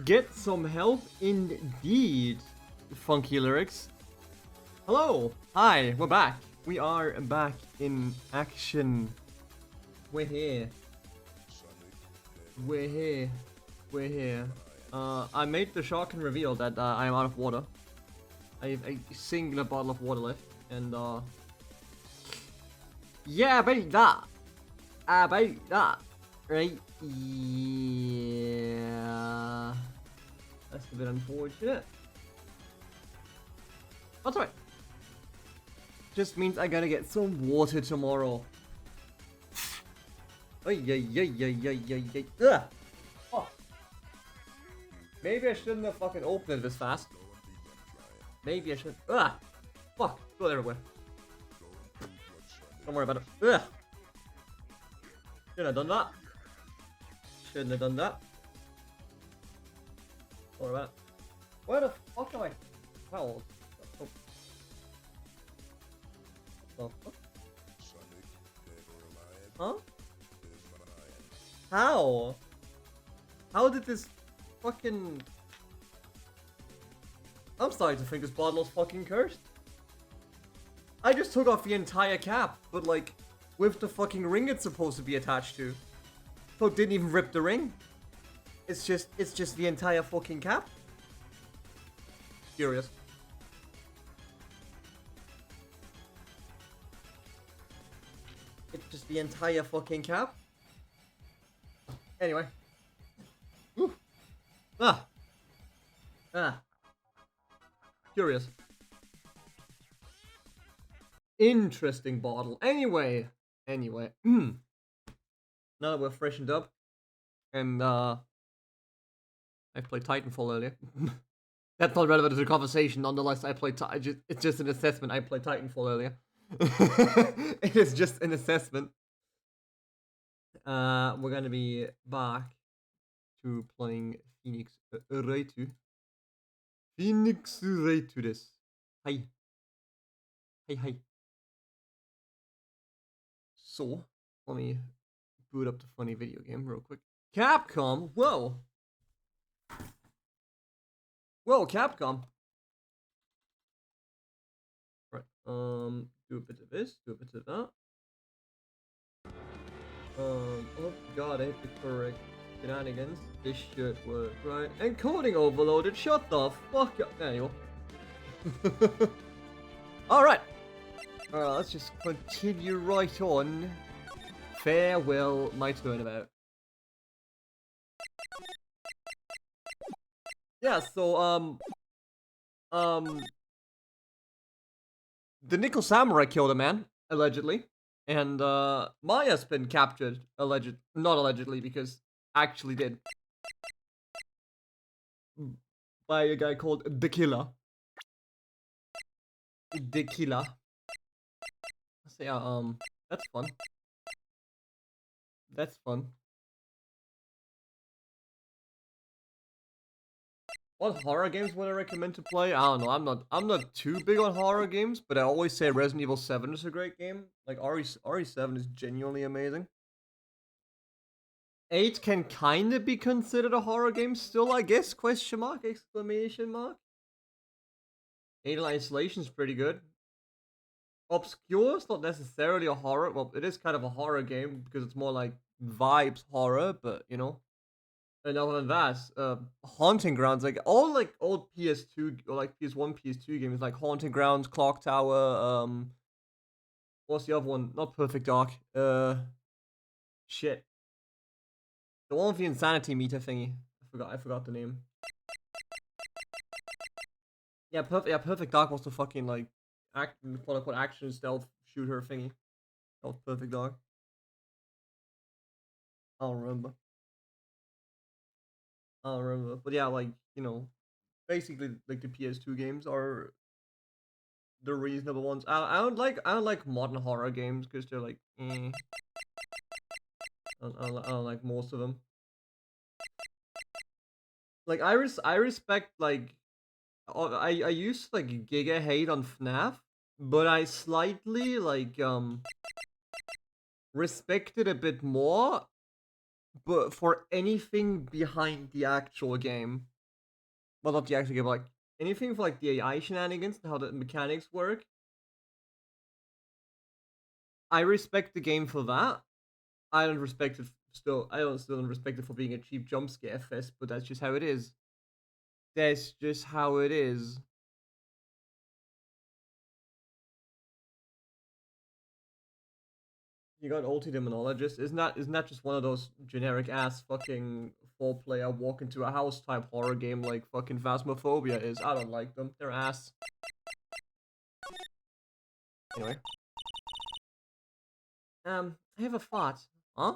Get some help indeed, funky lyrics. Hello, hi, we're back. We are back in action. We're here. We're here. We're here. I made the shocking reveal that I am out of water. I have a singular bottle of water left, and yeah, about that. About that. Right? Yeah. That's a bit unfortunate. That's alright. Just means I gotta get some water tomorrow. Ay. Ugh. Oh. Maybe I shouldn't have fucking opened it this fast. Maybe I should. Ugh. Fuck. Go everywhere. Don't worry about it. Ugh. Shouldn't have done that. Shouldn't have done that. Don't worry about it. Where the fuck am I? How? Oh. Huh? How? How did this fucking... I'm starting to think this bottle is fucking cursed. I just took off the entire cap, but like, with the fucking ring it's supposed to be attached to. So it didn't even rip the ring. It's just the entire fucking cap. Curious. It's just the entire fucking cap. Anyway. Ooh. Ah. Ah. Curious. Interesting bottle. Anyway. Now that we're freshened up. And, I played Titanfall earlier. That's not relevant to the conversation. Nonetheless, it's just an assessment. I played Titanfall earlier. It is just an assessment. We're gonna be back to playing Phoenix Wright. Phoenix Wright this. Hi. Hi. So, let me boot up the funny video game real quick. Capcom? Whoa! Whoa, Capcom! Right, do a bit of this, do a bit of that. Oh god, I hit the correct shenanigans. This should work, right? Encoding overloaded, shut the fuck up. There you go. Alright! Let's just continue right on. Farewell, my turnabout. Yeah, so, the Nickel Samurai killed a man, allegedly. And, Maya's been captured, not allegedly, because actually did. By a guy called The Killer. The Killer. So yeah, that's fun. That's fun. What horror games would I recommend to play? I don't know. I'm not too big on horror games, but I always say Resident Evil 7 is a great game. Like RE7 is genuinely amazing. 8 can kind of be considered a horror game still, I guess? Question mark? Exclamation mark? Alien Isolation is pretty good. Obscure is not necessarily a horror. Well, it is kind of a horror game because it's more like vibes horror, but you know. And other than that, Haunting Grounds, like all like old PS2 or like PS1, PS2 games, like Haunting Grounds, Clock Tower, what's the other one? Not Perfect Dark. Shit. The one with the insanity meter thingy. I forgot the name. Yeah, Perfect Dark was the fucking like quote unquote action stealth shooter thingy. That was Perfect Dark. I don't remember. But yeah, like, you know, basically like the PS2 games are the reasonable ones. I don't like modern horror games because they're like, I don't like most of them. Like I respect like I used to like giga hate on FNAF, but I slightly like respect it a bit more, but for anything behind the actual game. Well, not the actual game, but like anything for like the AI shenanigans and how the mechanics work. I respect the game for that. I don't respect it still. I don't still don't respect it for being a cheap jump scare fest, but that's just how it is. That's just how it is. You got Ulti Demonologist. Isn't that just one of those generic ass fucking 4-player walk into a house type horror game like fucking Phasmophobia is? I don't like them. They're ass. Anyway. I have a thought. Huh?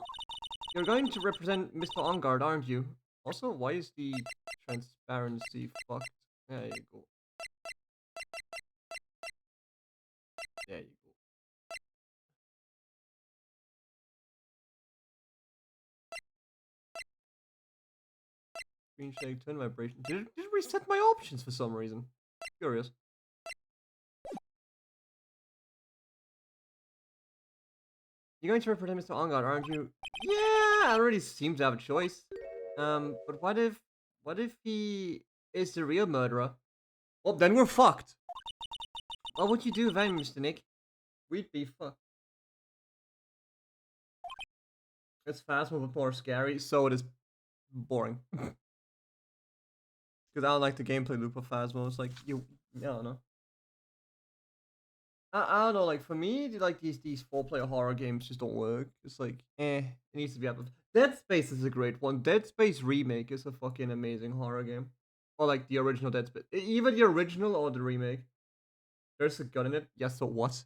You're going to represent Mr. Ongard, aren't you? Also, why is the transparency fucked? There you go. There you go. Screen shake, turn vibration. Did it reset my options for some reason? Curious. You're going to represent Mr. Ongard, aren't you? Yeah, I already seem to have a choice. But what if he is the real murderer? Well, then we're fucked. What would you do then, Mr. Nick? We'd be fucked. It's fast, but more scary, so it is boring. Because I don't like the gameplay loop of Phasmo. It's like, I don't know. I don't know, like, for me, like, these 4-player horror games just don't work. It's like, it needs to be out of... Dead Space is a great one. Dead Space Remake is a fucking amazing horror game. Or like the original Dead Space. Either the original or the remake. There's a gun in it. Yeah, so what?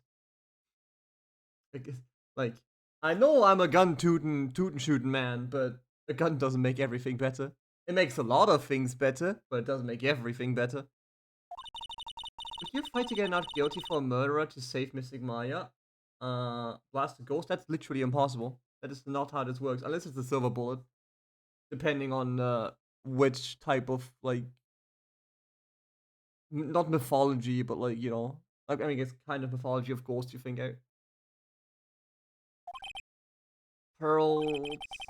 Like, I know I'm a gun tootin' shootin' man, but a gun doesn't make everything better. It makes a lot of things better, but it doesn't make everything better. Would you fight to get not guilty for a murderer to save Mystic Maya? Blast a ghost? That's literally impossible. That is not how this works, unless it's a silver bullet. Depending on which type of, like, not mythology, but like, you know, I mean, it's kind of mythology of ghosts you think out. Pearls.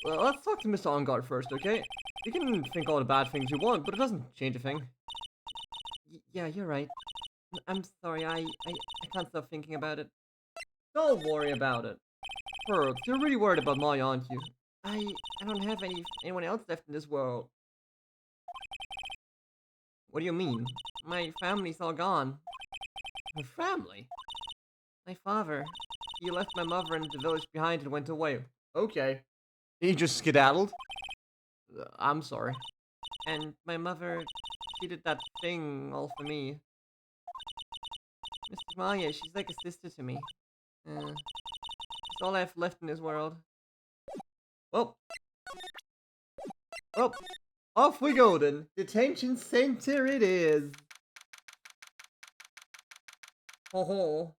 Let's talk to Mr. Ongard first, okay? You can think all the bad things you want, but it doesn't change a thing. Yeah, you're right. I'm sorry, I can't stop thinking about it. Don't worry about it. Pearls, you're really worried about Maya, aren't you? I don't have anyone else left in this world. What do you mean? My family's all gone. Her family? My father. He left my mother and the village behind and went away. Okay. He just skedaddled? I'm sorry. And my mother, she did that thing all for me. Mr. Maya, she's like a sister to me. She's all I have left in this world. Well. Well. Off we go then. Detention center it is. Ho ho.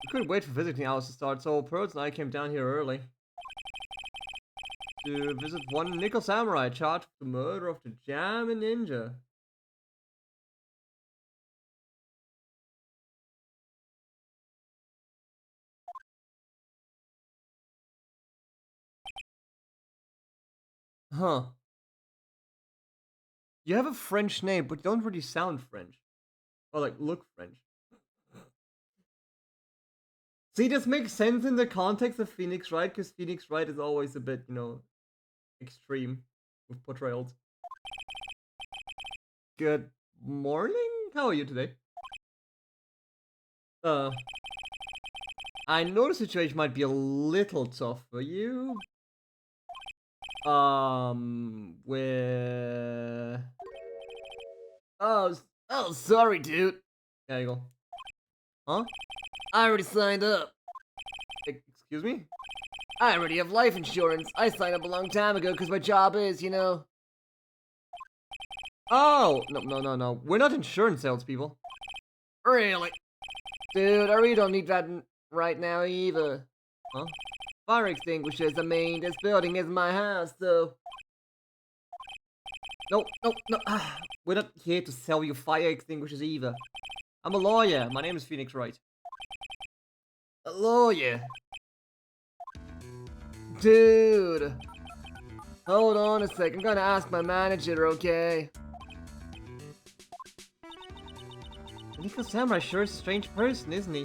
We couldn't wait for visiting hours to start, so Pearls and I came down here early to visit one nickel samurai charged with the murder of the Jammin Ninja. Huh. You have a French name, but you don't really sound French. Or like look French. See, this makes sense in the context of Phoenix Wright, because Phoenix Wright is always a bit, you know, extreme with portrayals. Good morning? How are you today? I know the situation might be a little tough for you. Where... Oh, sorry, dude. There you go. Huh? I already signed up. Excuse me? I already have life insurance. I signed up a long time ago because my job is, you know. Oh, no. We're not insurance salespeople. Really? Dude, I really don't need that right now either. Huh? Fire extinguishers, I mean, this building is my house, so... No. We're not here to sell you fire extinguishers either. I'm a lawyer. My name is Phoenix Wright. A lawyer? Dude! Hold on a sec, I'm gonna ask my manager, okay? Nico Samurai sure is a strange person, isn't he?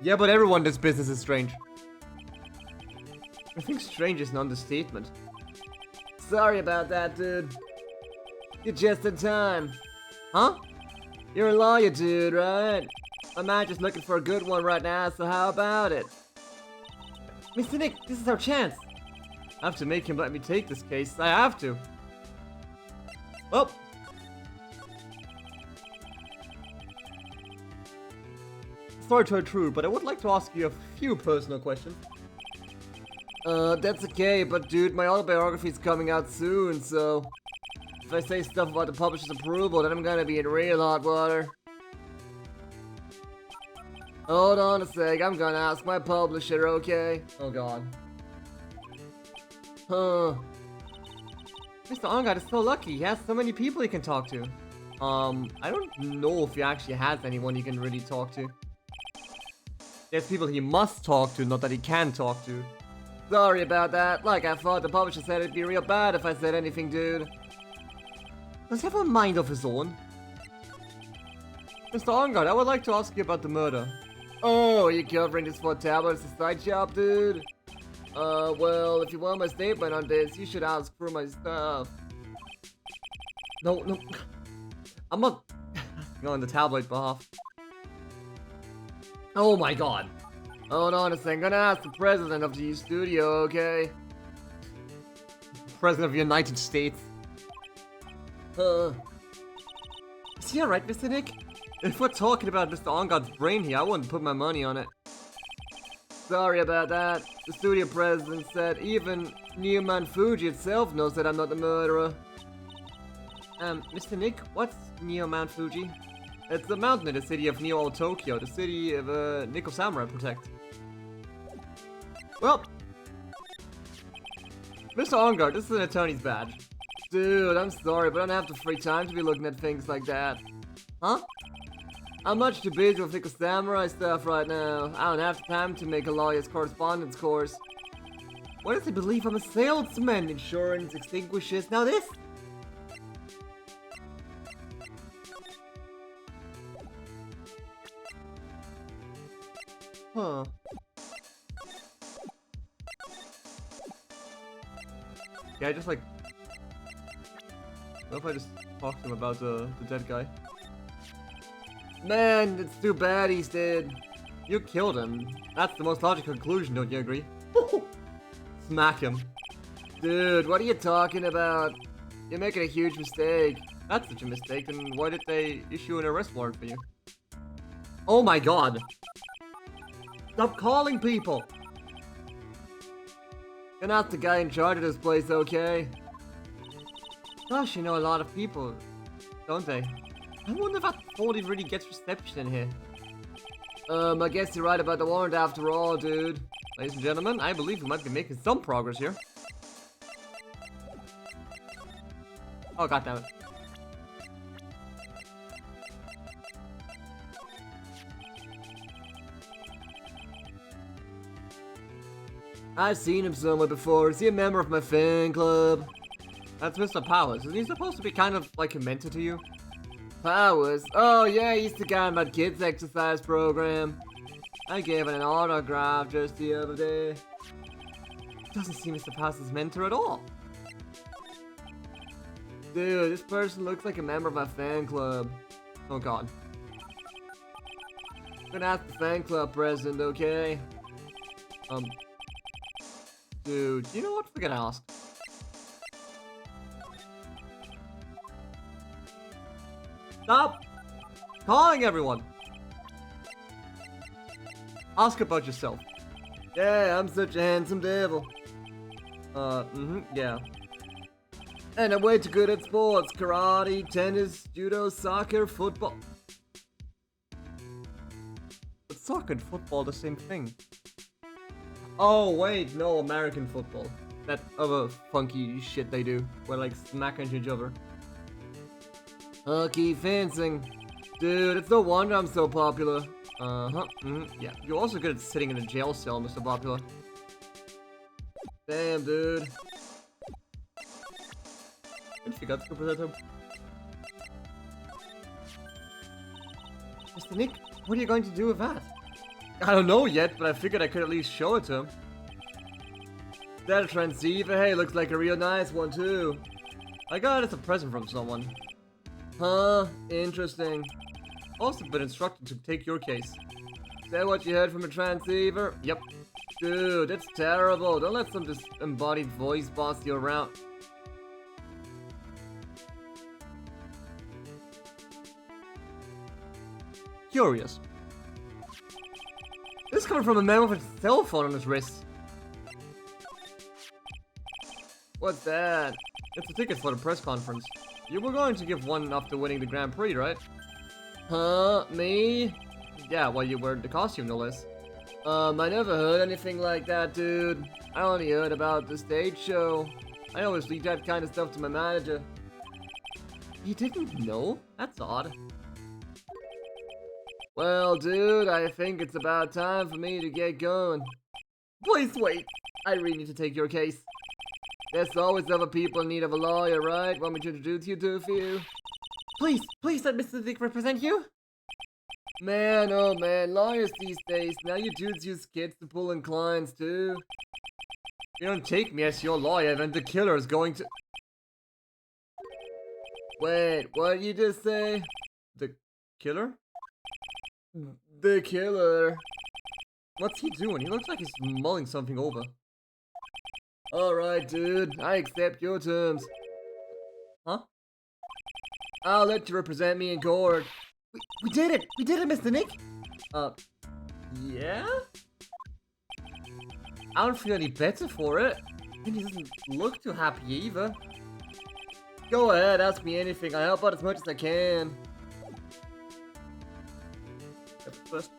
Yeah, but everyone in this business is strange. I think strange is an understatement. Sorry about that, dude. You're just in time. Huh? You're a lawyer, dude, right? My manager's looking for a good one right now, so how about it? Mr. Nick, this is our chance. I have to make him let me take this case. I have to. Well. Sorry to intrude, but I would like to ask you a few personal questions. That's okay, but dude, my autobiography is coming out soon, so... If I say stuff about the publisher's approval, then I'm gonna be in real hot water. Hold on a sec, I'm gonna ask my publisher, okay? Oh god. Huh. Mr. Ongard is so lucky, he has so many people he can talk to. I don't know if he actually has anyone he can really talk to. There's people he must talk to, not that he can talk to. Sorry about that, like I thought the publisher said it'd be real bad if I said anything, dude. Does he have a mind of his own? Mr. Ongard, I would like to ask you about the murder. Oh, are you covering this for tablet as a side job, dude? Well, if you want my statement on this, you should ask for my stuff. No. I'm not on the tablet behalf. Oh my god. Hold on a second, gonna ask the president of the studio, okay? President of the United States. Is he alright, Mr. Nick? If we're talking about Mr. Ongod's brain here, I wouldn't put my money on it. Sorry about that. The studio president said even Neo-Man Fuji itself knows that I'm not the murderer. Mr. Nick, what's Neo Mount Fuji? It's a mountain in the city of Neo Tokyo, the city of Nico Samurai protect. Well, Mr. Ongard, this is an attorney's badge. Dude, I'm sorry, but I don't have the free time to be looking at things like that. Huh? I'm much too busy with Nico Samurai stuff right now. I don't have the time to make a lawyer's correspondence course. Why does he believe I'm a salesman? Insurance, extinguishers, now this? Huh. Yeah, I just like... What if I just talk to him about the dead guy? Man, it's too bad he's dead. You killed him. That's the most logical conclusion, don't you agree? Smack him. Dude, what are you talking about? You're making a huge mistake. That's such a mistake, then why did they issue an arrest warrant for you? Oh my god! Stop calling people! You're not the guy in charge of this place, okay? Gosh, you know a lot of people, don't they? I wonder if that 40 really gets reception in here. I guess you're right about the warrant after all, dude. Ladies and gentlemen, I believe we might be making some progress here. Oh, goddammit. I've seen him somewhere before. Is he a member of my fan club? That's Mr. Powers. Isn't he supposed to be kind of like a mentor to you? Powers? Oh yeah, he's the guy in my kids exercise program. I gave him an autograph just the other day. Doesn't seem Mr. Powers' mentor at all. Dude, this person looks like a member of my fan club. Oh god. I'm gonna ask the fan club president, okay? Dude, you know what? Forget I asked. Stop calling everyone. Ask about yourself. Yeah, I'm such a handsome devil. Yeah. And I'm way too good at sports. Karate, tennis, judo, soccer, football. But soccer and football the same thing. Oh wait, no, American football. That other funky shit they do, where like smack into each other. Hockey, fencing. Dude, it's no wonder I'm so popular. Yeah. You're also good at sitting in a jail cell, Mr. Popular. Damn, dude. I forgot to go present him. Mr. Nick, what are you going to do with that? I don't know yet, but I figured I could at least show it to him. That a transceiver? Hey, looks like a real nice one too. I got it as a present from someone. Huh? Interesting. Also been instructed to take your case. Is that what you heard from a transceiver? Yep. Dude, that's terrible. Don't let some disembodied voice boss you around. Curious. This is coming from a man with a cell phone on his wrist. What's that? It's a ticket for the press conference. You were going to give one after winning the Grand Prix, right? Huh? Me? Yeah, well, you were the costume, no less. I never heard anything like that, dude. I only heard about the stage show. I always leave that kind of stuff to my manager. You didn't know? That's odd. Well, dude, I think it's about time for me to get going. Please wait. I really need to take your case. There's always other people in need of a lawyer, right? Want me to introduce you to a few? Please let Mr. Dick represent you. Man, oh man, lawyers these days, now you dudes use kids to pull in clients too. You don't take me as your lawyer, then the killer is going to... Wait, what did you just say? The killer? The killer. What's he doing? He looks like he's mulling something over. Alright, dude. I accept your terms. Huh? I'll let you represent me in court. We did it! We did it, Mr. Nick! Yeah? I don't feel any better for it. And he doesn't look too happy either. Go ahead, ask me anything. I help out as much as I can. First,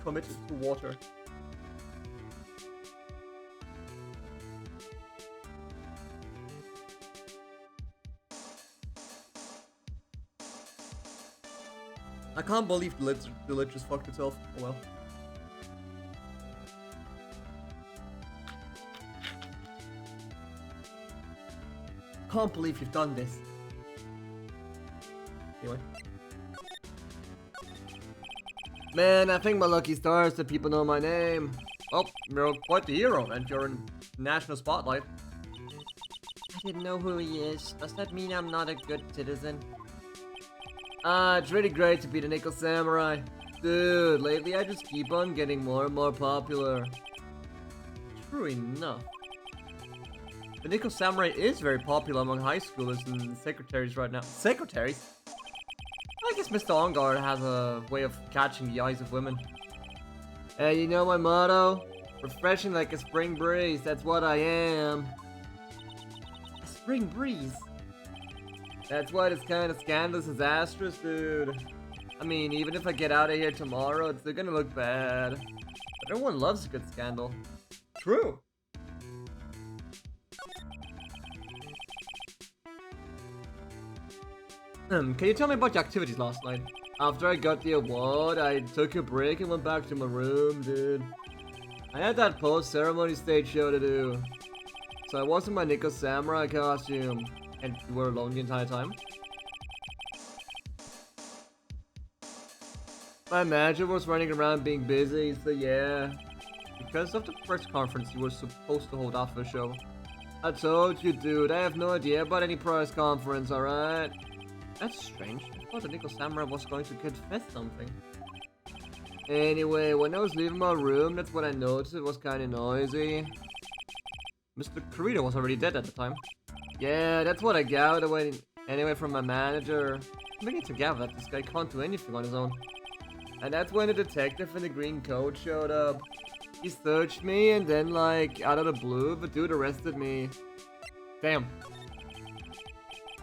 commit to water. I can't believe the lid just fucked itself. Oh well. Can't believe you've done this. Anyway. Man, I think my lucky stars that people know my name. Well, you're quite the hero, and you're in national spotlight. I didn't know who he is. Does that mean I'm not a good citizen? It's really great to be the Nickel Samurai. Dude, lately I just keep on getting more and more popular. True enough. The Nickel Samurai is very popular among high schoolers and secretaries right now. Secretaries? I guess Mr. Ongard has a way of catching the eyes of women. Hey, you know my motto? Refreshing like a spring breeze, that's what I am. A spring breeze? That's why this kind of scandalous is disastrous, dude. I mean, even if I get out of here tomorrow, it's still gonna look bad. But everyone loves a good scandal. True. Can you tell me about your activities last night? After I got the award, I took a break and went back to my room, dude. I had that post-ceremony stage show to do. So I was in my Nickel Samurai costume. And you were alone the entire time? My manager was running around being busy, so yeah. Because of the press conference you were supposed to hold after the show. I told you, dude, I have no idea about any press conference, alright? That's strange. I thought the Nickel Samurai was going to confess something. Anyway, when I was leaving my room, that's when I noticed it was kinda noisy. Mr. Kurita was already dead at the time. Yeah, that's what I gathered anyway from my manager. I'm beginning to gather that this guy can't do anything on his own. And that's when the detective in the green coat showed up. He searched me and then, like, out of the blue, the dude arrested me. Damn.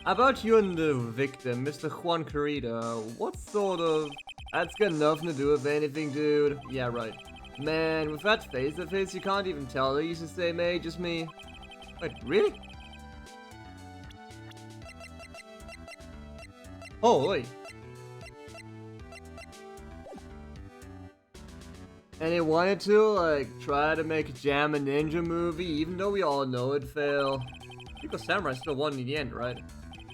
How about you and the victim, Mr. Juan Kurita? What sort of... That's got nothing to do with anything, dude. Yeah, right. Man, with that face of his, you can't even tell he's the same age as me. Wait, really? Holy. And he wanted to, like, try to make a Jam and Ninja movie, even though we all know it'd fail. Nickel Samurai still won in the end, right?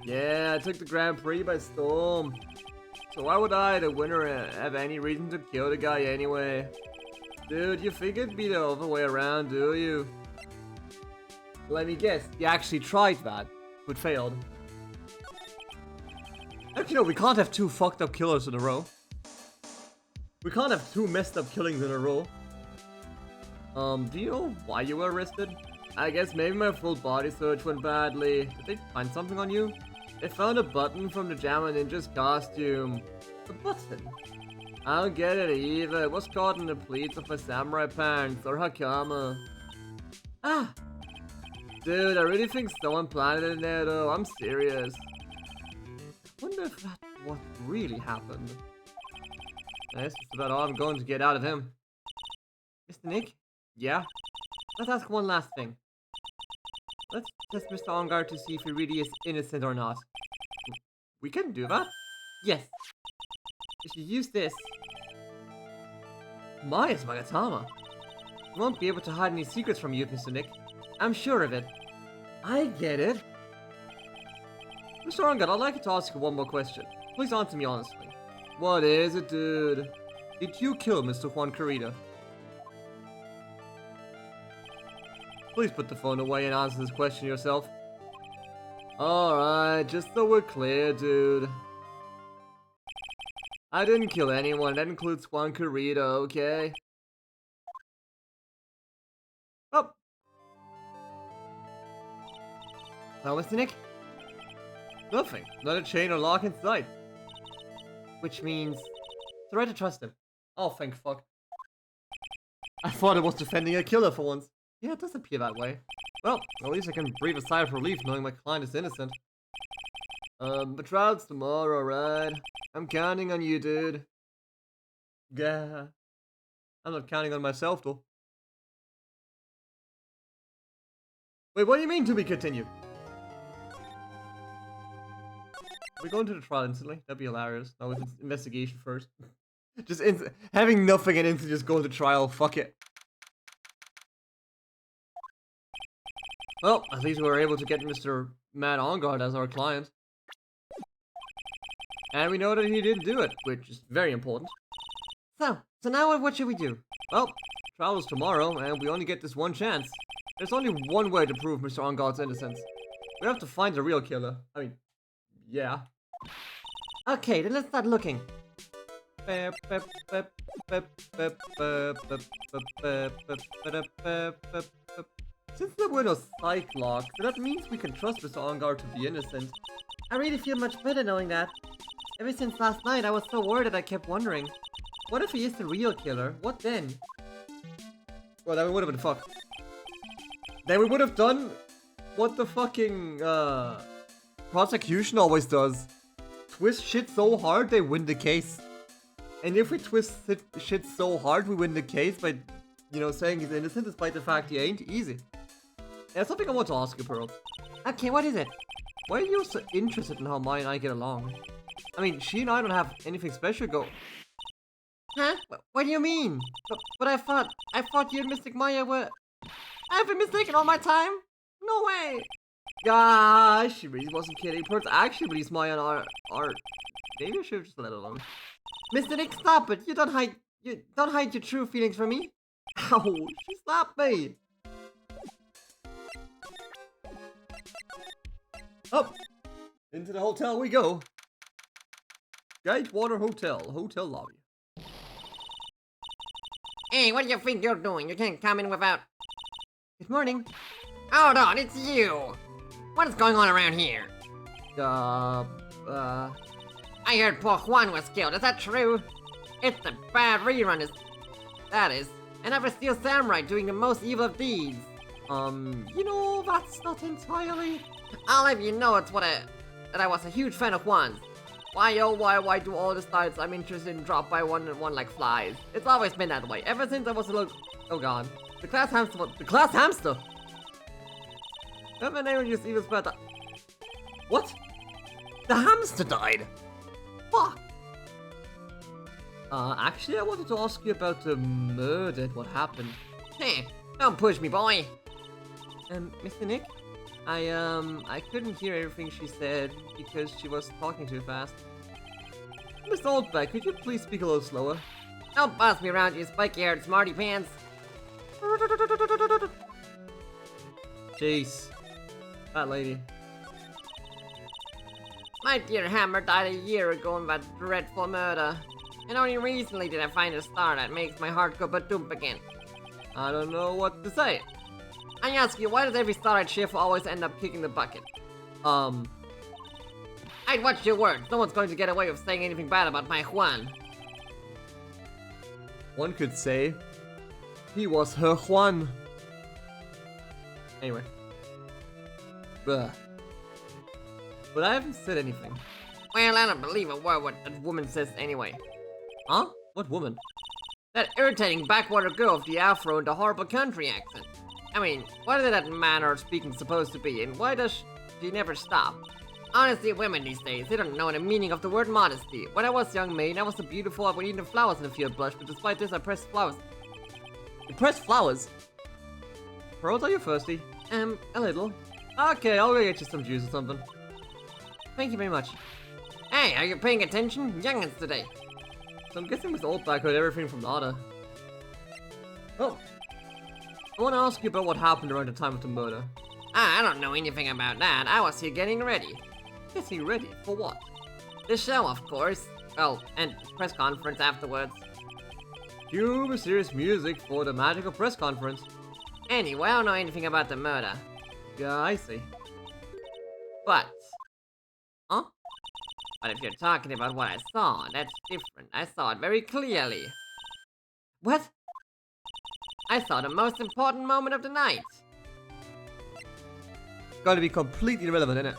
Yeah, I took the Grand Prix by storm. So why would I, the winner, have any reason to kill the guy anyway? Dude, you think it'd be the other way around, do you? Let me guess, you actually tried that, but failed. You know, we can't have two fucked up killers in a row. We can't have two messed up killings in a row. Do you know why you were arrested? I guess maybe my full body search went badly. Did they find something on you? They found a button from the Jammer Ninja's costume. A button? I don't get it either. It was caught in the pleats of my samurai pants or hakama. Ah! Dude, I really think someone planted it in there though. I'm serious. I wonder if that's what really happened. That's just about all I'm going to get out of him. Mr. Nick? Yeah? Let's ask one last thing. Let's test Mr. Ongar to see if he really is innocent or not. We can do that? Yes. If you use this... Maya's Magatama. He won't be able to hide any secrets from you, Mr. Nick. I'm sure of it. I get it. Mr. Ongar, I'd like to ask you one more question. Please answer me honestly. What is it, dude? Did you kill Mr. Juan Kurita? Please put the phone away and answer this question yourself. Alright, just so we're clear, dude. I didn't kill anyone, that includes Juan Kurita, okay? Well, Mr. Nick? Nothing. Not a chain or lock in sight. Which means... It's right to trust him. Oh, thank fuck. I thought it was defending a killer for once. Yeah, it does appear that way. Well, at least I can breathe a sigh of relief knowing my client is innocent. The trial's tomorrow, right? I'm counting on you, dude. Yeah. I'm not counting on myself, though. Wait, what do you mean to be continued? We're going to the trial instantly? That'd be hilarious. No, with investigation first. Just having nothing and instantly just going to trial. Fuck it. Well, at least we were able to get Mr. Matt Ongard as our client. And we know that he didn't do it, which is very important. So now what should we do? Well, trial is tomorrow, and we only get this one chance. There's only one way to prove Mr. Ongard's innocence. We have to find the real killer. I mean, yeah. Okay, then let's start looking. Since there were no psych locks, that means we can trust Mr. Ongard to be innocent. I really feel much better knowing that. Ever since last night, I was so worried that I kept wondering, what if he is the real killer? What then? Well, then we would have been fucked. Then we would have done what the fucking prosecution always does. Twist shit so hard they win the case. And if we twist shit so hard we win the case by, you know, saying he's innocent despite the fact he ain't, easy. There's something I want to ask you, Pearl. Okay, what is it? Why are you so interested in how Maya and I get along? I mean, she and I don't have anything special go. Huh? What do you mean? But I thought you and Mystic Maya were... I've been mistaken all my time? No way! Gosh, she really wasn't kidding. Pearl actually believes Maya and are... Maybe I should have just let it alone. Mr. Nick, stop it! You don't hide your true feelings from me. Ow, she slapped me! Up! Into the hotel we go. Gatewater Hotel, hotel lobby. Hey, what do you think you're doing? You can't come in without... Good morning. Hold on, it's you! What is going on around here? I heard poor Juan was killed, is that true? It's a bad rerun, that is. Another steel samurai doing the most evil of deeds. You know, that's not entirely... I'll have you know that I was a huge fan of Juan's. Why oh why do all the stars I'm interested in drop by one and one like flies? It's always been that way, ever since I was a little... Oh god. The class hamster! Never name just even better. What? The hamster died! Fuck! Actually I wanted to ask you about the murder, what happened. Hey, don't push me, boy! Mr. Nick? I couldn't hear everything she said because she was talking too fast. Mr. Oldback, could you please speak a little slower? Don't boss me around, you spiky-haired smarty pants! Jeez. That lady. My dear Hammer died a year ago in that dreadful murder. And only recently did I find a star that makes my heart go ba-doomp again. I don't know what to say. I ask you, why does every Starlight shift always end up kicking the bucket? I'd watch your words. No one's going to get away with saying anything bad about my Juan. One could say, he was her Juan. Anyway. But I haven't said anything. Well, I don't believe a word what that woman says anyway. Huh? What woman? That irritating backwater girl with the afro and the horrible country accent. I mean, what is that manner of speaking supposed to be, and why does she never stop? Honestly, women these days, they don't know the meaning of the word modesty. When I was young maid, I was so beautiful I would eat the flowers in the field blush, but despite this, I pressed flowers. You pressed flowers? Pearls, are you thirsty? A little. Okay, I'll go get you some juice or something. Thank you very much. Hey, are you paying attention? Youngins today. So I'm guessing Miss Oldback heard everything from Nada. Oh. I want to ask you about what happened around the time of the murder. I don't know anything about that. I was here getting ready. Getting ready? For what? The show, of course. Oh, and press conference afterwards. Cue mysterious music for the magical press conference. Anyway, I don't know anything about the murder. Yeah, I see. But, huh? But if you're talking about what I saw, that's different. I saw it very clearly. What? I saw the most important moment of the night. Gotta be completely irrelevant, innit?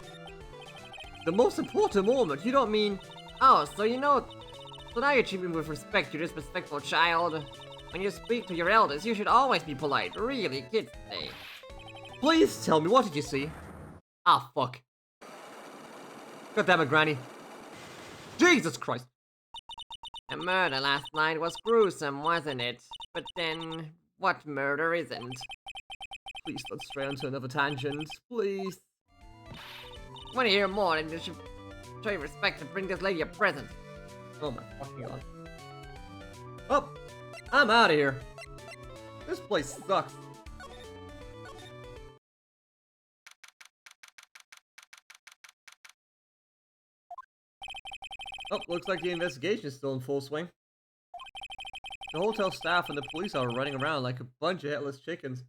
The most important moment? You don't mean... Oh, so you know... So now you treat me with respect, you disrespectful child. When you speak to your elders, you should always be polite. Really, kids say. Please tell me, what did you see? Ah, fuck. God damn it, Granny. Jesus Christ. The murder last night was gruesome, wasn't it? But then, what murder isn't? Please don't stray onto another tangent, please. Want to hear more, then you should show your respect and bring this lady a present. Oh my fucking god. Oh, I'm out of here. This place sucks. Oh, looks like the investigation is still in full swing. The hotel staff and the police are running around like a bunch of headless chickens.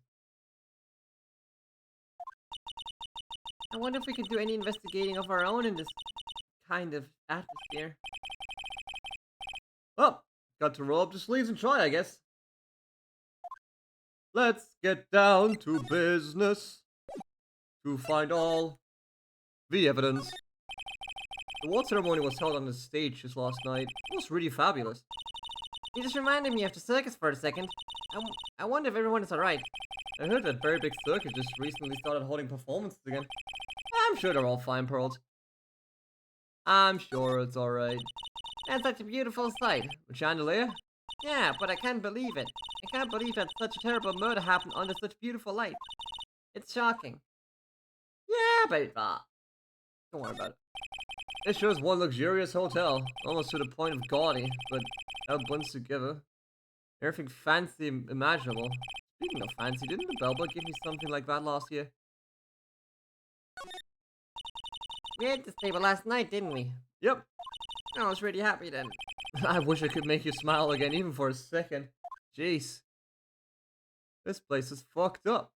I wonder if we could do any investigating of our own in this kind of atmosphere. Oh, got to roll up the sleeves and try, I guess. Let's get down to business to find all the evidence. The award ceremony was held on the stage just last night. It was really fabulous. You just reminded me of the circus for a second. I wonder if everyone is alright. I heard that very big circus just recently started holding performances again. I'm sure they're all fine, Pearls. I'm sure it's alright. That's such a beautiful sight. A chandelier? Yeah, but I can't believe it. I can't believe that such a terrible murder happened under such beautiful light. It's shocking. Yeah, about that. Don't worry about it. It shows one luxurious hotel, almost to the point of gaudy, but all bunched together. Everything fancy imaginable. Speaking of fancy, didn't the bellboy give me something like that last year? We had this table last night, didn't we? Yep. I was really happy then. I wish I could make you smile again, even for a second. Jeez. This place is fucked up.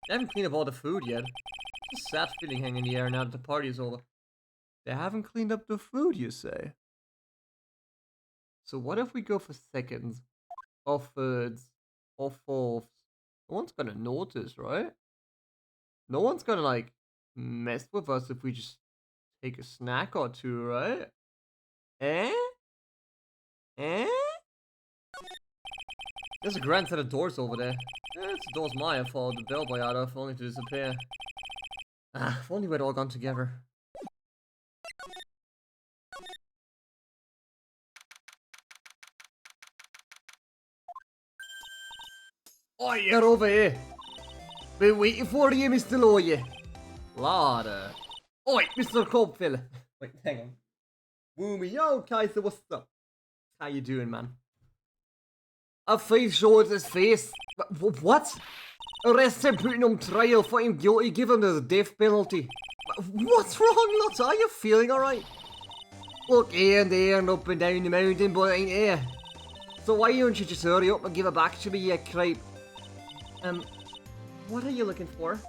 They haven't cleaned up all the food yet. Just a sad feeling hanging in the air now that the party is over. They haven't cleaned up the food, you say? So what if we go for seconds? Or thirds? Or fourths? No one's gonna notice, right? No one's gonna, like, mess with us if we just take a snack or two, right? Eh? Eh? There's a grand set of doors over there. It's the doors Maya followed the bellboy out of, only to disappear. Ah, if only we'd all gone together. Oi, you're over here! Been waiting for you, Mr. Lawyer. Lada. Oi, Mr. Cobfill. Wait, hang on. Woomy, yo, Kaiser, what's up? How you doing, man? A face showed his face. What? Arrest him, put him on trial, find him guilty, give him the death penalty. What's wrong, Lotta? Are you feeling alright? Look, here and there and up and down the mountain, but it ain't here. So why don't you just hurry up and give it back to me, you creep? What are you looking for?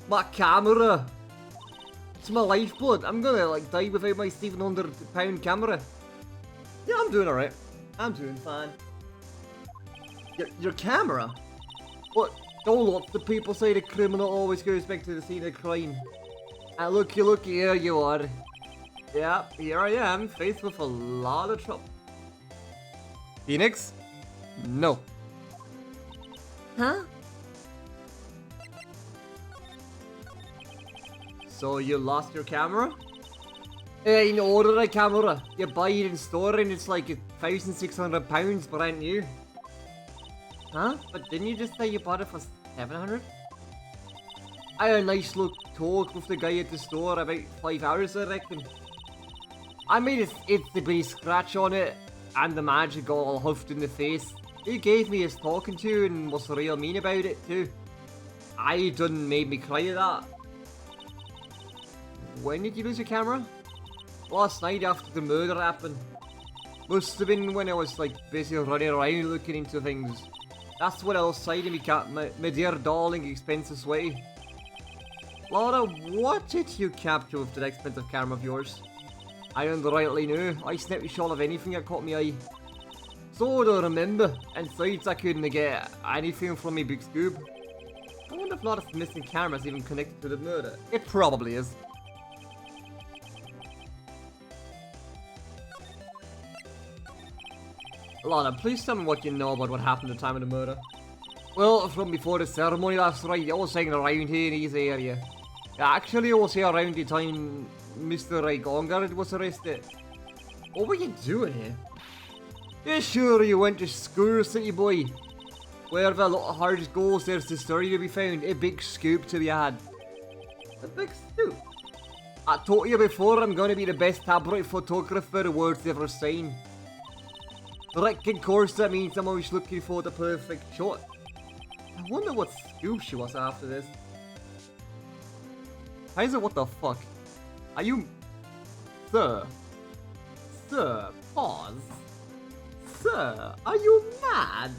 My camera. It's my lifeblood. I'm gonna, like, die without my £700 camera. Yeah, I'm doing alright. I'm doing fine. Your camera? What? Don't lots of people say the criminal always goes back to the scene of crime. And look, here you are. Yeah, here I am, faced with a lot of trouble. Phoenix? No. Huh? So you lost your camera? In order a camera. You buy it in store and it's like £1,600 brand new. Huh? But didn't you just say you bought it for 700? I had a nice little talk with the guy at the store about 5 hours, I reckon. I made it's the big scratch on it, and the magic got all huffed in the face. He gave me his talking to and was real mean about it too. I done made me cry at that. When did you lose your camera? Last night after the murder happened. Must have been when I was like busy running around looking into things. That's what else side of me, cat, my dear darling expensive sweaty. Laura, what did you capture with that expensive camera of yours? I rightly knew. I snapped a shot of anything that caught my eye. So I don't remember. And besides, I couldn't get anything from me big scoop. I wonder if Laura's missing camera is even connected to the murder. It probably is. Laura, please tell me what you know about what happened at the time of the murder. Well, from before the ceremony last night, I was hanging around here in this area. Actually, I was here around the time Mr. Rykan was arrested. What were you doing here? Yeah, sure, you went to school, city boy. Wherever a lot of hard goes, there's the story to be found. A big scoop to be had. A big scoop? I told you before, I'm gonna be the best tabloid photographer the world's ever seen. Like, of course, that means I'm always looking for the perfect shot. I wonder what scoop she was after this. Heiser, what the fuck? Are you... Sir? Sir, pause. Sir, are you mad?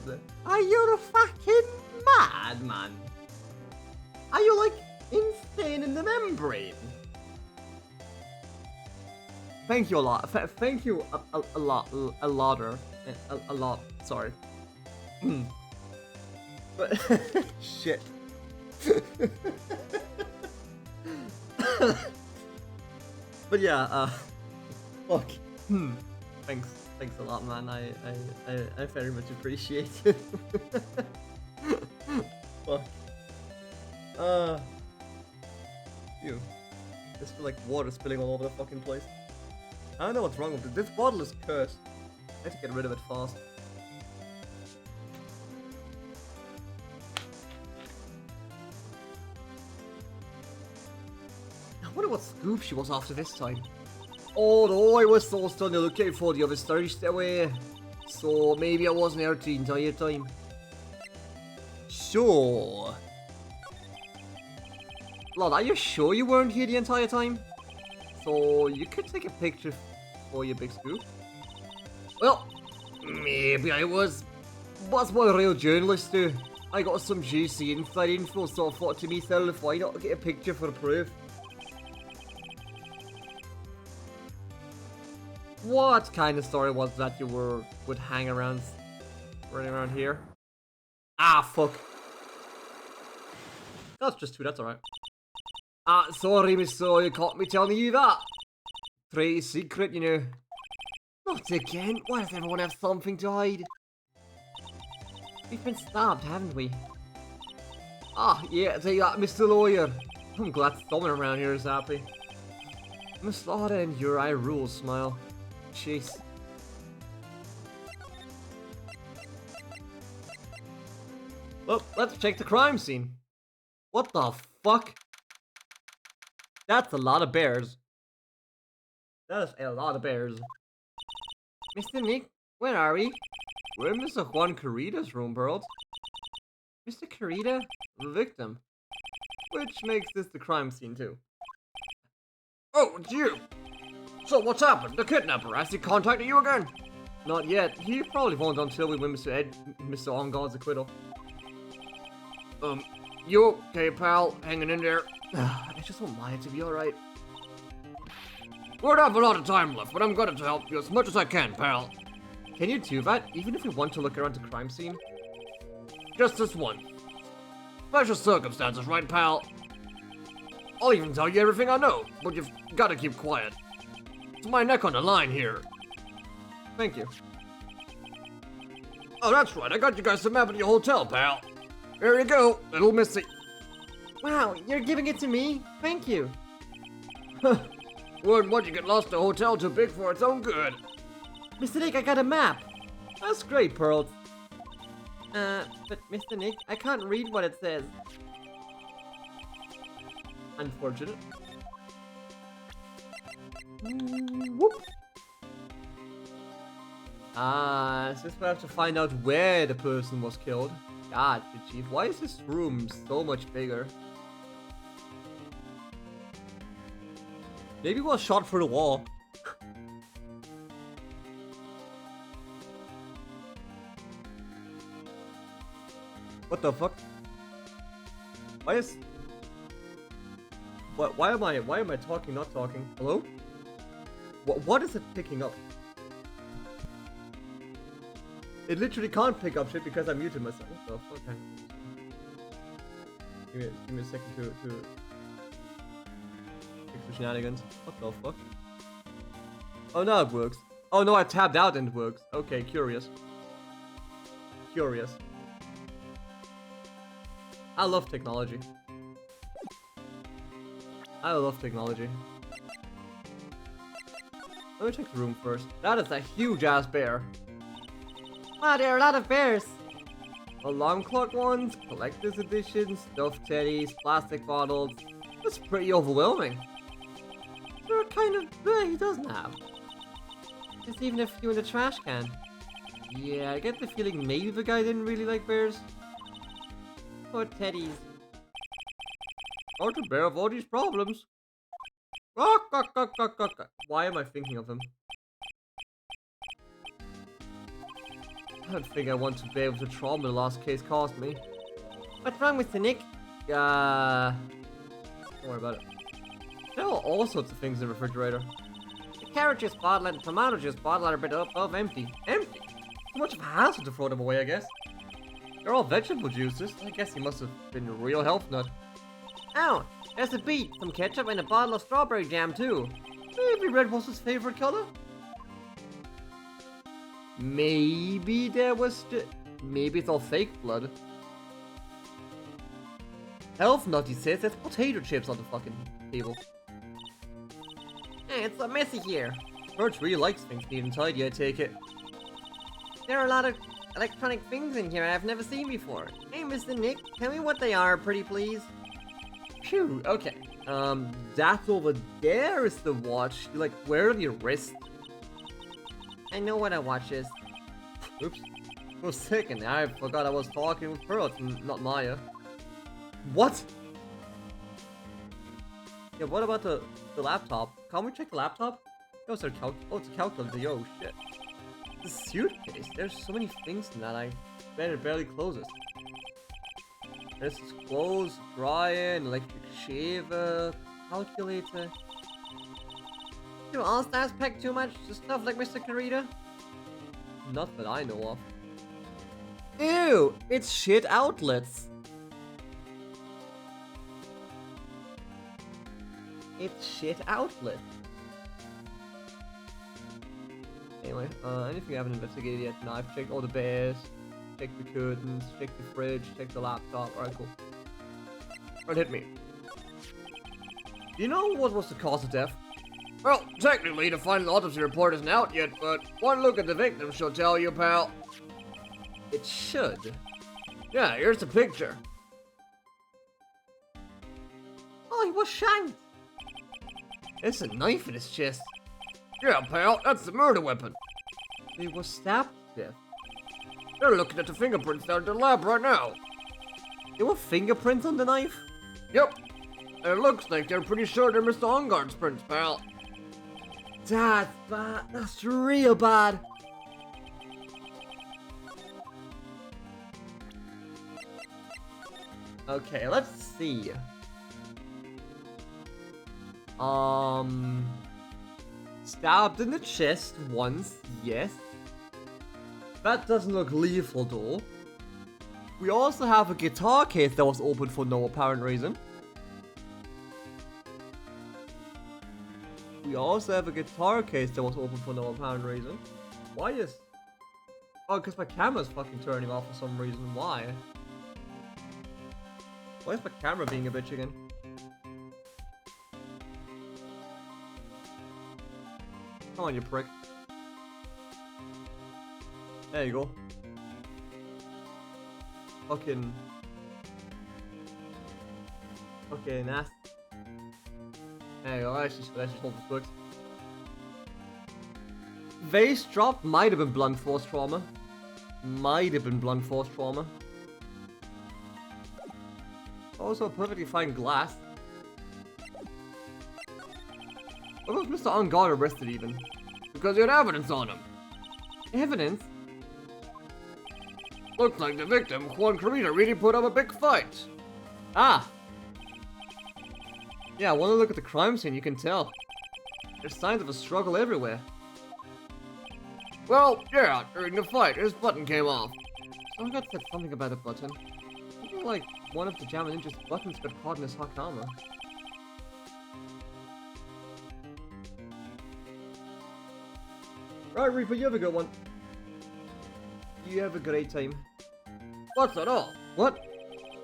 Are you fucking mad, man? Are you, like, insane in the membrane? Thank you a lot. Thank you a lot. A lot. Sorry. But shit. But yeah. Fuck. Thanks a lot, man. I very much appreciate it. Fuck. Ew. Just feel like water spilling all over the fucking place. I don't know what's wrong with it. This bottle is cursed. I have to get rid of it fast. I wonder what scoop she was after this time. Although I was so stunned looking for the other stars away. So maybe I wasn't there the entire time. Sure. Lord, are you sure you weren't here the entire time? So you could take a picture for your big scoop. Well, maybe I was. What's what a real journalist do? I got some juicy inside info, so I thought to myself, why not get a picture for proof? What kind of story was that you would hang around, running around here? Ah, fuck. That's just two, that's alright. Ah, sorry, mister, you caught me telling you that. Trade secret, you know. Not again. Why does everyone have something to hide? We've been stabbed, haven't we? Ah, yeah, take that, Mr. Lawyer. I'm glad someone around here is happy. Miss Lauder and your I rule smile. Jeez. Well, let's check the crime scene. What the fuck? That's a lot of bears. That is a lot of bears. Mr. Nick, where are we? We're in Mr. Juan Carita's room, Burl. Mr. Carita, the victim. Which makes this the crime scene, too. Oh, it's you! So what's happened? The kidnapper, has he contacted you again? Not yet. He probably won't until we win Mr. On God's acquittal. You okay, pal? Hanging in there? I just want Maya to be alright. We don't have a lot of time left, but I'm gonna help you as much as I can, pal. Can you do that, even if we want to look around the crime scene? Just this one. Special circumstances, right, pal? I'll even tell you everything I know, but you've gotta keep quiet. It's my neck on the line here. Thank you. Oh, that's right, I got you guys some map at your hotel, pal. There you go, little Missy. Wow, you're giving it to me? Thank you. Wouldn't want you get lost in a hotel too big for its own good. Mr. Nick, I got a map. That's great, Pearl. But Mr. Nick, I can't read what it says. Unfortunate. Whoop. Since we have to find out where the person was killed. God, Chief, why is this room so much bigger? Maybe it was shot through the wall. What the fuck? Why is... Why am I talking, not talking? Hello? What is it picking up? It literally can't pick up shit because I muted myself. What the fuck? Hang on. Give me a second to fix the shenanigans. What the fuck? Oh, no, it works. Oh no, I tabbed out and it works. Okay, curious. Curious. I love technology. I love technology. Let me check the room first. That is a huge ass bear. Wow, there are a lot of bears. Alarm clock ones, collector's editions, stuffed teddies, plastic bottles. That's pretty overwhelming. There are kind of bear he doesn't have. There's even a few in the trash can. Yeah, I get the feeling maybe the guy didn't really like bears. Poor teddies. Or to bear of all these problems. Why am I thinking of him? I don't think I want to bear with the trauma the last case caused me. What's wrong with the Nick? Don't worry about it. There are all sorts of things in the refrigerator. The carrot juice bottle and the tomato juice bottle are a bit above empty. Empty? Too much of a hassle to throw them away, I guess. They're all vegetable juices. I guess he must have been a real health nut. Oh, there's a beet, some ketchup, and a bottle of strawberry jam too. Maybe red was his favorite color? Maybe there was maybe it's all fake blood. Health nut, he says. There's potato chips on the fucking table. Hey, it's so messy here. Birch really likes things neat and tidy, I take it. There are a lot of electronic things in here I've never seen before. Hey, Mr. Nick, tell me what they are, pretty please. Phew, okay. That over there is the watch. You like wear on your wrist. I know what a watch is. Oops. For a second, I forgot I was talking with Pearl, not Maya. What? Yeah, what about the laptop? Can't we check the laptop? Oh, it's a calculator. Yo, shit. The suitcase. There's so many things in that. I bet it barely closes. There's clothes, drying, electric shaver, calculator. Do All-Stars pack too much stuff like Mr. Karita? Not that I know of. Ew! It's shit outlets! It's shit outlet. Anyway, anything I haven't investigated yet? No, I've checked all the bears, checked the curtains, checked the fridge, checked the laptop. Alright, cool. Alright, hit me. Do you know what was the cause of death? Well, technically, the final autopsy report isn't out yet, but one look at the victim should tell you, pal. It should. Yeah, here's the picture. Oh, he was shanked. There's a knife in his chest. Yeah, pal, that's the murder weapon. He was stabbed to death. They're looking at the fingerprints down at the lab right now. There were fingerprints on the knife? Yep. And it looks like they're pretty sure they're Mr. Ungard's prints, pal. That's bad. That's real bad. Okay, let's see. Stabbed in the chest once, yes. That doesn't look lethal though. We also have a guitar case that was opened for no apparent reason. We also have a guitar case that was open for no apparent reason. Why is... Oh, because my camera's fucking turning off for some reason. Why? Why is my camera being a bitch again? Come on, you prick. There you go. Fucking nasty. There you go, let's just hold this books. Vase drop might have been blunt force trauma. Might have been blunt force trauma. Also perfectly fine glass. What was Mr. Ungard arrested even? Because he had evidence on him. Evidence? Looks like the victim, Juan Carita, really put up a big fight. Ah! Yeah, I want to look at the crime scene, you can tell. There's signs of a struggle everywhere. Well, yeah, during the fight, his button came off. Someone got said something about a button. Something like one of the Jammer Ninja's buttons got caught in his Hakama. Right, Reaper, you have a good one. You have a great time. What's that all? What?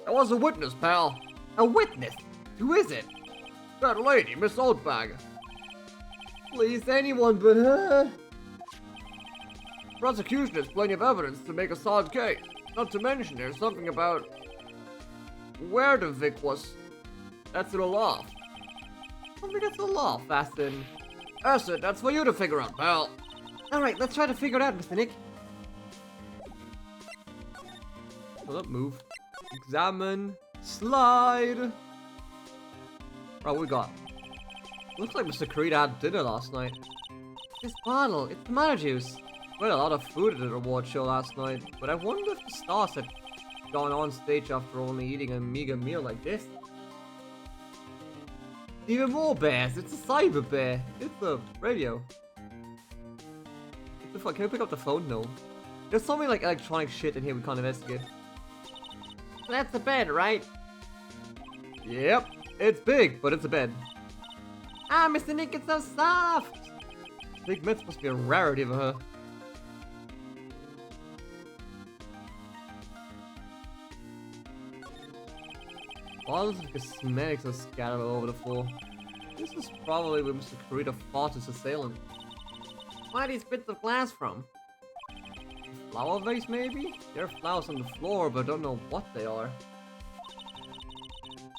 There was a witness, pal. A witness? Who is it? That lady, Miss Oldbag. Please, anyone but her. Prosecution has plenty of evidence to make a solid case. Not to mention, there's something about where the Vic was. That's in a loft. Something that's a law, Fasten. Acid, that's for you to figure out, pal. Alright, let's try to figure it out, Mr. Nick. Hold up, move. Examine. Slide. Right, what we got? Looks like Mr. Creed had dinner last night. This bottle, it's tomato juice. We had a lot of food at the award show last night, but I wonder if the stars had gone on stage after only eating a meager meal like this. Even more bears, it's a cyber bear. It's a radio. What the fuck, can we pick up the phone? No. There's so many like electronic shit in here we can't investigate. So that's the bed, right? Yep, it's big, but it's a bed. Ah, Mr. Nick, it's so soft! Big myth must be a rarity for her. Bottles of cosmetics are scattered all over the floor. This is probably where Mr. Kurita fought his assailant. Where are these bits of glass from? A flower vase, maybe? There are flowers on the floor, but I don't know what they are.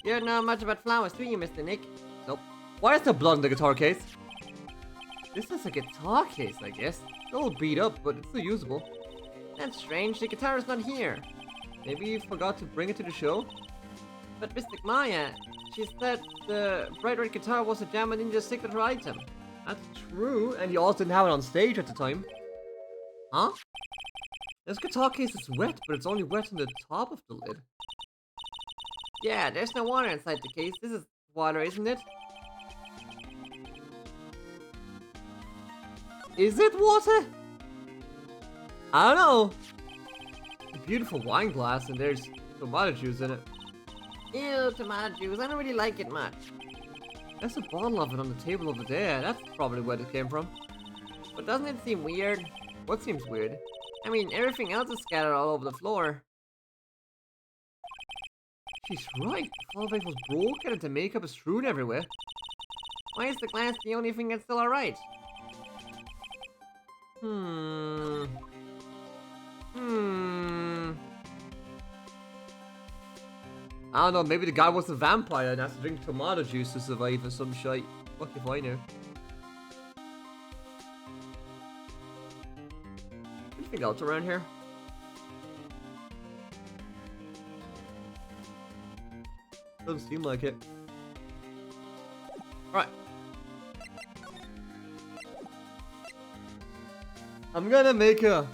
You don't know much about flowers, do you, Mr. Nick? Nope. Why is there blood in the guitar case? This is a guitar case, I guess. It's a little beat up, but it's still usable. That's strange, the guitar is not here. Maybe you forgot to bring it to the show? But Mystic Maya, she said the bright red guitar was a Jammer Ninja's signature item. That's true, and you also didn't have it on stage at the time. Huh? This guitar case is wet, but it's only wet on the top of the lid. Yeah, there's no water inside the case. This is water, isn't it? Is it water? I don't know. It's a beautiful wine glass, and there's tomato juice in it. Ew, tomato juice. I don't really like it much. There's a bottle of it on the table over there. That's probably where it came from. But doesn't it seem weird? What seems weird? I mean, everything else is scattered all over the floor. She's right. The floor vase was broken and the makeup is strewn everywhere. Why is the glass the only thing that's still alright? I don't know, maybe the guy was a vampire and has to drink tomato juice to survive or some shite. Fuck if I know. Anything else around here? Doesn't seem like it. Right. I'm gonna make a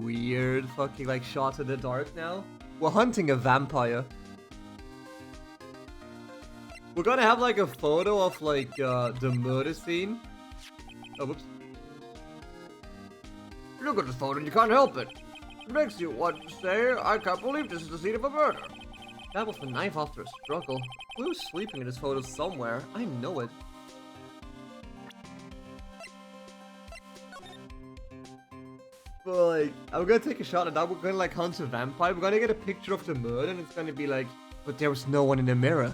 weird fucking like shot in the dark now. We're hunting a vampire. We're gonna have like a photo of like the murder scene. Oh, whoops. Look at this photo and you can't help it. It makes you want to say, I can't believe this is the scene of a murder. That was the knife after a struggle. We were sleeping in this photo somewhere. I know it. But like, I'm gonna take a shot at that. We're gonna like hunt a vampire. We're gonna get a picture of the murder and it's gonna be like, but there was no one in the mirror.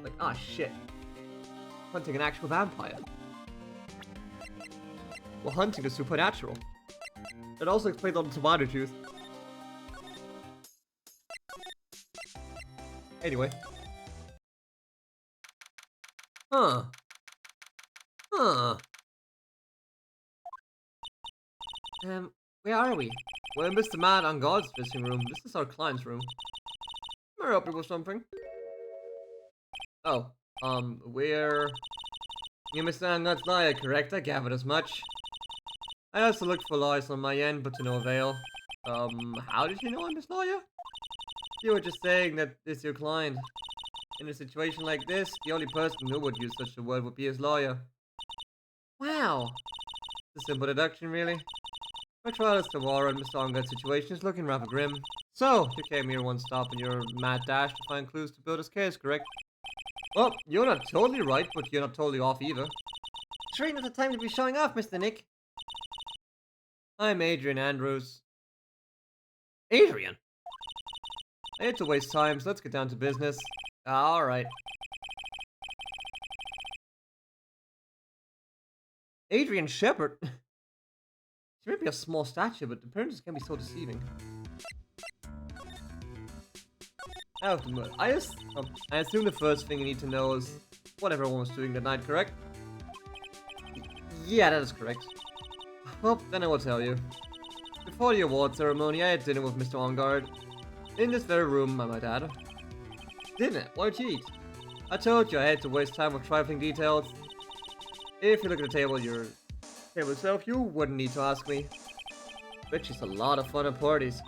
Like, ah shit. Hunting an actual vampire. We're hunting the supernatural. It also explains all the tomato juice. Anyway. Huh. Where are we? We're in Mr. Mad on God's dressing room. This is our client's room. May I help you with something? Oh, we're... You Mr. God's lawyer, correct? I gathered as much. I also looked for lawyers on my end, but to no avail. How did you know I'm this lawyer? You were just saying that this is your client. In a situation like this, the only person who would use such a word would be his lawyer. Wow. It's a simple deduction, really. My trial is tomorrow and Mr. Ongar's situation is looking rather grim. So, you came here one stop on your mad dash to find clues to build his case, correct? Well, you're not totally right, but you're not totally off either. Sure ain't not the time to be showing off, Mr. Nick. I'm Adrian Andrews. Adrian? I hate to waste time, so let's get down to business. Alright. Adrian Shepard? She may be a small statue, but appearances can be so deceiving. I assume the first thing you need to know is what everyone was doing that night, correct? Yeah, that is correct. Well, then I will tell you. Before the award ceremony, I had dinner with Mr. Ongard. In this very room, I might add. Dinner? Why'd you eat? I told you I had to waste time with trifling details. If you look at the table itself, you wouldn't need to ask me. Bet it's a lot of fun at parties.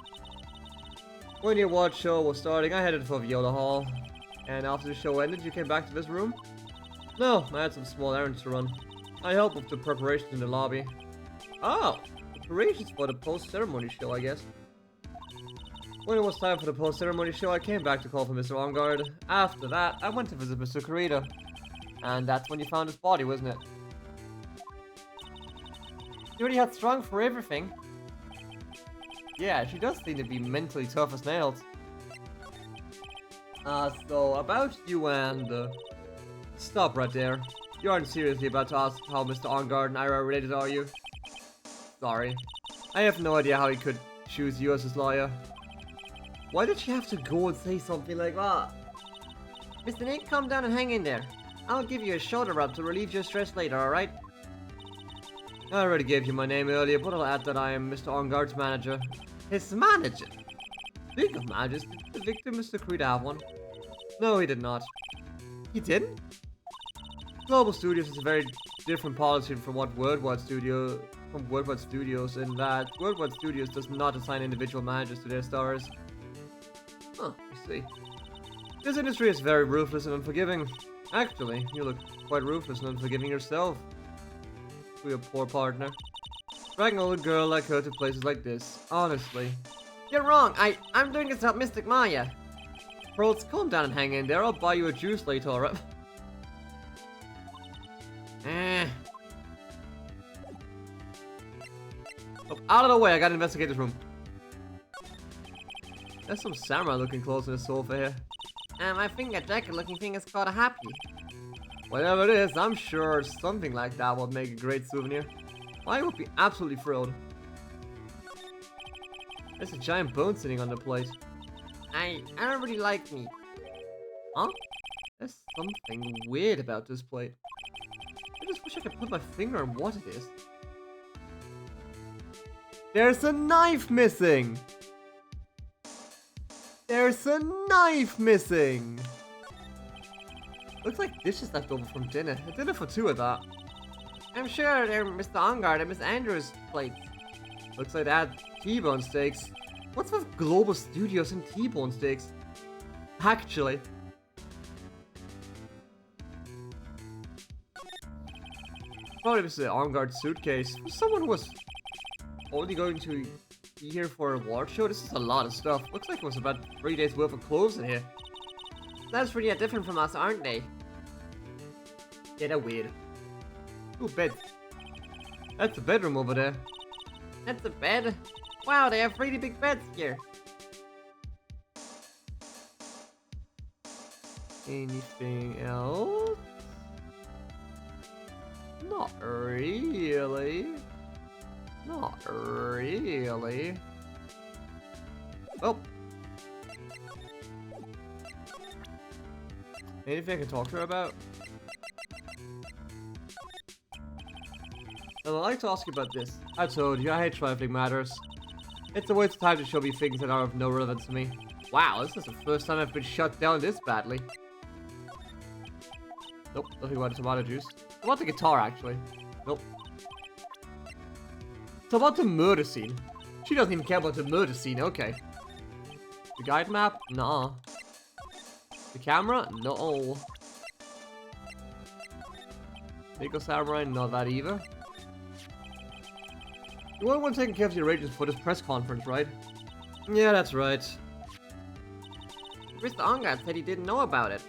When the award show was starting, I headed for Viola Hall. And after the show ended, you came back to this room? No, I had some small errands to run. I helped with the preparations in the lobby. Oh, preparations for the post-ceremony show, I guess. When it was time for the post-ceremony show, I came back to call for Mr. Ongard. After that, I went to visit Mr. Kurita. And that's when you found his body, wasn't it? You already had strong for everything. Yeah, she does seem to be mentally tough as nails. So about you and... Stop right there. You aren't seriously about to ask how Mr. Ongard and Ira are related, are you? Sorry. I have no idea how he could choose you as his lawyer. Why did she have to go and say something like that? Mr. Nick, calm down and hang in there. I'll give you a shoulder rub to relieve your stress later, alright? I already gave you my name earlier, but I'll add that I am Mr. Ongard's manager. His manager? Speaking of managers, did the victim, Mr. Creed, have one? No, he did not. He didn't? Global Studios is a very different policy from Worldwide Studios in that Worldwide Studios does not assign individual managers to their stars. Huh, I see. This industry is very ruthless and unforgiving. Actually, you look quite ruthless and unforgiving yourself. To your poor partner. Dragging a little girl like her to places like this, honestly. You're wrong, I'm doing this to help Mystic Maya. Pearls, calm down and hang in there, I'll buy you a juice later, alright? Oh, out of the way, I gotta investigate this room. There's some samurai looking clothes in the sofa here. I think that jacket looking thing is called a happy. Whatever it is, I'm sure something like that would make a great souvenir. I would be absolutely thrilled. There's a giant bone sitting on the plate. I don't really like meat. Huh? There's something weird about this plate. I just wish I could put my finger on what it is. There's a knife missing! There's a knife missing! Looks like dishes left over from dinner. A dinner for two of that. I'm sure they're Mr. Ongard and Miss Andrews' plates. Looks like they had T-bone steaks. What's with Global Studios and T-bone steaks? Actually. Probably Mr. Ongard's suitcase. For someone who was only going to be here for a award show, this is a lot of stuff. Looks like it was about 3 days worth of clothes in here. That's really different from us, aren't they? Yeah, they're weird. Ooh, bed. That's a bedroom over there. That's a bed? Wow, they have really big beds here. Anything else? Not really. Not really. Oh. Anything I can talk to her about? Well, I'd like to ask you about this. I told you, I hate trifling matters. It's a waste of time to show me things that are of no relevance to me. Wow, this is the first time I've been shut down this badly. Nope, nothing about tomato juice. About the guitar, actually. Nope. It's about the murder scene. She doesn't even care about the murder scene, okay. The guide map? Nah. The camera? No. Nico Samurai, not that either. You weren't one taking care of the arrangements for this press conference, right? Yeah, that's right. Mr. Onga said he didn't know about it.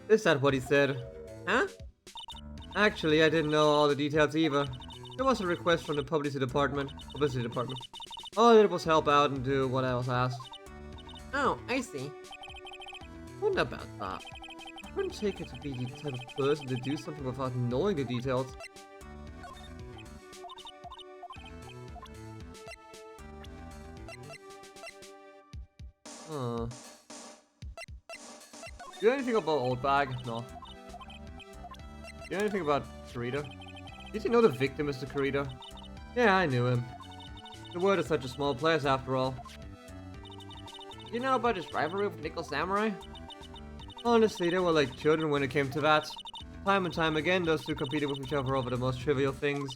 Is that what he said? Huh? Actually, I didn't know all the details either. There was a request from the publicity department. All I did was help out and do what I was asked. Oh, I see. Wonder about that. I wouldn't take it to be the type of person to do something without knowing the details. Huh. Do you know anything about Old Bag? No. Do you know anything about Kurita? Did you know the victim, Mr. Kurita? Yeah, I knew him. The world is such a small place after all. You know about his rivalry with Nickel Samurai? Honestly, they were like children when it came to that. Time and time again, those two competed with each other over the most trivial things.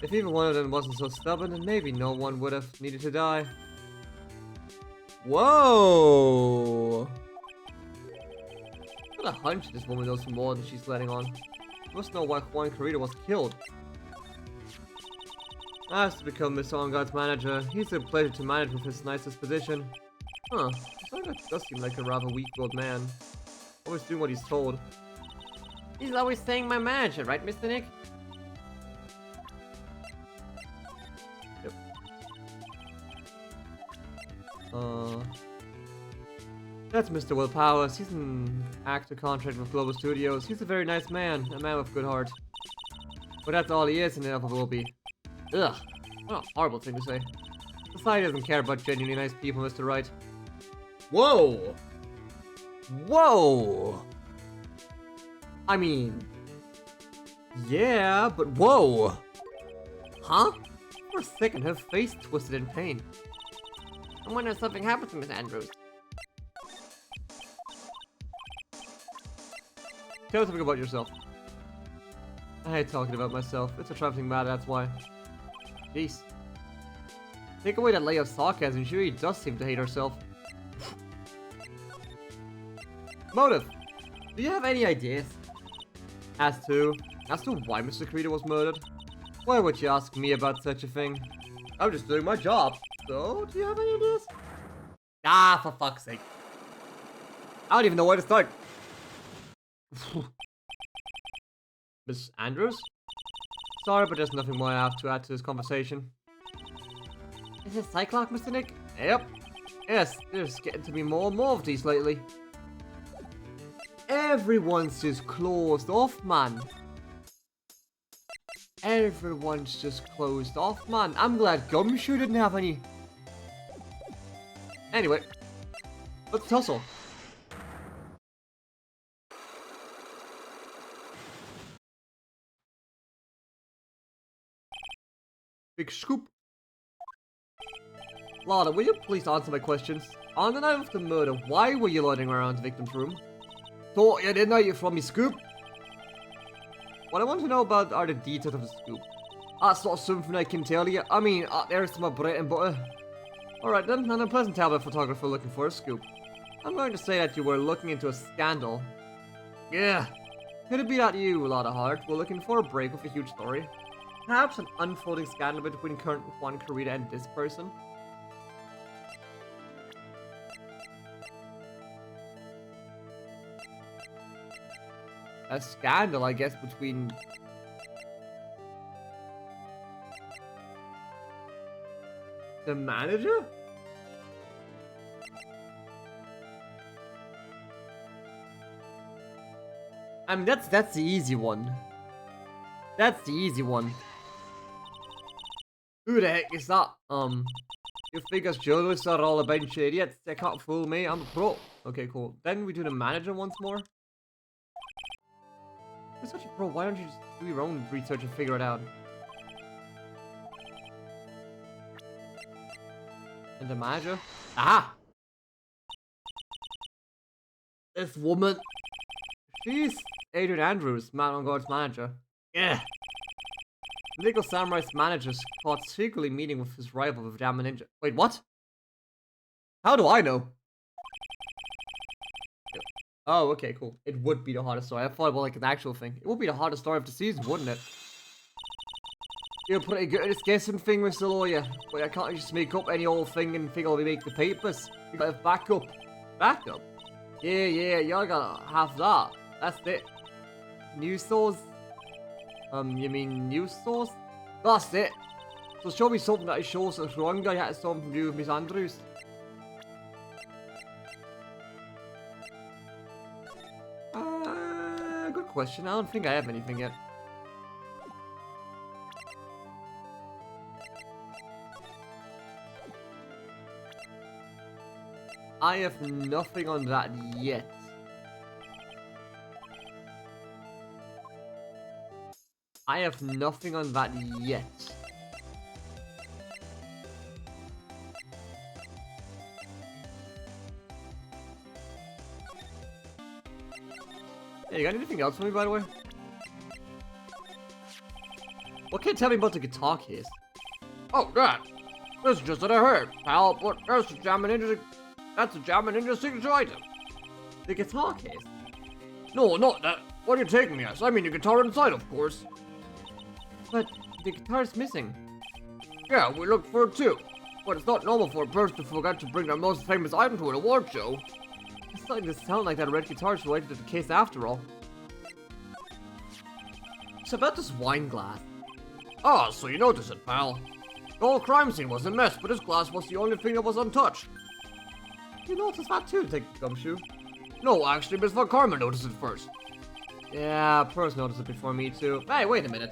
If even one of them wasn't so stubborn, then maybe no one would have needed to die. Whoa! I've got a hunch this woman knows more than she's letting on. She must know why Juan Kurita was killed. As to become Mr. Onguard's manager, he's a pleasure to manage with his nice disposition. Huh, Onguard does seem like a rather weak-willed man. Always doing what he's told. He's always saying my manager, right, Mr. Nick? Yep. That's Mr. Will Powers. He's an actor contracted with Global Studios. He's a very nice man, a man with good heart. But that's all he is and never will be. Ugh, what a horrible thing to say. Society doesn't care about genuinely nice people, Mr. Wright. Whoa! Whoa! I mean... yeah, but whoa! Huh? For a second, her face twisted in pain. I wonder if something happened to Miss Andrews. Tell us something about yourself. I hate talking about myself. It's a trifling matter, that's why. Jeez. Take away that layer of sarcasm, she really does seem to hate herself. Motive! Do you have any ideas? As to why Mr. Kurita was murdered? Why would you ask me about such a thing? I'm just doing my job. So, do you have any ideas? Ah, for fuck's sake. I don't even know where to start. Miss Andrews? Sorry, but there's nothing more I have to add to this conversation. Is it Cyclops, Mr. Nick? Yep. Yes, there's getting to be more and more of these lately. Everyone's just closed off, man. Everyone's just closed off, man. I'm glad Gumshoe didn't have any. Anyway, let's tussle. Big scoop. Lada, will you please answer my questions? On the night of the murder, why were you loitering around the victim's room? Thought you didn't know you from me, Scoop. What I want to know about are the details of the scoop. That's not something I can tell you. I mean, there's my bread and butter. Alright then, an unpleasant tablet photographer looking for a scoop. I'm going to say that you were looking into a scandal. Yeah. Could it be that you, Lada Hart, were looking for a break with a huge story? Perhaps an unfolding scandal between current Juan Kurita and this person? A scandal, I guess, between... the manager? I mean, that's the easy one. That's the easy one. Who the heck is that? You think us journalists are all a bunch of idiots? They can't fool me, I'm a pro. Okay, cool. Then we do the manager once more. You're such a pro, why don't you just do your own research and figure it out? And the manager? Aha! This woman. She's Adrian Andrews, Matt on Guard's manager. Yeah. Nickel Samurai's manager caught secretly meeting with his rival with Diamond Ninja. Wait, what? How do I know? Oh, okay, cool. It would be the hottest story. I thought it was like an actual thing. It would be the hottest story of the season, wouldn't it? You're pretty good at this guessing thing, Mr. Lawyer. But I can't just make up any old thing and think I'll make the papers. You gotta have backup. Backup? Yeah, y'all gotta have that. That's it. News source? You mean news source? That's it. So show me something that shows that one guy had something to do with Miss Andrews. Good question. I don't think I have anything yet. I have nothing on that yet. I have nothing on that yet. Hey, you got anything else for me, by the way? What can you tell me about the guitar case? Oh, that. This is just what I heard, pal. But that's a jamming into signature item. The guitar case? No, not that. What are you taking me as? I mean the guitar inside, of course. But the guitar's missing. Yeah, we looked for it too. But it's not normal for a person to forget to bring their most famous item to an award show. It's starting to sound like that red guitar's related to the case after all. It's about this wine glass. Ah, so you noticed it, pal. The whole crime scene was a mess, but this glass was the only thing that was untouched. You noticed that too, Take Gumshoe? No, actually, Miss Von Karma noticed it first. Yeah, Pearl's noticed it before me too. Hey, wait a minute.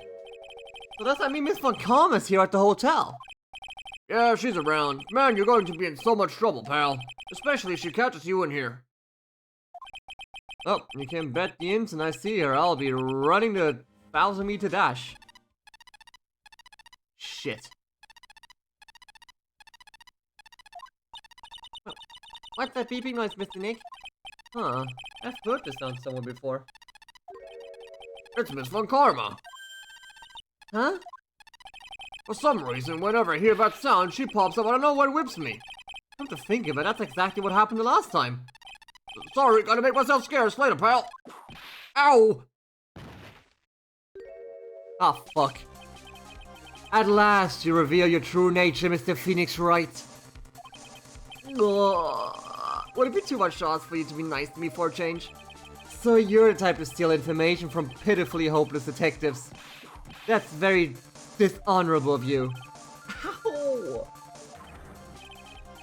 So does that mean Miss Von Karma's here at the hotel? Yeah, she's around. Man, you're going to be in so much trouble, pal. Especially if she catches you in here. Oh, you can bet the instant I see her, I'll be running the 1,000-meter dash. Shit. What's that beeping noise, Mr. Nick? Huh, I've heard this sound somewhere before. It's Miss Von Karma. Huh? For some reason, whenever I hear that sound, she pops up out of nowhere and whips me. Come to think of it, that's exactly what happened the last time. Sorry, gotta make myself scarce later, pal. Ow! Ah, fuck. At last, you reveal your true nature, Mr. Phoenix Wright. Would it be too much shots for you to be nice to me for a change? So you're the type to steal information from pitifully hopeless detectives. That's very dishonorable of you. Ow!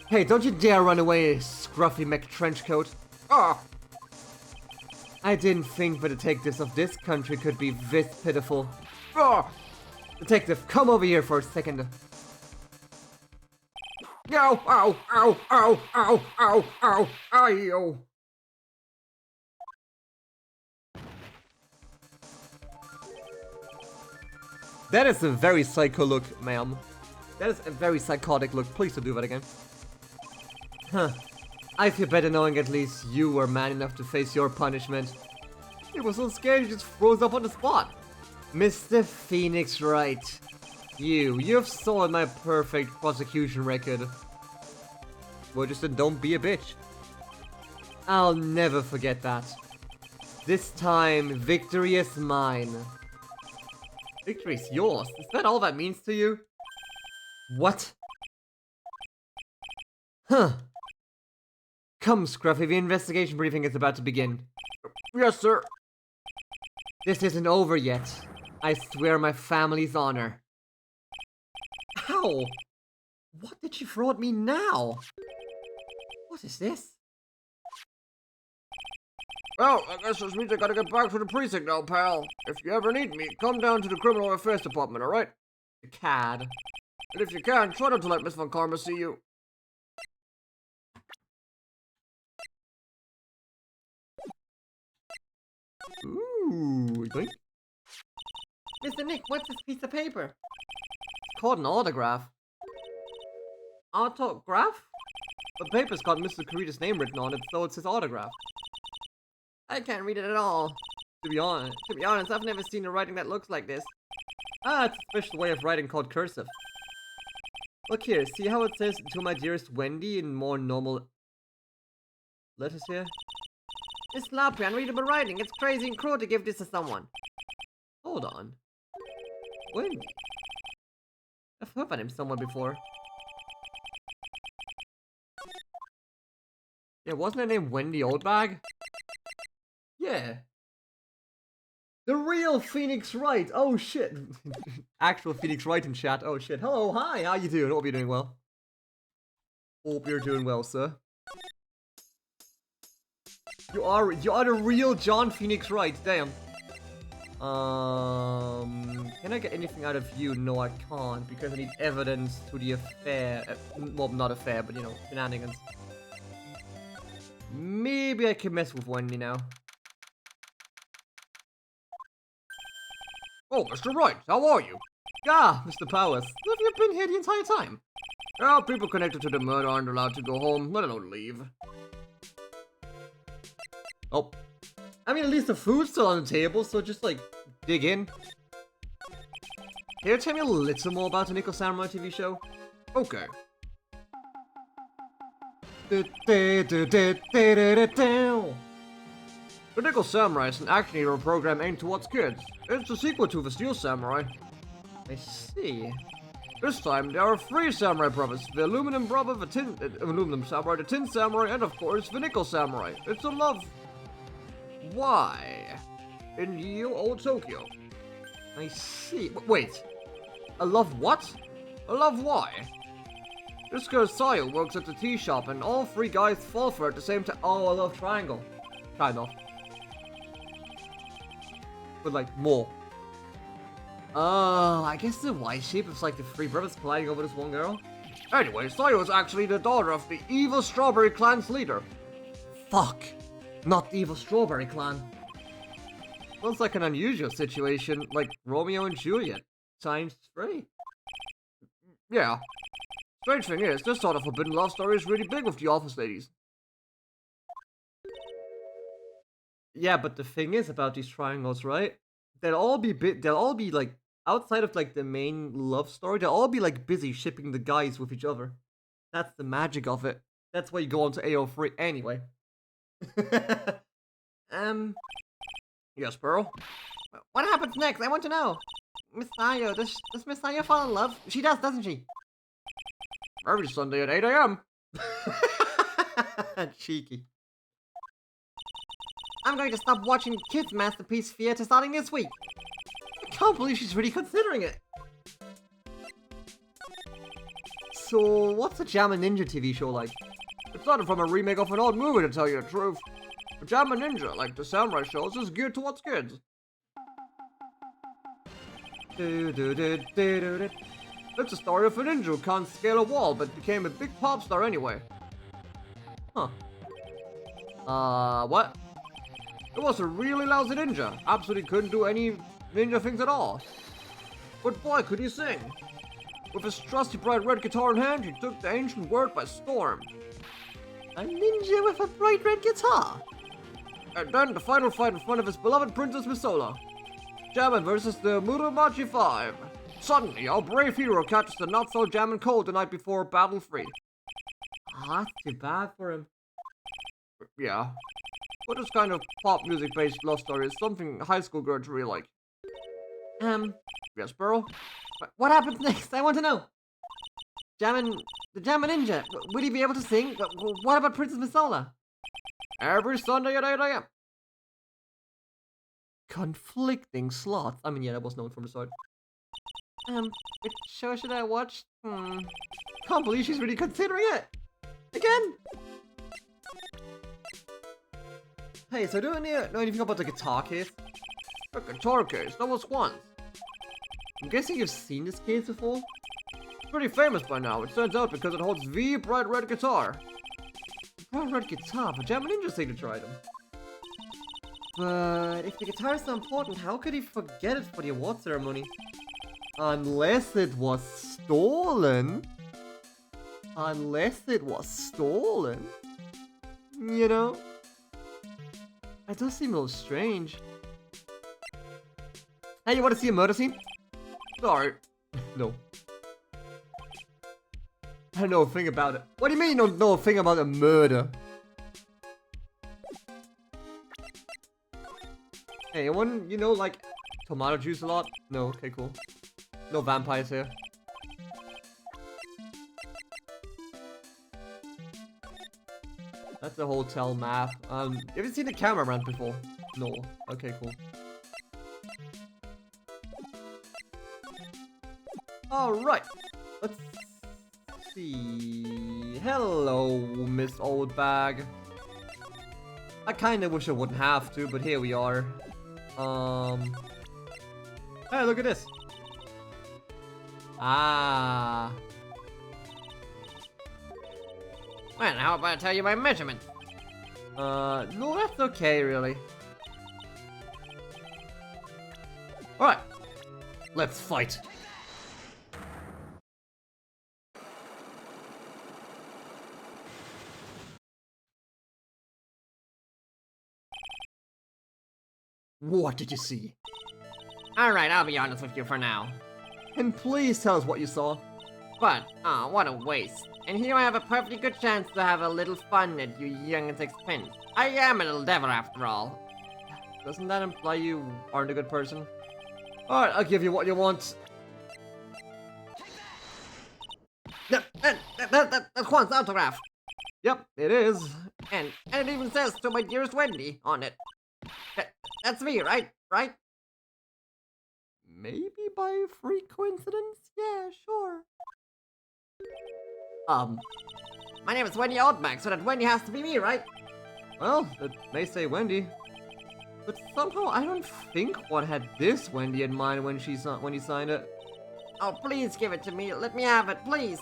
Hey, don't you dare run away, scruffy McTrenchcoat. Ah! I didn't think the detectives of this country could be this pitiful. Ah! Detective, come over here for a second. Ow! Ow! Ow! Ow! Ow! Ow! Ow! Ow! That is a very psycho look, ma'am. That is a very psychotic look. Please don't do that again. Huh. I feel better knowing at least you were man enough to face your punishment. It was so scary you just froze up on the spot. Mr. Phoenix Wright. You've stolen my perfect prosecution record. Well, just don't be a bitch. I'll never forget that. This time, victory is mine. Victory's yours? Is that all that means to you? What? Huh. Come, Scruffy, the investigation briefing is about to begin. Yes, sir. This isn't over yet. I swear my family's honor. Ow! What did you throw at me now? What is this? Well, I guess this means I gotta get back to the precinct now, pal. If you ever need me, come down to the Criminal Affairs Department, alright? The CAD. And if you can, try not to let Miss Von Karma see you. Ooh, yoink. Mr. Nick, what's this piece of paper? It's called an autograph. Autograph? The paper's got Mr. Kurita's name written on it, so it's his autograph. I can't read it at all. To be honest, I've never seen a writing that looks like this. it's a special way of writing called cursive. Look here, see how it says to my dearest Wendy in more normal letters here? It's sloppy, unreadable writing. It's crazy and cruel to give this to someone. Hold on. Wendy. I've heard that name somewhere before. Yeah, wasn't her name Wendy Oldbag? Yeah. The real Phoenix Wright! Oh shit! Actual Phoenix Wright in chat. Oh shit. Hello, hi, how you doing? Hope you're doing well. Hope you're doing well, sir. You are the real John Phoenix Wright, damn. Can I get anything out of you? No, I can't, because I need evidence to the affair. Well, not affair, but you know, shenanigans. Maybe I can mess with Wendy now. Oh, Mr. Wright, how are you? Ah, Mr. Powers. Have you been here the entire time? Well, people connected to the murder aren't allowed to go home, let alone leave. Oh. I mean, at least the food's still on the table, so just, like, dig in. Can you tell me a little more about the Nickel Samurai TV show? Okay. The Nickel Samurai is an action hero program aimed towards kids. It's a sequel to The Steel Samurai. I see. This time, there are 3 samurai brothers. The Aluminum Brother, the Aluminum Samurai, the Tin Samurai, and of course, the Nickel Samurai. It's a love... Why? In Ye Old Tokyo. I see. Wait. A love what? A love why? This girl Sayo works at the tea shop and all 3 guys fall for her at the same time. Oh, a love triangle. Kind of. But like, more. Oh, I guess the Y shape is like the 3 brothers colliding over this one girl. Anyway, Sayo is actually the daughter of the evil Strawberry Clan's leader. Fuck. Not the evil Strawberry Clan. Sounds like an unusual situation, like Romeo and Juliet times 3. Yeah. Strange thing is, this sort of forbidden love story is really big with the office ladies. Yeah, but the thing is about these triangles, right? They'll all be like outside of like the main love story. They'll all be like busy shipping the guys with each other. That's the magic of it. That's why you go on to AO3 anyway. Yes, Pearl? What happens next? I want to know. Miss Sayo, does Miss Sayo fall in love? She does, doesn't she? Every Sunday at 8 a.m. Cheeky. I'm going to stop watching Kids Masterpiece Theater starting this week. I can't believe she's really considering it. So, what's the Jamma Ninja TV show like? It started from a remake of an old movie, to tell you the truth. Jamma Ninja, like the samurai shows, is geared towards kids. It's a story of a ninja who can't scale a wall, but became a big pop star anyway. Huh. What? It was a really lousy ninja. Absolutely couldn't do any ninja things at all. But boy, could he sing. With his trusty bright red guitar in hand, he took the ancient world by storm. A ninja with a bright red guitar? And then the final fight in front of his beloved Princess Misola. Jammin versus the Muromachi 5. Suddenly, our brave hero catches the not-so-jammin' cold the night before Battle 3. Ah, that's too bad for him. Yeah. But this kind of pop music-based love story is something high school girls really like. Yes, Pearl? What happens next? I want to know. The Jamma Ninja, will he be able to sing? What about Princess Misola? Every Sunday at 8 a.m. Conflicting slots. I mean, yeah, that was known from the start. Which show should I watch? Can't believe she's really considering it! Again! Hey, so do you know anything about the guitar case? A guitar case, that was once. I'm guessing you've seen this case before? It's pretty famous by now. It stands out because it holds the bright red guitar. Bright red guitar, but Jamma Ninja signature item. But if the guitar is so important, how could he forget it for the award ceremony? Unless it was stolen. Unless it was stolen. You know? That does seem a little strange. Hey, you want to see a murder scene? Sorry. No. I know a thing about it. What do you mean you don't know a thing about a murder? Hey, anyone, you know, like, tomato juice a lot? No, okay, cool. No vampires here. That's a hotel map. Have you seen the camera around before? No. Okay, cool. Alright. Let's see. Hello, Miss Old Bag. I kinda wish I wouldn't have to, but here we are. Hey, look at this. Ah. Well, how about I tell you my measurement? No, that's okay, really. Alright. Let's fight. What did you see? Alright, I'll be honest with you for now. And please tell us what you saw. But, oh, what a waste. And here I have a perfectly good chance to have a little fun at you young'un's expense. I am a little devil after all. Doesn't that imply you aren't a good person? Alright, I'll give you what you want. That's Juan's autograph. Yep, it is. And it even says to my dearest Wendy on it. That's me, right? Right? Maybe by freak coincidence? Yeah, sure. My name is Wendy Oldback, so that Wendy has to be me, right? Well, it may say Wendy. But somehow I don't think Juan had this Wendy in mind when he signed it. Oh, please give it to me. Let me have it, please.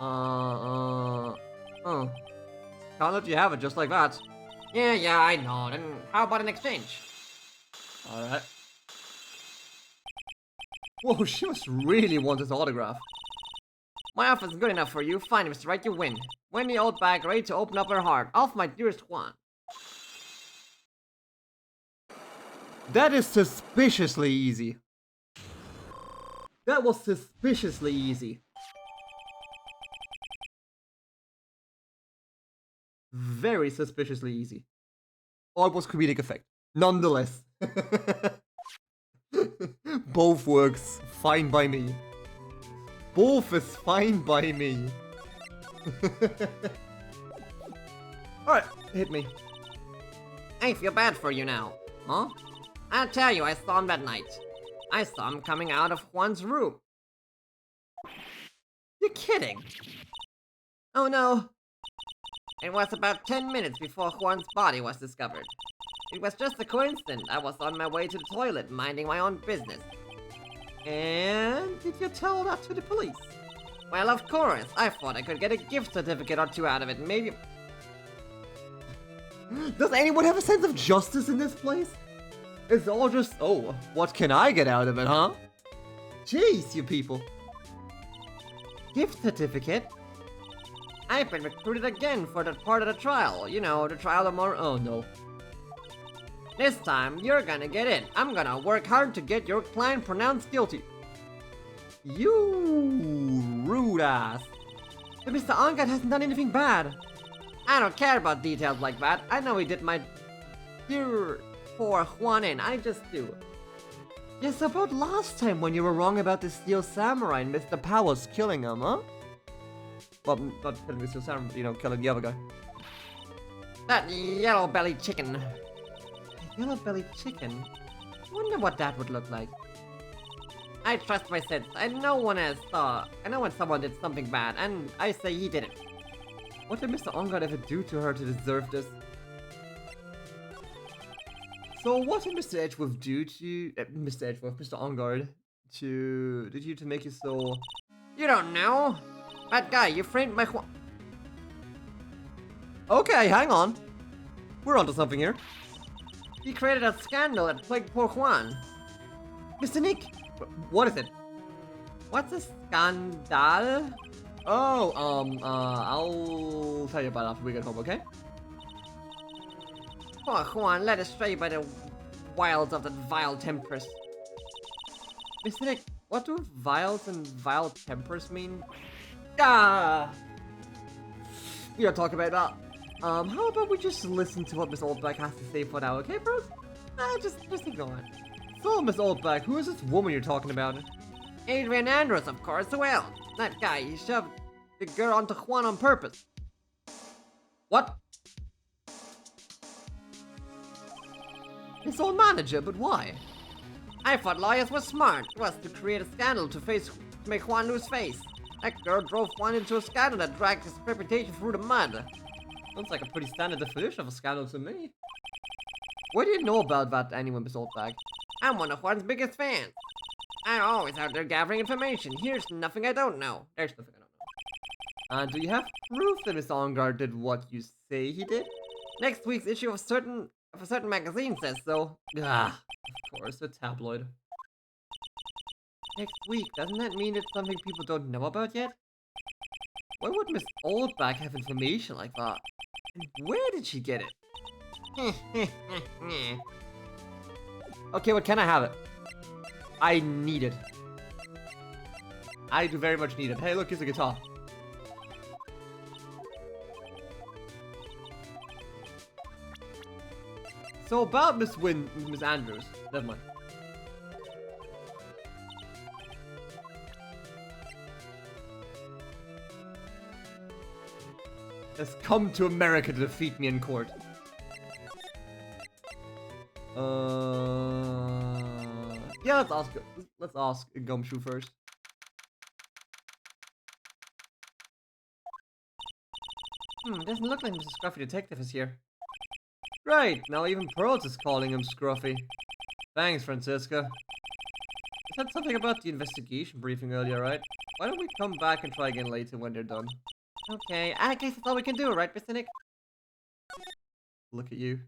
Oh. Can't let you have it just like that. Yeah, I know. Then how about an exchange? Alright. Whoa, she must really want this autograph. My offer is good enough for you. Fine, Mr. Wright, you win. Wendy Oldback ready to open up her heart. Off my dearest Juan. That is suspiciously easy. That was suspiciously easy. Very suspiciously easy. Or it was comedic effect. Nonetheless. Both works fine by me. Both is fine by me. Alright, hit me. I feel bad for you now. Huh? I'll tell you, I saw him that night. I saw him coming out of Juan's room. You're kidding. Oh no. It was about 10 minutes before Juan's body was discovered. It was just a coincidence. I was on my way to the toilet, minding my own business. And did you tell that to the police? Well, of course. I thought I could get a gift certificate or two out of it. Maybe... Does anyone have a sense of justice in this place? It's all just, oh, what can I get out of it, huh? Jeez, you people. Gift certificate? I've been recruited again for that part of the trial. You know, the trial tomorrow. Oh no. This time, you're gonna get it. I'm gonna work hard to get your client pronounced guilty. You rude ass. But Mr. Ongard hasn't done anything bad. I don't care about details like that. I know he did my dear poor Juan in. I just do. Yes, about last time when you were wrong about the Steel Samurai and Mr. Powers killing him, huh? Well, not killing the Steel Samurai, you know, killing the other guy. That yellow-bellied chicken. Yellow-bellied chicken? I wonder what that would look like. I trust my sense. I know when someone did something bad, and I say he did it. What did Mr. Ongard ever do to her to deserve this? So what did Mr. Edgeworth do to Mr. Ongard to make you so... You don't know? That guy, you framed my Okay, hang on. We're onto something here. He created a scandal that plagued poor Juan. Mr. Nick! What is it? What's a scandal? Oh, I'll tell you about it after we get home, okay? Poor Juan, led astray by the wiles of that vile temptress. Mr. Nick, what do vials and vile tempers mean? Ah! We are talking about that. How about we just listen to what Miss Oldback has to say for now, okay, bros? Just ignore it. So, Miss Oldback, who is this woman you're talking about? Adrian Andrews, of course. Well, that guy, he shoved the girl onto Juan on purpose. What? His own manager, but why? I thought lawyers were smart. It was to create a scandal to make Juan lose face. That girl drove Juan into a scandal that dragged his reputation through the mud. Sounds like a pretty standard definition of a scandal to me. What do you know about that anyway, Miss Oldbag? I'm one of Juan's biggest fans. I'm always out there gathering information. Here's nothing I don't know. There's nothing I don't know. Do you have proof that Mr. Ongar did what you say he did? Next week's issue of a certain magazine says so. Ah, of course, a tabloid. Next week, doesn't that mean it's something people don't know about yet? Why would Miss Oldbag have information like that? And where did she get it? Okay, well, can I have it? I need it. I do very much need it. Hey, look, here's a guitar. So about Miss Andrews. Never mind. Has come to America to defeat me in court. Yeah, let's ask Gumshoe first. Doesn't look like Mr. Scruffy Detective is here. Right, now even Pearls is calling him Scruffy. Thanks, Francisca. You said something about the investigation briefing earlier, right? Why don't we come back and try again later when they're done? Okay, I guess that's all we can do, right, Mr. Nick? Look at you.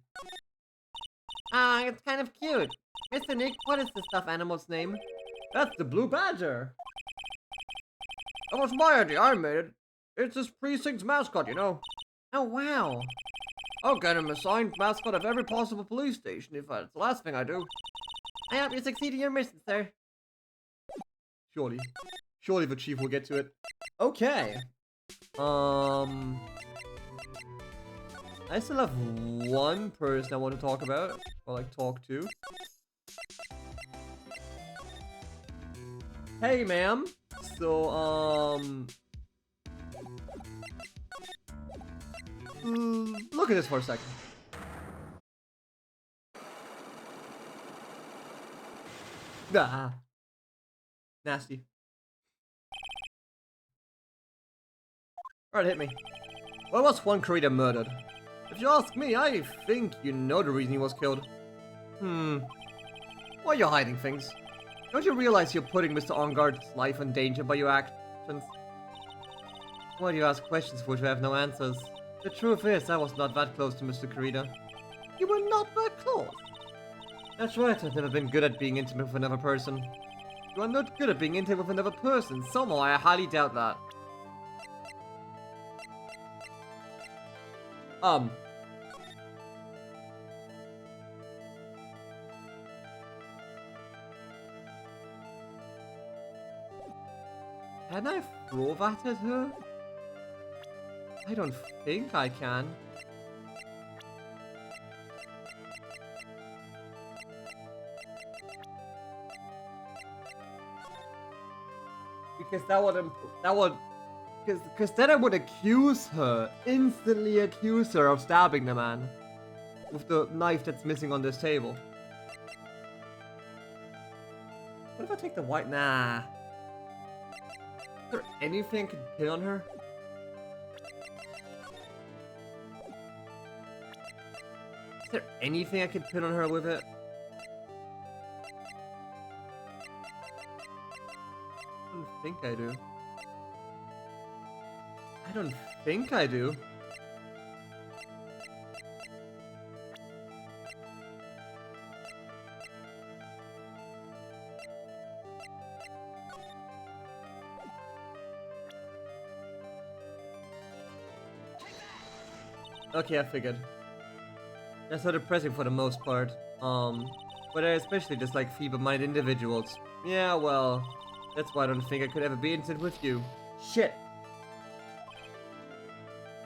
It's kind of cute. Mr. Nick, what is the stuffed animal's name? That's the Blue Badger! That was my idea, I made it. It's this precinct's mascot, you know. Oh, wow. I'll get him a signed mascot of every possible police station if that's the last thing I do. I hope you succeed in your mission, sir. Surely. Surely the chief will get to it. Okay. I still have one person I want to talk about, or like talk to. Hey, ma'am. So, look at this for a second. Ah. Nasty. Alright, hit me. Why was Juan Corrida murdered? If you ask me, I think you know the reason he was killed. Why are you hiding things? Don't you realize you're putting Mr. Onguard's life in danger by your actions? Why do you ask questions for which you have no answers? The truth is, I was not that close to Mr. Corrida. You were not that close? That's right, I've never been good at being intimate with another person. You are not good at being intimate with another person. Somehow, I highly doubt that. Can I throw that at her? I don't think I can. Because because then I would instantly accuse her of stabbing the man with the knife that's missing on this table. What if I take the white? Nah. Is there anything I could pin on her? Is there anything I could pin on her with it? I don't think I do. I don't think I do. Okay, I figured. That's so depressing for the most part. But I especially dislike feeble-minded individuals. Yeah, well, that's why I don't think I could ever be intimate with you. Shit.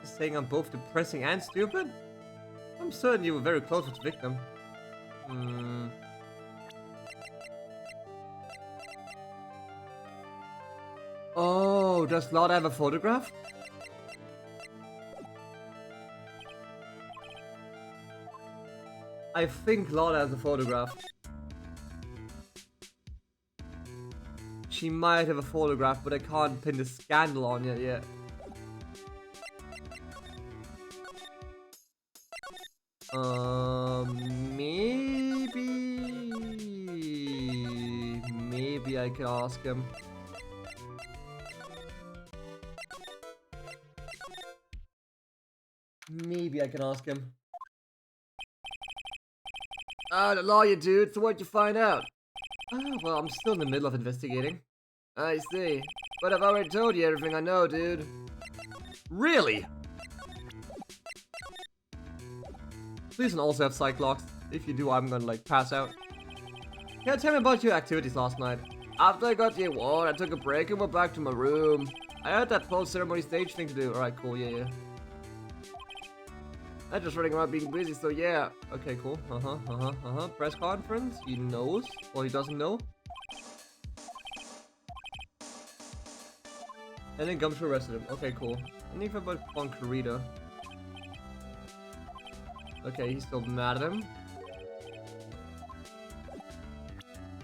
Just saying I'm both depressing and stupid? I'm certain you were very close with the victim. Oh, does Lotta have a photograph? I think Lotta has a photograph. She might have a photograph, but I can't pin the scandal on it yet. Maybe I can ask him. Maybe I can ask him. The lawyer, dude. So what'd you find out? Well, I'm still in the middle of investigating. I see. But I've already told you everything I know, dude. Really? Please don't also have psych locks. If you do, I'm gonna like pass out. Yeah, tell me about your activities last night. After I got the award, I took a break and went back to my room. I had that post-ceremony stage thing to do. Alright, cool, yeah. I'm just running around being busy, so yeah. Okay, cool. Press conference. He knows. Or he doesn't know. And then Gumshoe arrested him. Okay, cool. And even about Bonkarita. Okay, he's still mad at him.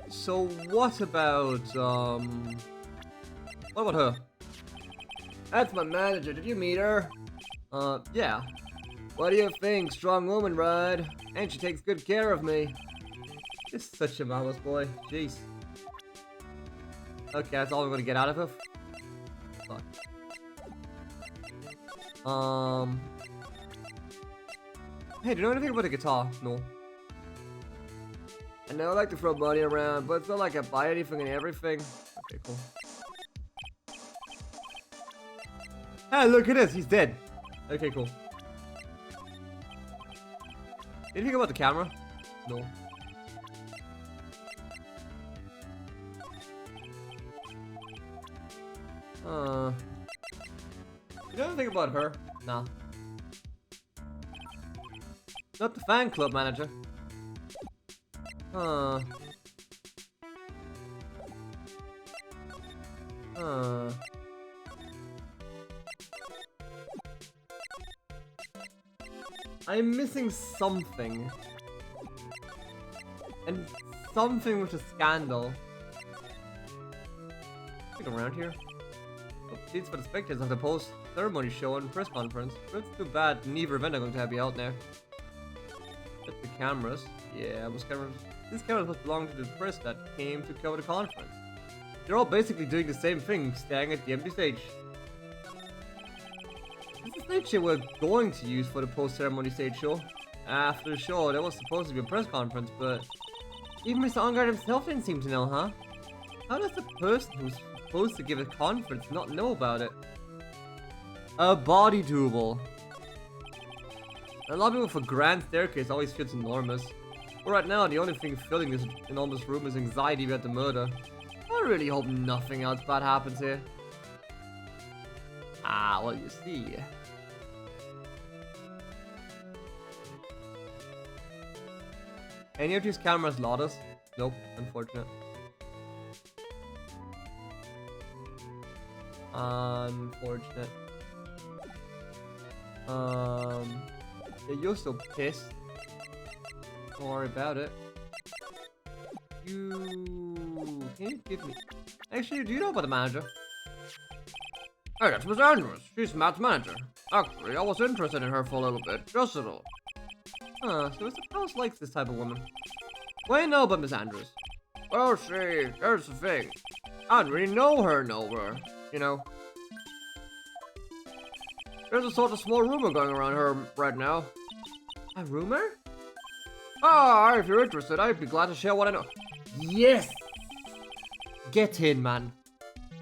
So what about her? That's my manager. Did you meet her? Yeah. What do you think? Strong woman, Wright. And she takes good care of me. You're such a mama's boy. Jeez. Okay, that's all I'm gonna get out of her. Fuck. Hey, do you know anything about a guitar? No. I know I like to throw money around, but it's not like I buy anything and everything. Okay, cool. Hey, look at this. He's dead. Okay, cool. Anything about the camera? No. You know anything about her? Nah. Not the fan club manager. I'm missing something. And something with a scandal. Look around here. Oh, seats for the spectators of the post-ceremony show and press conference. But it's too bad neither event are going to have you out there. Just the cameras. Yeah, these cameras must belong to the press that came to cover the conference. They're all basically doing the same thing, staring at the empty stage. This is the stage they were going to use for the post-ceremony stage show. After the show, there was supposed to be a press conference, but even Mr. Ongard himself didn't seem to know, huh? How does the person who's supposed to give a conference not know about it? A body double. The lobby with a grand staircase always feels enormous. But right now, the only thing filling this enormous room is anxiety about the murder. I really hope nothing else bad happens here. Ah, well, you see. Any of these cameras Lotta's? Nope, unfortunate. Unfortunate. Yeah, you're so pissed. Don't worry about it. Can you give me... Actually, do you know about the manager? Hey, that's Miss Andrews. She's Matt's manager. Actually, I was interested in her for a little bit. Just a little. Huh, so Mr. House likes this type of woman. What do you know about Miss Andrews? Well, see, there's the thing. I don't really know her, you know. There's a sort of small rumor going around her right now. A rumor? Ah, if you're interested, I'd be glad to share what I know. Yes! Get in, man.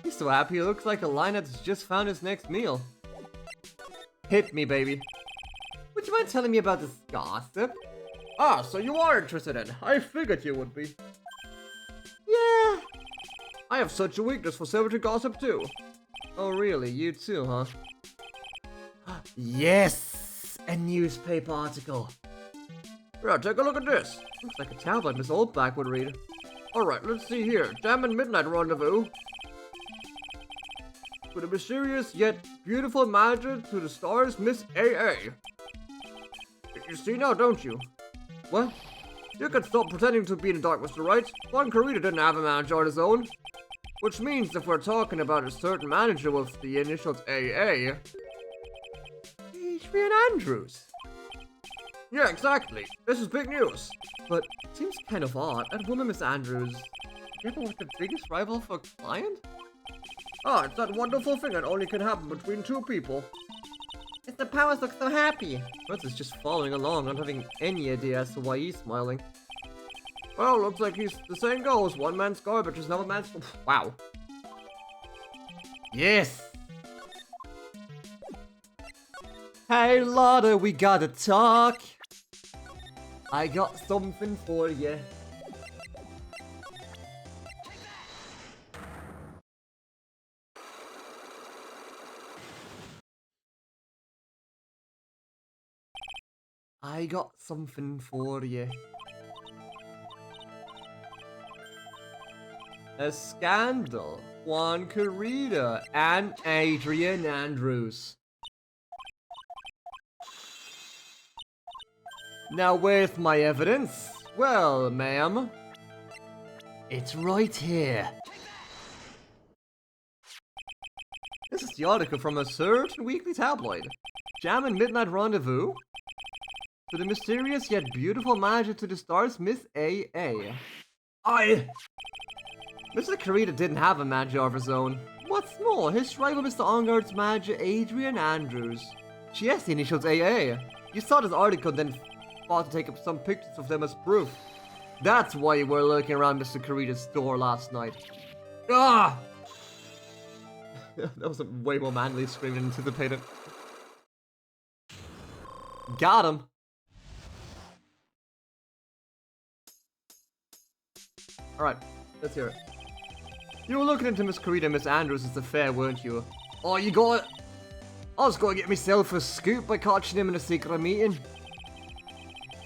He's so happy he looks like a lion that's just found his next meal. Hit me, baby. Would you mind telling me about this gossip? Ah, so you are interested in. I figured you would be. Yeah. I have such a weakness for celebrity gossip too. Oh, really? You too, huh? Yes! A newspaper article. Yeah, take a look at this. Looks like a tablet Miss Oldback would read. Alright, let's see here. Diamond Midnight Rendezvous. With a mysterious yet beautiful manager to the stars, Miss AA. You see now, don't you? What? You can stop pretending to be in the dark, Mr. Wright. Juan Carita didn't have a manager on his own. Which means if we're talking about a certain manager with the initials AA... Adrian Andrews. Yeah, exactly. This is big news. But it seems kind of odd. That woman, Miss Andrews, ever like the biggest rival for a client? Ah, it's that wonderful thing that only can happen between two people. Mr. Powers looks so happy. Russ is just following along, not having any idea as to why he's smiling. Well, looks like the saying goes, one man's garbage is another man's... Wow. Yes! Hey Lotta, we gotta talk. I got something for you. I got something for you. A scandal. Juan Carita and Adrian Andrews. Now where's my evidence? Well, ma'am, it's right here. This is the article from a certain weekly tabloid. Jam and Midnight Rendezvous. To the mysterious yet beautiful manager to the stars, Miss AA. Mr. Carita didn't have a manager of his own. What's more, his rival Mr. Onguard's manager, Adrian Andrews. She has the initials AA. You saw this article, then thought to take up some pictures of them as proof. That's why you were lurking around Mr. Carita's store last night. Ah! That was a way more manly scream than anticipated. Got him. Alright, let's hear it. You were looking into Miss Carita and Miss Andrews' affair, weren't you? Oh, you got it? I was going to get myself a scoop by catching him in a secret meeting.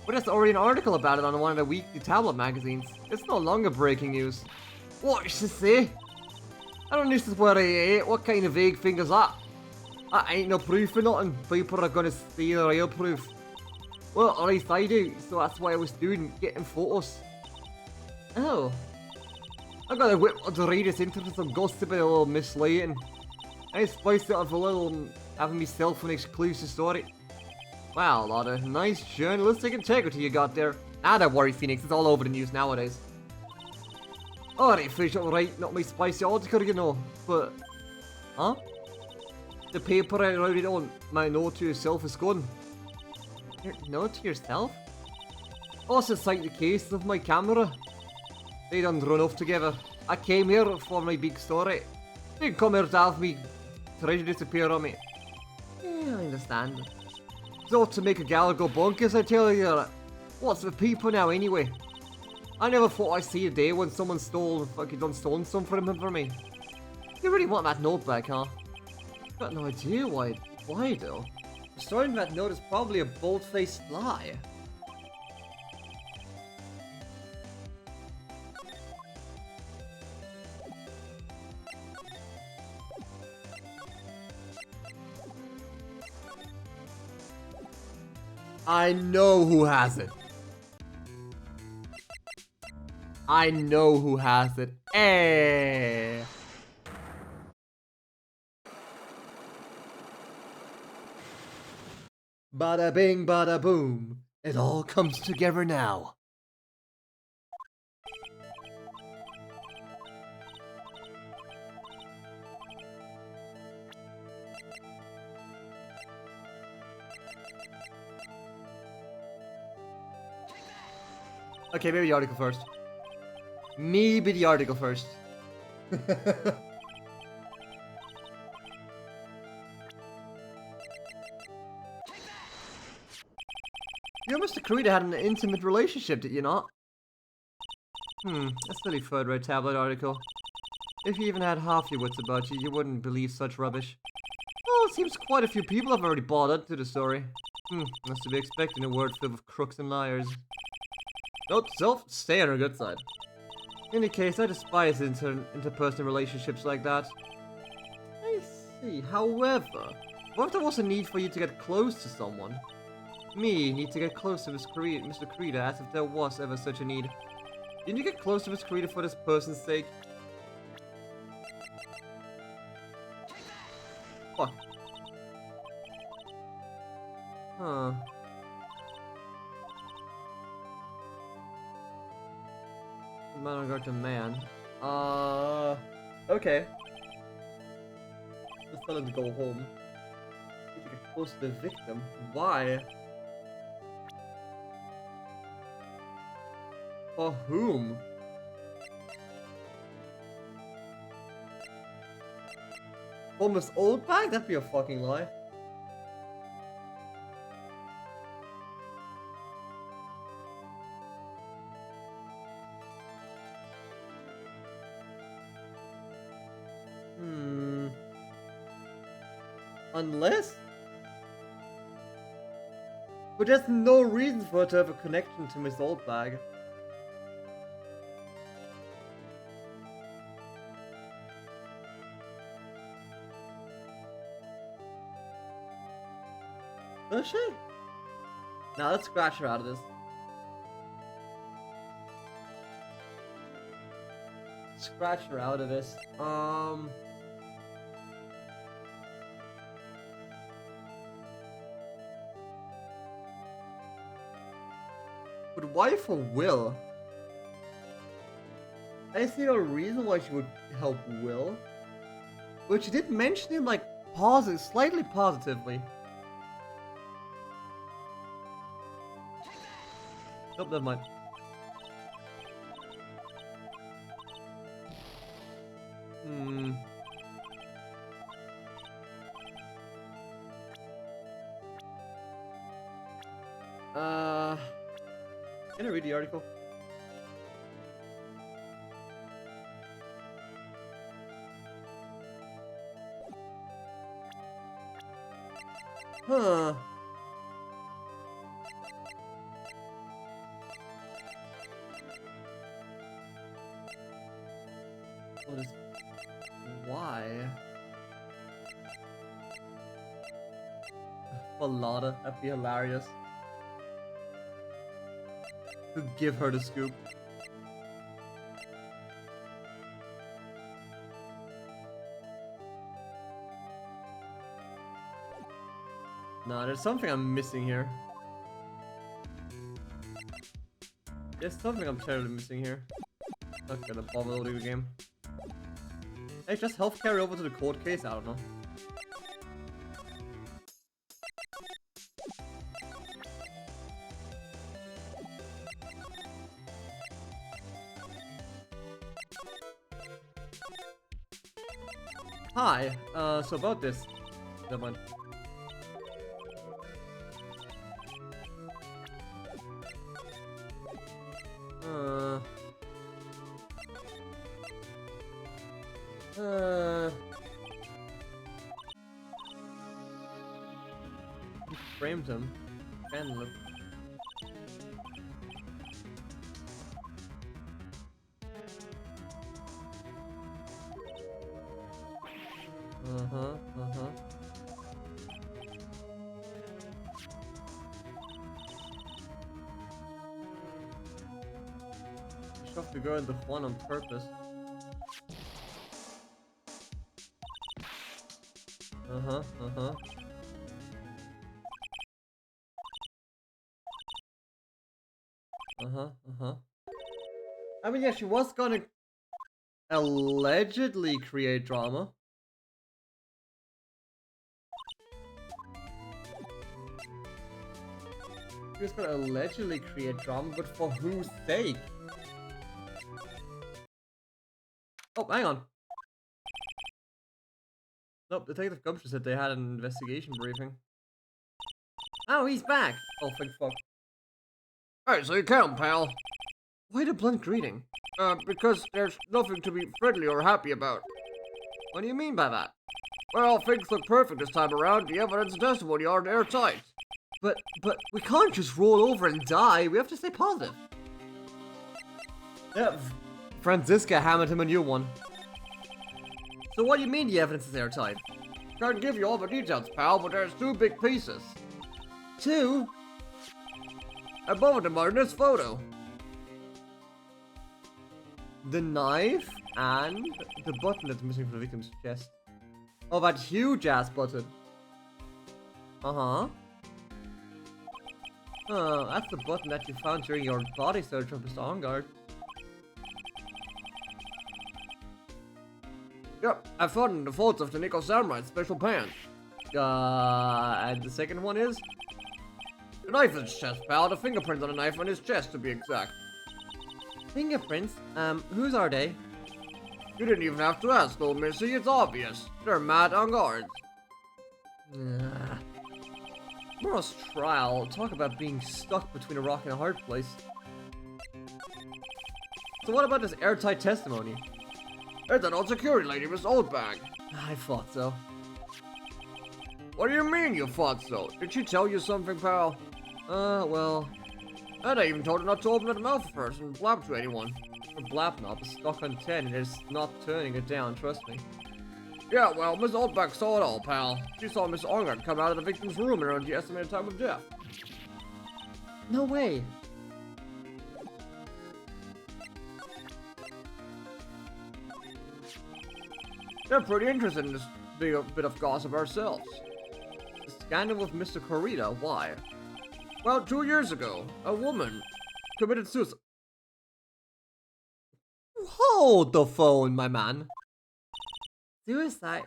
But there's already an article about it on one of the weekly tablet magazines. It's no longer breaking news. What should I say? I don't know this is where I ate. What kind of vague thing is that? That ain't no proof or nothing. People are gonna see the real proof. Well, at least I do, so that's why I was doing, getting photos. Oh. I got a whip to read this into some gossip and a little Miss Layton. I spiced it up a little, having myself an exclusive story. Wow, Lotta, nice journalistic integrity you got there. Ah, don't worry, Phoenix, it's all over the news nowadays. Alright, fish up right, not my spicy article, you know, but... Huh? The paper I wrote it on, my note to yourself is gone. Your note to yourself? Also cite the case of my camera. They done run off together. I came here for my big story. They didn't come here to have me try to disappear on me. Yeah, I understand. So to make a gal go bonkers, I tell you, what's with people now anyway? I never thought I'd see a day when someone fucking done stolen something from me. You really want that note back, huh? Got no idea why though? Starting that note is probably a bold-faced lie. I know who has it. I know who has it. Eh. Bada bing, bada boom. It all comes together now. Okay, maybe the article first. Maybe the article first. You and Mr. Carita had an intimate relationship, did you not? A silly third rate tablet article. If you even had half your wits about you, you wouldn't believe such rubbish. Oh, it seems quite a few people have already bought into the story. That's to be expected in a world filled with crooks and liars. Note to self, stay on her good side. In any case, I despise interpersonal relationships like that. I see. However, what if there was a need for you to get close to someone? Me need to get close to Mr. Krita, as if there was ever such a need. Didn't you get close to Mr. Krita for this person's sake? Fuck. Huh. Man regard to man. Okay. Just tell him to go home. Need to get close to the victim. Why? For whom? For Miss Oldbag? That'd be a fucking lie. Unless? But there's no reason for her to have a connection to Miss Oldbag. Does she? Now let's scratch her out of this. Scratch her out of this. But why for Will? I see no reason why she would help Will. But she did mention him like slightly positively. Nope, never mind. Can I read the article? Huh. What is... Why? Balada, that'd be hilarious. To give her the scoop. Nah, there's something I'm missing here. There's something I'm terribly missing here. Not gonna bother loading the game. Hey, just health carry over to the court case? I don't know. Hi, so about this. Never mind. You framed him. Look. You shoved the girl in the one on purpose. I mean, yeah, she was gonna allegedly create drama. She was gonna allegedly create drama, but for whose sake? Oh, hang on. Nope, Detective Gumshoe said they had an investigation briefing. Oh, he's back! Oh, thank fuck. Hey, so you count, pal. Why the blunt greeting? Because there's nothing to be friendly or happy about. What do you mean by that? Well, things look perfect this time around. The evidence and testimony are airtight. But we can't just roll over and die. We have to stay positive. Yeah, Franziska hammered him a new one. So what do you mean the evidence is airtight? Can't give you all the details, pal, but there's 2 big pieces. 2? And both of them are in this photo. The knife and the button that's missing from the victim's chest. Oh, that huge ass button. Uh-huh. Oh, that's the button that you found during your body search of Mr. Ongard. Yep, I found in the folds of the Nickel Samurai's special pants. And the second one is? The knife in his chest, pal. The fingerprints on the knife on his chest, to be exact. Fingerprints? Whose are they? You didn't even have to ask, old missy. It's obvious. They're mad on guards. Tomorrow's trial. Talk about being stuck between a rock and a hard place. So what about this airtight testimony? It's an old security lady, Miss Oldbag. I thought so. What do you mean you thought so? Did she tell you something, pal? Well... And I even told her not to open her mouth first and blab to anyone. Her blab knob is stuck on 10 and it's not turning it down, trust me. Yeah, well, Miss Oldbag saw it all, pal. She saw Miss Ongard come out of the victim's room around the estimated time of death. No way. They're pretty interested in this bit of gossip ourselves. The scandal with Mr. Corrida, why? Well, 2 years ago, a woman committed suicide. Hold the phone, my man. Suicide?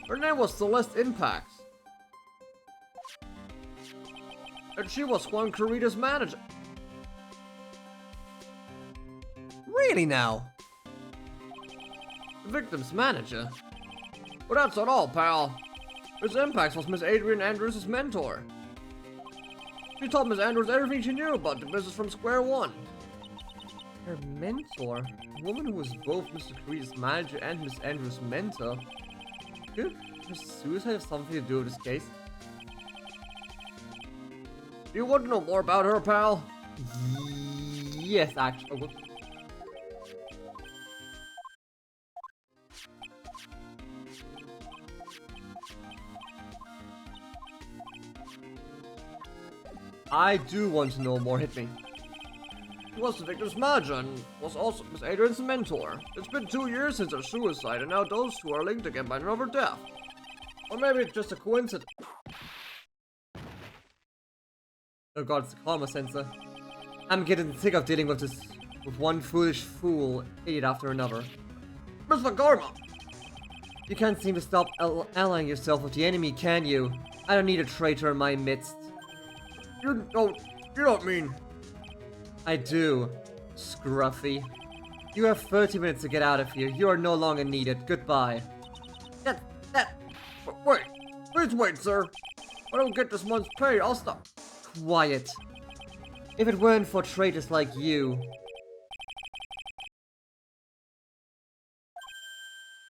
Her name was Celeste Impax. And she was Juan Corrida's manager. Really now? The victim's manager? Well, that's not all, pal. Miss Impax was Miss Adrian Andrews' mentor. She taught Miss Andrews everything she knew about the business from square one. Her mentor? A woman who was both Mr. Corrida's manager and Miss Andrews' mentor? Could her suicide have something to do with this case? Do you want to know more about her, pal? Yes, actually. Oh, I do want to know more, hit me. She was the victim's manager and was also Miss Adrian's mentor. It's been 2 years since her suicide, and now those two are linked again by another death. Or maybe it's just a coincidence. Oh god, it's a karma sensor. I'm getting sick of dealing with this, with one foolish fool, idiot after another. Mr. Karma! You can't seem to stop allying yourself with the enemy, can you? I don't need a traitor in my midst. You don't mean... I do, Scruffy. You have 30 minutes to get out of here. You are no longer needed. Goodbye. Wait, please wait, sir. I don't get this month's pay. I'll stop. Quiet. If it weren't for traitors like you...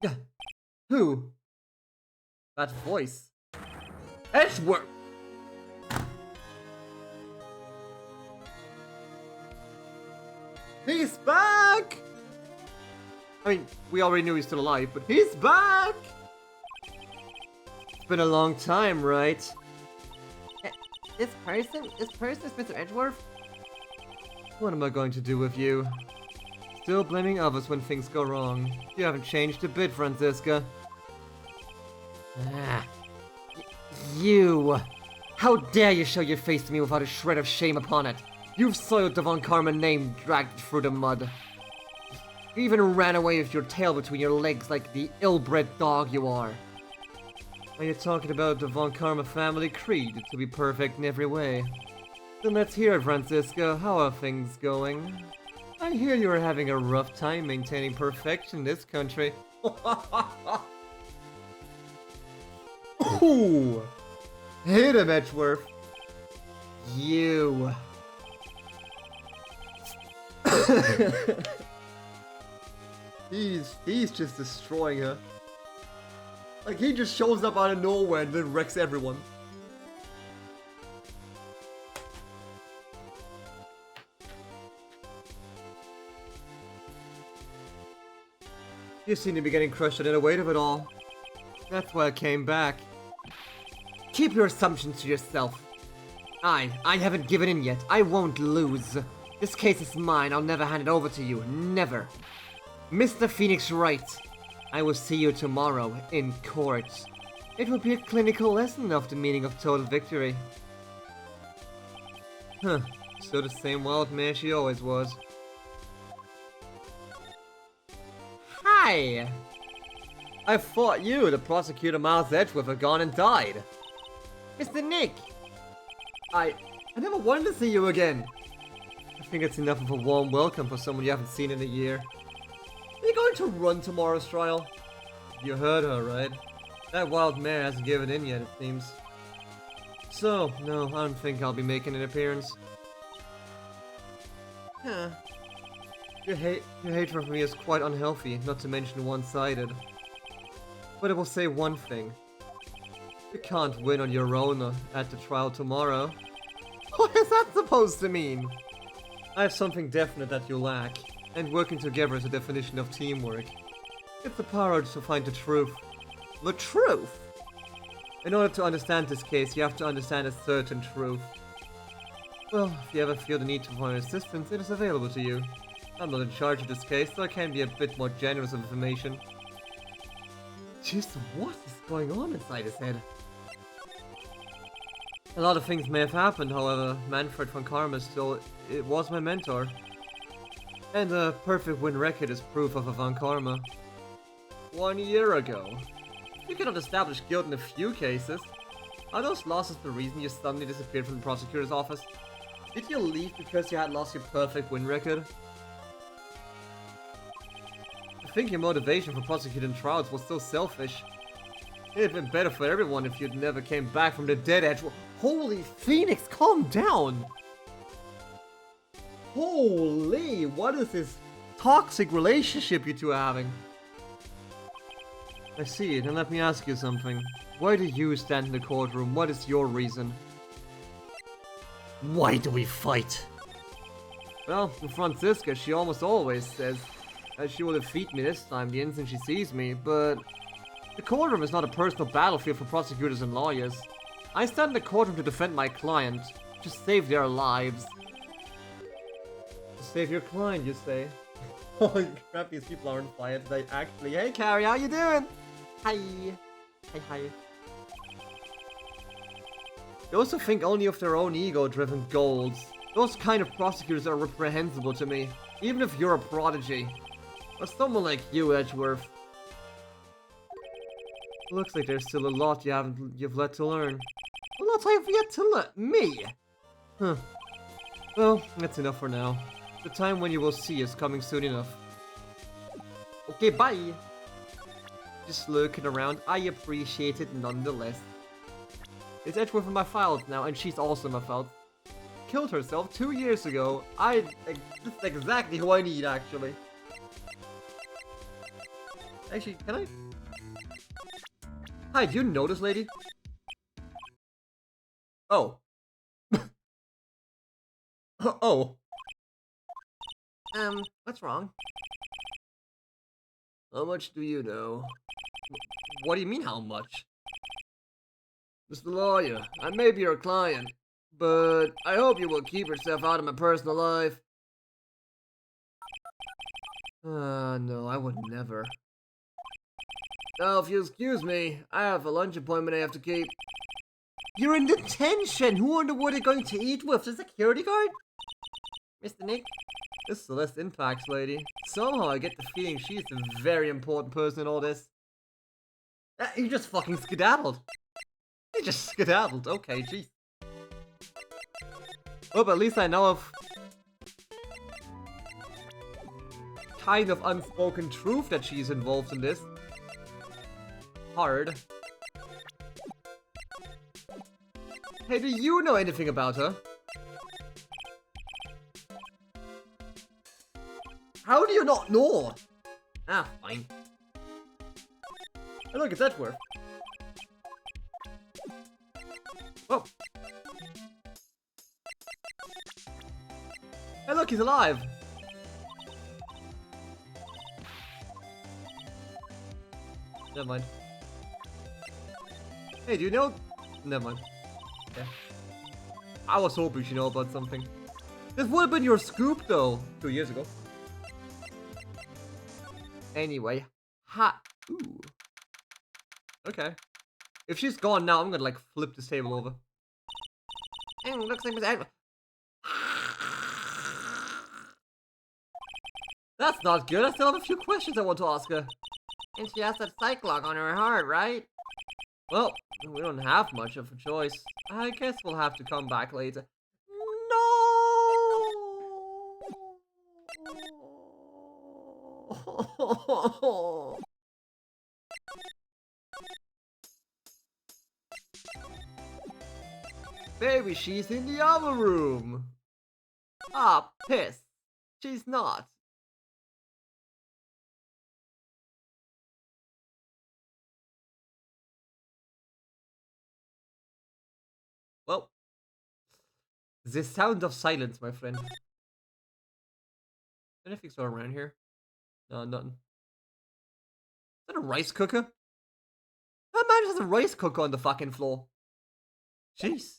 Yeah. Who? That voice. Edgeworth! He's back! I mean, we already knew he's still alive, but he's back! It's been a long time, right? This person is Mr. Edgeworth? What am I going to do with you? Still blaming others when things go wrong. You haven't changed a bit, Franziska. You! How dare you show your face to me without a shred of shame upon it? You've soiled the Von Karma name, dragged it through the mud. You even ran away with your tail between your legs like the ill-bred dog you are. Are you talking about the Von Karma family creed to be perfect in every way? Then let's hear it, Franziska. How are things going? I hear you are having a rough time maintaining perfection in this country. Ooh! Hit him, Edgeworth. You. he's just destroying her. Like, he just shows up out of nowhere and then wrecks everyone. You seem to be getting crushed under the weight of it all. That's why I came back. Keep your assumptions to yourself. I haven't given in yet. I won't lose. This case is mine. I'll never hand it over to you. Never. Mr. Phoenix Wright, I will see you tomorrow in court. It will be a clinical lesson of the meaning of total victory. Huh. Still the same wild man she always was. Hi! I thought you, the prosecutor Miles Edgeworth, had gone and died. Mr. Nick! I never wanted to see you again. I think it's enough of a warm welcome for someone you haven't seen in a year. Are you going to run tomorrow's trial? You heard her, right? That wild mare hasn't given in yet, it seems. So, no, I don't think I'll be making an appearance. Huh. Your hatred for me is quite unhealthy, not to mention one-sided. But I will say one thing. You can't win on your own at the trial tomorrow. What is that supposed to mean? I have something definite that you lack, and working together is a definition of teamwork. It's the power to find the truth. The truth? In order to understand this case, you have to understand a certain truth. Well, if you ever feel the need to find assistance, it is available to you. I'm not in charge of this case, so I can be a bit more generous with information. Jeez, what is going on inside his head? A lot of things may have happened, however, Manfred von Karma it was my mentor. And a perfect win record is proof of a von Karma. 1 year ago. You cannot establish guilt in a few cases. Are those losses the reason you suddenly disappeared from the prosecutor's office? Did you leave because you had lost your perfect win record? I think your motivation for prosecuting trials was so selfish. It'd been better for everyone if you'd never came back from the dead edge. Holy Phoenix, calm down! Holy, what is this toxic relationship you two are having? I see, then let me ask you something. Why do you stand in the courtroom? What is your reason? Why do we fight? Well, Franziska, she almost always says that she will defeat me this time the instant she sees me, but the courtroom is not a personal battlefield for prosecutors and lawyers. I stand in the courtroom to defend my client, to save their lives. To save your client, you say? Holy crap, these people aren't fired. They actually... Hey, Carrie, how you doing? Hi. Hi. Those who think only of their own ego-driven goals. Those kind of prosecutors are reprehensible to me, even if you're a prodigy. But someone like you, Edgeworth. Looks like there's still a lot you've left to learn. A lot I've yet to learn? Me? Huh. Well, that's enough for now. The time when you will see is coming soon enough. Okay, bye! Just lurking around, I appreciate it nonetheless. It's Edgeworth in my files now, and she's also in my files. Killed herself 2 years ago. This is exactly who I need, actually. Actually, can I? Hi, do you know this lady? Oh. Oh. What's wrong? How much do you know? What do you mean, how much? Mr. Lawyer, I may be your client, but I hope you will keep yourself out of my personal life. No, I would never. Now, if you excuse me, I have a lunch appointment I have to keep. You're in detention! Who wonder what you're going to eat with? The security guard? Mr. Nick? This Celeste Impacts lady. Somehow I get the feeling she's a very important person in all this. He just fucking skedaddled. He just skedaddled. Okay, jeez. Well, but at least I know of kind of unspoken truth that she's involved in this. Hard. Hey, do you know anything about her? How do you not know? Ah, fine. Hey, look, it's Edgeworth. Oh. Hey, look, he's alive. Never mind. Hey, do you know? Never mind. Yeah. I was hoping you know about something. This would have been your scoop, though, 2 years ago. Anyway, Ooh. Okay. If she's gone now, I'm gonna like flip this table over. Looks like Miss Edward. That's not good. I still have a few questions I want to ask her. And she has that psych lock on her heart, right? Well, we don't have much of a choice. I guess we'll have to come back later. No! Baby, she's in the other room. Ah, piss. She's not. Well, the sound of silence, my friend. Anything still around here? No, nothing. Is that a rice cooker? That man just has a rice cooker on the fucking floor. Jeez.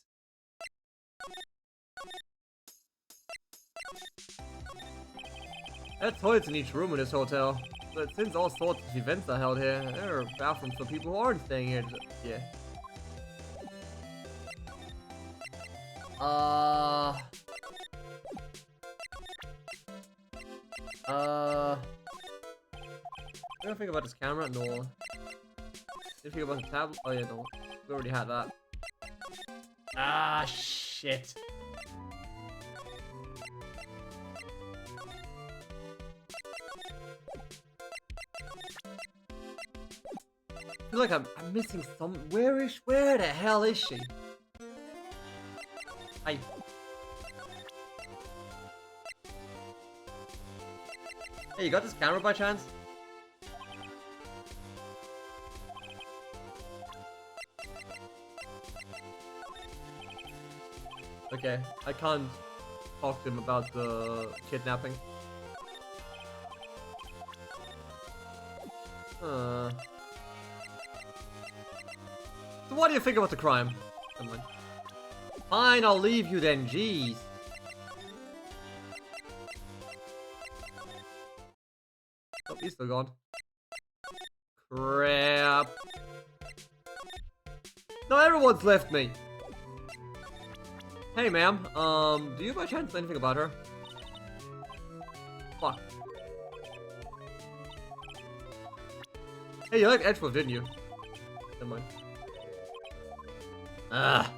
There are toilets in each room in this hotel, but since all sorts of events are held here, there are bathrooms for people who aren't staying here. Yeah. I don't think about this camera. No. Did you think about the tablet? Oh yeah, no. We already had that. Ah, shit. I feel like I'm missing some. Where the hell is she? Hi. Hey, you got this camera by chance? Okay, I can't talk to him about the kidnapping. So what do you think about the crime? Come on. Fine, I'll leave you then, jeez. Oh, he's still gone. Crap. No, everyone's left me. Hey, ma'am. Do you by chance know anything about her? Fuck. Hey, you like Edgeworth, didn't you? Never mind. Ah,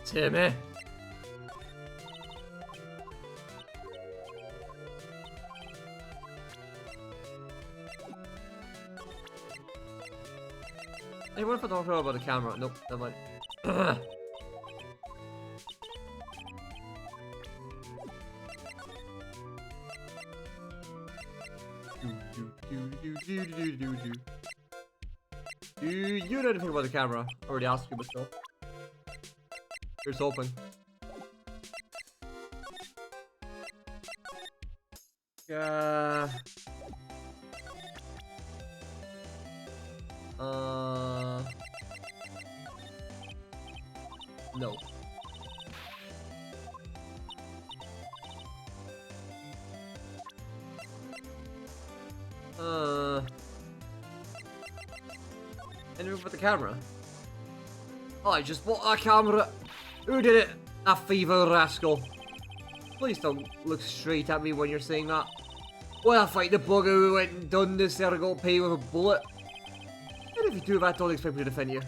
Timmy. Hey, what if I don't know about the camera? Nope, never mind. Do you know anything about the camera? I already asked you, but still. Here's hoping. No. Anything with the camera? Oh, I just bought that camera. Who did it? That fever rascal. Please don't look straight at me when you're saying that. Well, I fight the bugger who went and done this there to go pay with a bullet. And if you do that, don't expect me to defend you.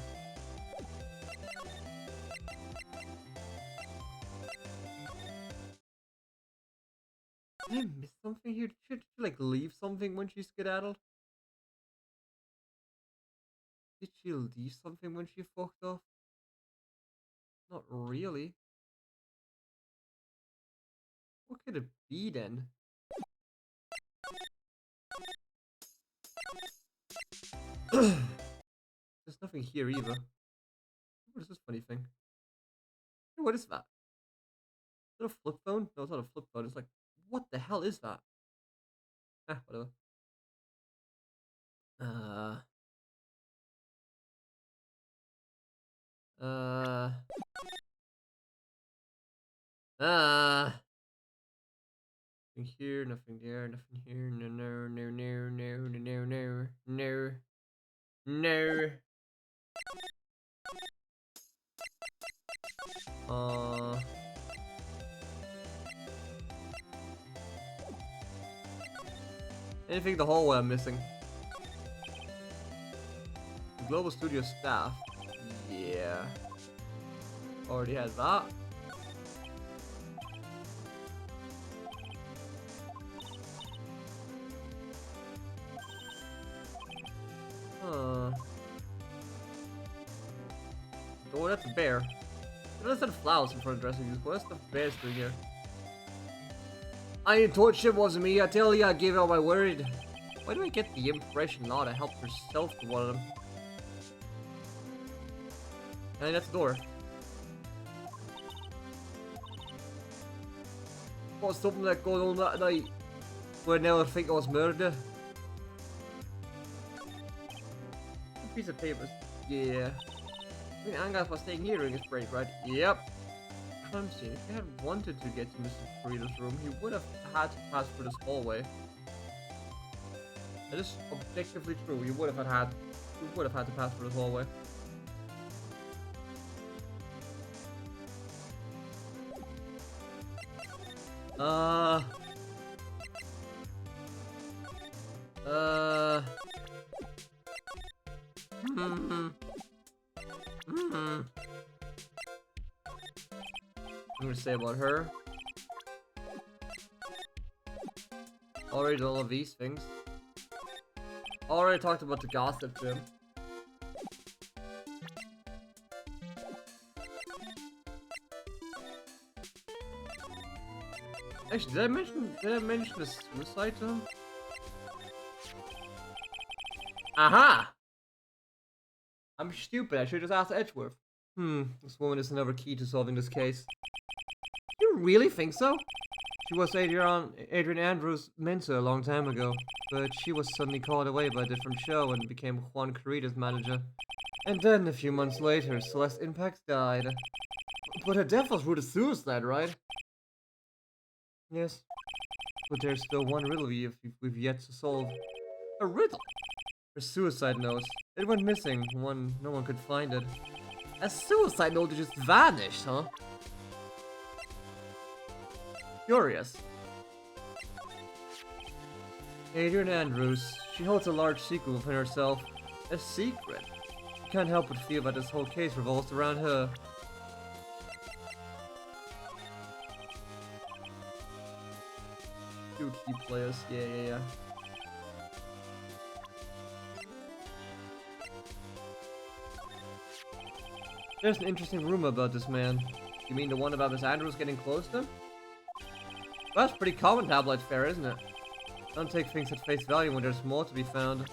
Did I miss something here? Did she like leave something when she skedaddled? Did she leave something when she fucked off? Not really. What could it be then? There's nothing here either. What is this funny thing? Hey, what is that? Is that a flip phone? No, it's not a flip phone. It's like, what the hell is that? Ah, whatever. Uh. Uh. Nothing here, nothing there, nothing here. No, no, no, no, no, no, no, no, no. Uh. Anything in the hallway I'm missing? The Global Studio staff. Yeah. Already had that. Huh. Oh, that's a bear. There's some flowers in front of the dressing room. What's the bear's doing here? I thought shit wasn't me. I tell you, I gave out my word. Why do I get the impression Lada helped herself to one of them? And that's the door. What's something that going on that night? Where now I think I was murdered. A piece of paper. Yeah. I mean, Angas was staying here during his break, right? Yep. Crime scene. If he had wanted to get to Mr. Burrito's room, he would have had to pass through this hallway. That is objectively true. He would have had to pass through this hallway. I'm gonna say about her. Already done all of these things. Already talked about the gossip gym. Actually, did I mention the suicide to him? Aha! I'm stupid, I should just ask Edgeworth. This woman is another key to solving this case. You really think so? She was Adrian Andrews' mentor a long time ago, but she was suddenly called away by a different show and became Juan Carita's manager. And then, a few months later, Celeste Impact died. But her death was ruled a suicide, right? Yes. But there's still one riddle we've yet to solve. A riddle? Her suicide note. It went missing. No one could find it. A suicide note just vanished, huh? Curious. Adrian Andrews. She holds a large secret within herself. A secret? You can't help but feel that this whole case revolves around her. Two key players. Yeah. There's an interesting rumor about this man. You mean the one about Miss Andrews getting close to him? Well, that's pretty common tabloid fare, isn't it? Don't take things at face value when there's more to be found.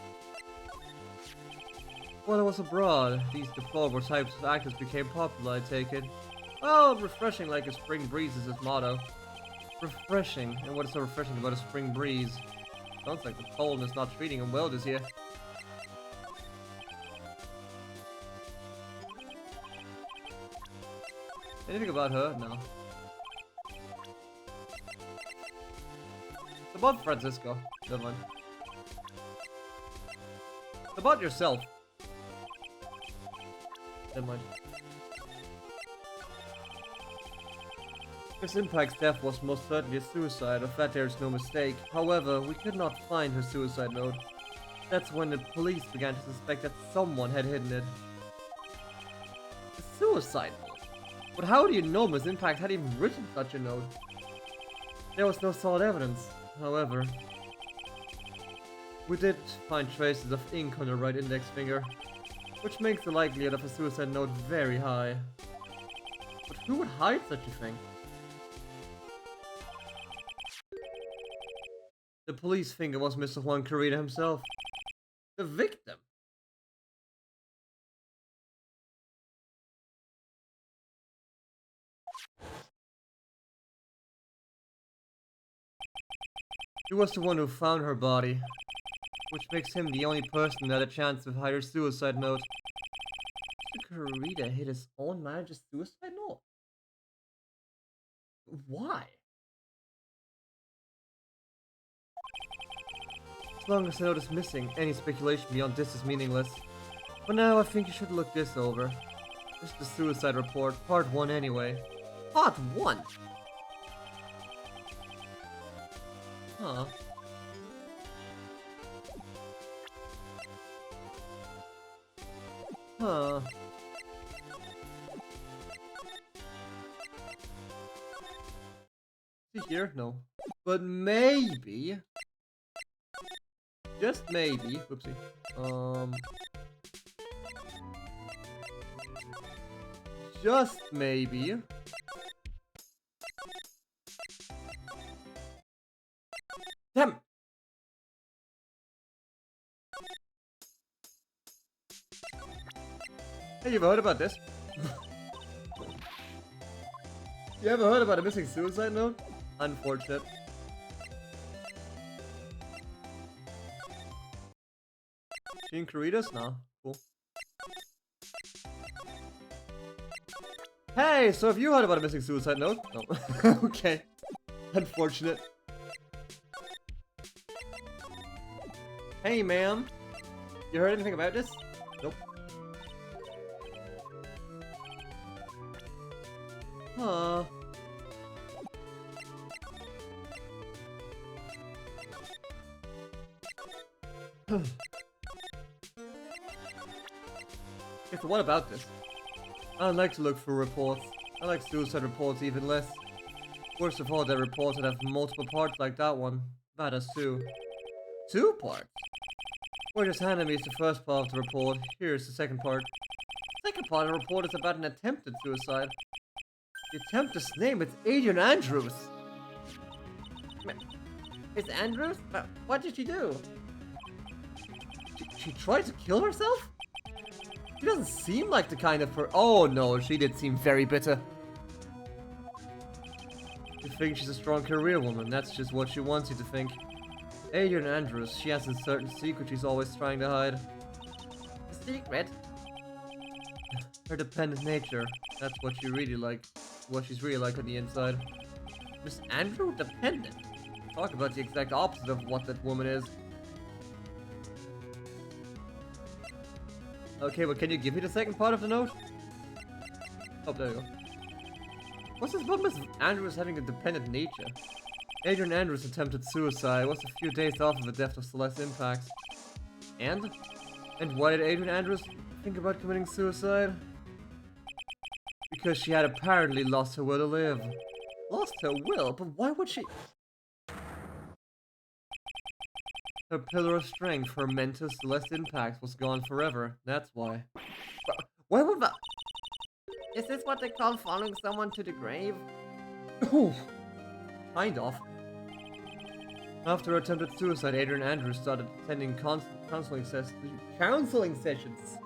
While I was abroad, these deplorable types of actors became popular, I take it. Well, refreshing like a spring breeze is his motto. Refreshing, and what is so refreshing about a spring breeze? Sounds like the cold is not treating him well this year. Anything about her? No. It's about Francisco. Never mind. It's about yourself. Never mind. Miss Impact's death was most certainly a suicide, of that there is no mistake. However, we could not find her suicide note. That's when the police began to suspect that someone had hidden it. A suicide note? But how do you know Miss Impact had even written such a note? There was no solid evidence, however. We did find traces of ink on the right index finger, which makes the likelihood of a suicide note very high. But who would hide such a thing? The police think it was Mr. Juan Carita himself. The victim? He was the one who found her body, which makes him the only person that had a chance of higher suicide note. Kurita hit his own manager's suicide note? Why? As long as the note is missing, any speculation beyond this is meaningless. But now I think you should look this over. This is the suicide report, part 1 anyway. Part 1? Huh. Huh. Is he here? No. But maybe... Just maybe... Whoopsie. Just maybe... Damn! Hey, you ever heard about this? You ever heard about a missing suicide note? Unfortunate. She in Kuritas? Nah, cool. Hey, so have you heard about a missing suicide note? No. Okay. Unfortunate. Hey, ma'am. You heard anything about this? Nope. Huh. Okay, so what about this? I like to look for reports. I like suicide reports even less. Worst of all, there are reports that have multiple parts like that one. That has 2. 2 parts? Well, just handed me the first part of the report. Here's the second part. The second part of the report is about an attempted suicide. The attempt's name is Adrian Andrews. It's Andrews? But what did she do? She tried to kill herself? She doesn't seem like the kind of oh no, she did seem very bitter. You think she's a strong career woman, that's just what she wants you to think. Adrian Andrews, she has a certain secret she's always trying to hide. A secret? Her dependent nature. That's what she really like. What she's really like on the inside. Miss Andrew dependent? Talk about the exact opposite of what that woman is. Okay, but can you give me the second part of the note? Oh, there you go. What's this about Miss Andrews having a dependent nature? Adrian Andrews attempted suicide. Was a few days after the death of Celeste Impact. And? And why did Adrian Andrews think about committing suicide? Because she had apparently lost her will to live. Lost her will? But why would she? Her pillar of strength, her mentor Celeste Impact, was gone forever. That's why. Why would that? Is this what they call following someone to the grave? Kind of. After her attempted suicide, Adrian Andrews started attending counseling sessions.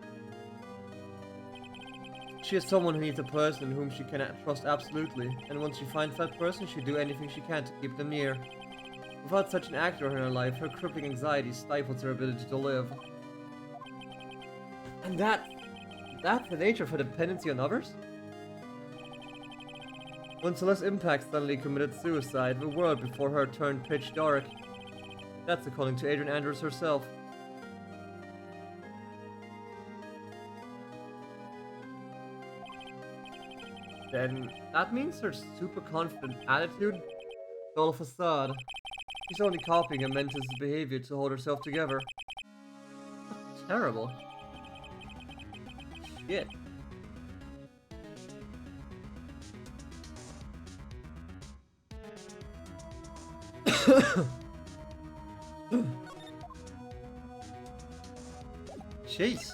She is someone who needs a person whom she cannot trust absolutely, and once she finds that person, she'll do anything she can to keep them near. Without such an actor in her life, her crippling anxiety stifles her ability to live. And that's the nature of her dependency on others? When Celeste Impact suddenly committed suicide, the world before her turned pitch dark. That's according to Adrian Andrews herself. Then that means her super confident attitude is all a facade. She's only copying a mentor's behavior to hold herself together. That's terrible. Shit. Jeez.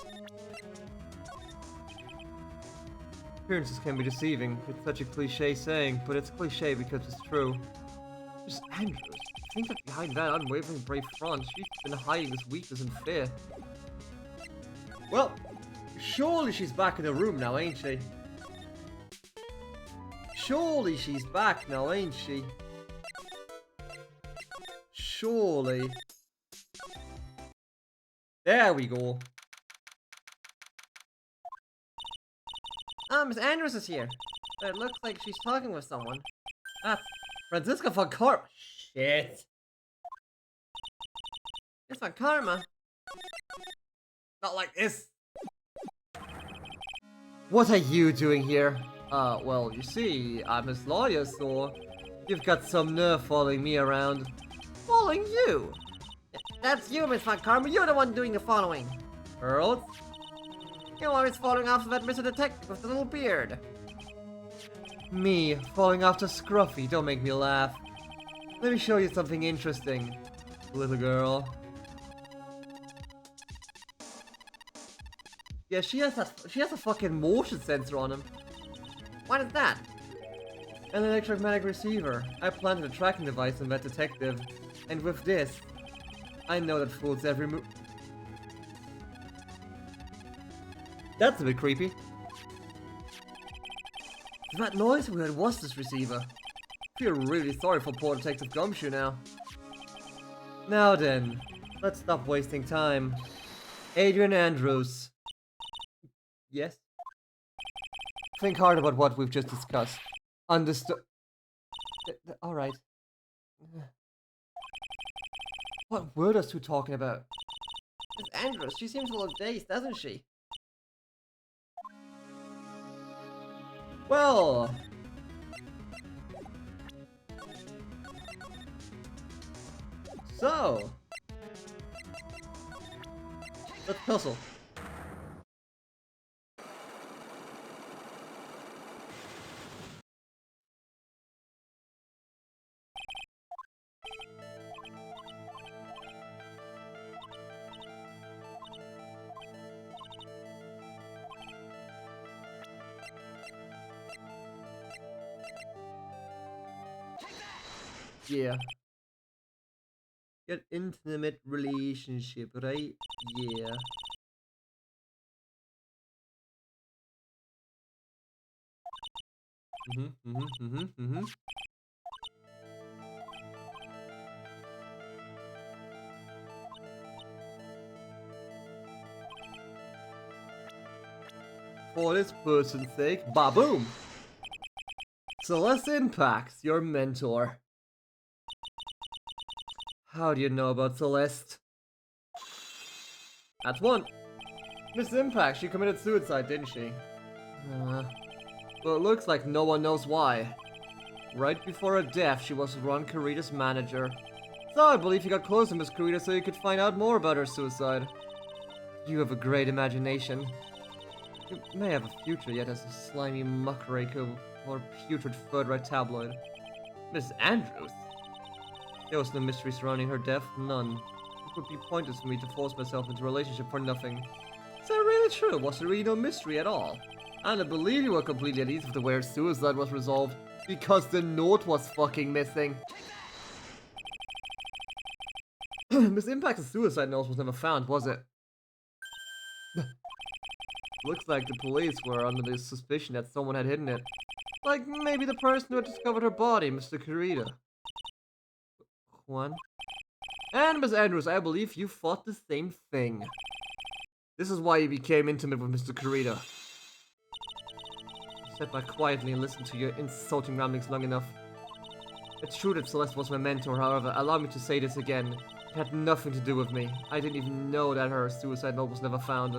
Appearances can be deceiving. It's such a cliche saying, but it's cliche because it's true. Miss Andrews, I think that behind that unwavering brave front, she's been hiding this weakness and fear. Well, surely she's back in the room now, ain't she? Surely she's back now, ain't she? surely. There we go. Miss Andrews is here. But it looks like she's talking with someone. That's Franziska von Karma. Shit. It's von Karma. Not like this. What are you doing here? Well, you see, I'm his lawyer, so you've got some nerve following me around. Following you? That's you, Miss von Karma. You're the one doing the following. Earl? You're always following after that Mr. Detective with the little beard. Me, falling after Scruffy, don't make me laugh. Let me show you something interesting, little girl. Yeah, she has a fucking motion sensor on him. What is that? An electromagnetic receiver. I planted a tracking device in that detective, and with this, I know that fool's every move. That's a bit creepy. That noise we heard was this receiver. I feel really sorry for poor Detective Gumshoe now. Now then, let's stop wasting time. Adrian Andrews. Yes? Think hard about what we've just discussed. Understood. Alright. What were those two talking about? Miss Andrews, she seems a little dazed, doesn't she? Well... So... Let's puzzle. Yeah. Get intimate relationship, right? Yeah. For this person's sake, ba-boom! Celeste Impax, your mentor. How do you know about Celeste? That's one. Miss Impact, she committed suicide, didn't she? Well, it looks like no one knows why. Right before her death, she was Ron Carita's manager. So I believe he got close to Miss Carita so he could find out more about her suicide. You have a great imagination. You may have a future yet as a slimy muckraker or putrid third-rate tabloid. Miss Andrews? There was no mystery surrounding her death, none. It would be pointless for me to force myself into a relationship for nothing. Is that really true? Was there really no mystery at all? And I believe you were completely at ease with the way her suicide was resolved, because the note was fucking missing. Miss Impact's suicide note was never found, was it? Looks like the police were under the suspicion that someone had hidden it. Like maybe the person who had discovered her body, Mr. Carita. Juan? And Miss Andrews, I believe you thought the same thing. This is why you became intimate with Mr. Carita. I sat back quietly and listened to your insulting ramblings long enough. It's true that Celeste was my mentor, however, allow me to say this again. It had nothing to do with me. I didn't even know that her suicide note was never found.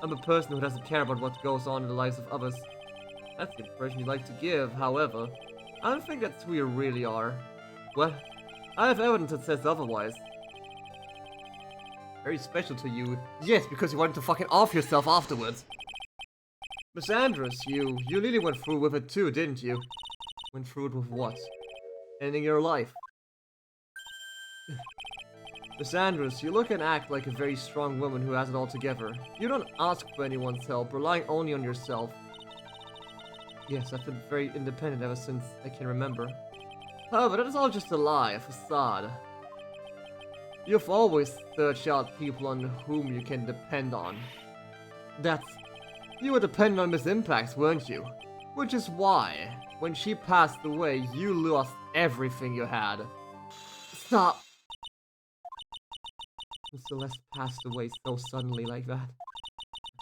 I'm a person who doesn't care about what goes on in the lives of others. That's the impression you like to give, however. I don't think that's who you really are. Well, I have evidence that says otherwise. Very special to you. Yes, because you wanted to fucking off yourself afterwards. Miss Andrews, you really went through with it too, didn't you? Went through it with what? Ending your life. Miss Andrews, you look and act like a very strong woman who has it all together. You don't ask for anyone's help, relying only on yourself. Yes, I've been very independent ever since I can remember. However, that is all just a lie, a facade. You've always searched out people on whom you can depend on. You were dependent on Miss Impact, weren't you? Which is why, when she passed away, you lost everything you had. Stop. Celeste passed away so suddenly like that.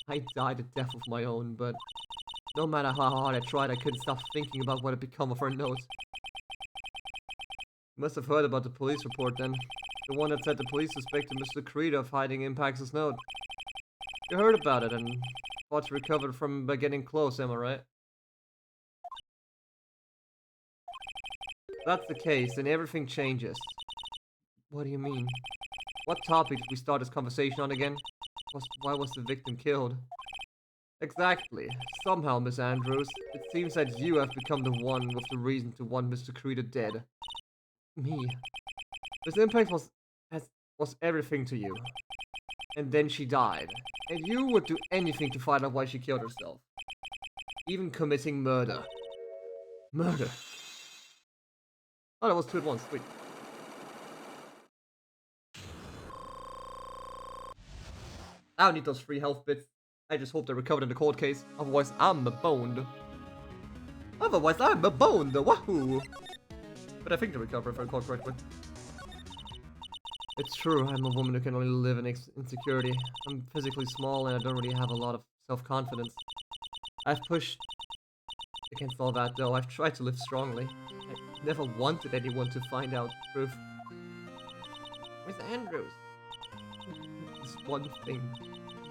I died a death of my own, but no matter how hard I tried, I couldn't stop thinking about what had become of her note. You must have heard about the police report then. The one that said the police suspected Mr. Creed of hiding Impax's note. You heard about it and thought to recover from by getting close, am I right? If that's the case, then everything changes. What do you mean? What topic did we start this conversation on again? Why was the victim killed? Exactly. Somehow, Miss Andrews, it seems that you have become the one with the reason to want Mr. Creed dead. Me. Miss Impact was everything to you. And then she died. And you would do anything to find out why she killed herself. Even committing murder. Murder. Oh, that was 2 at once. Sweet. I don't need those free health bits. I just hope they're recovered in the court case. Otherwise, I'm boned. Wahoo! But I think they recover if I recall correctly. It's true, I'm a woman who can only live in insecurity. I'm physically small and I don't really have a lot of self-confidence. I've pushed against all that though. I've tried to live strongly. I never wanted anyone to find out the truth. Miss Andrews. This one thing.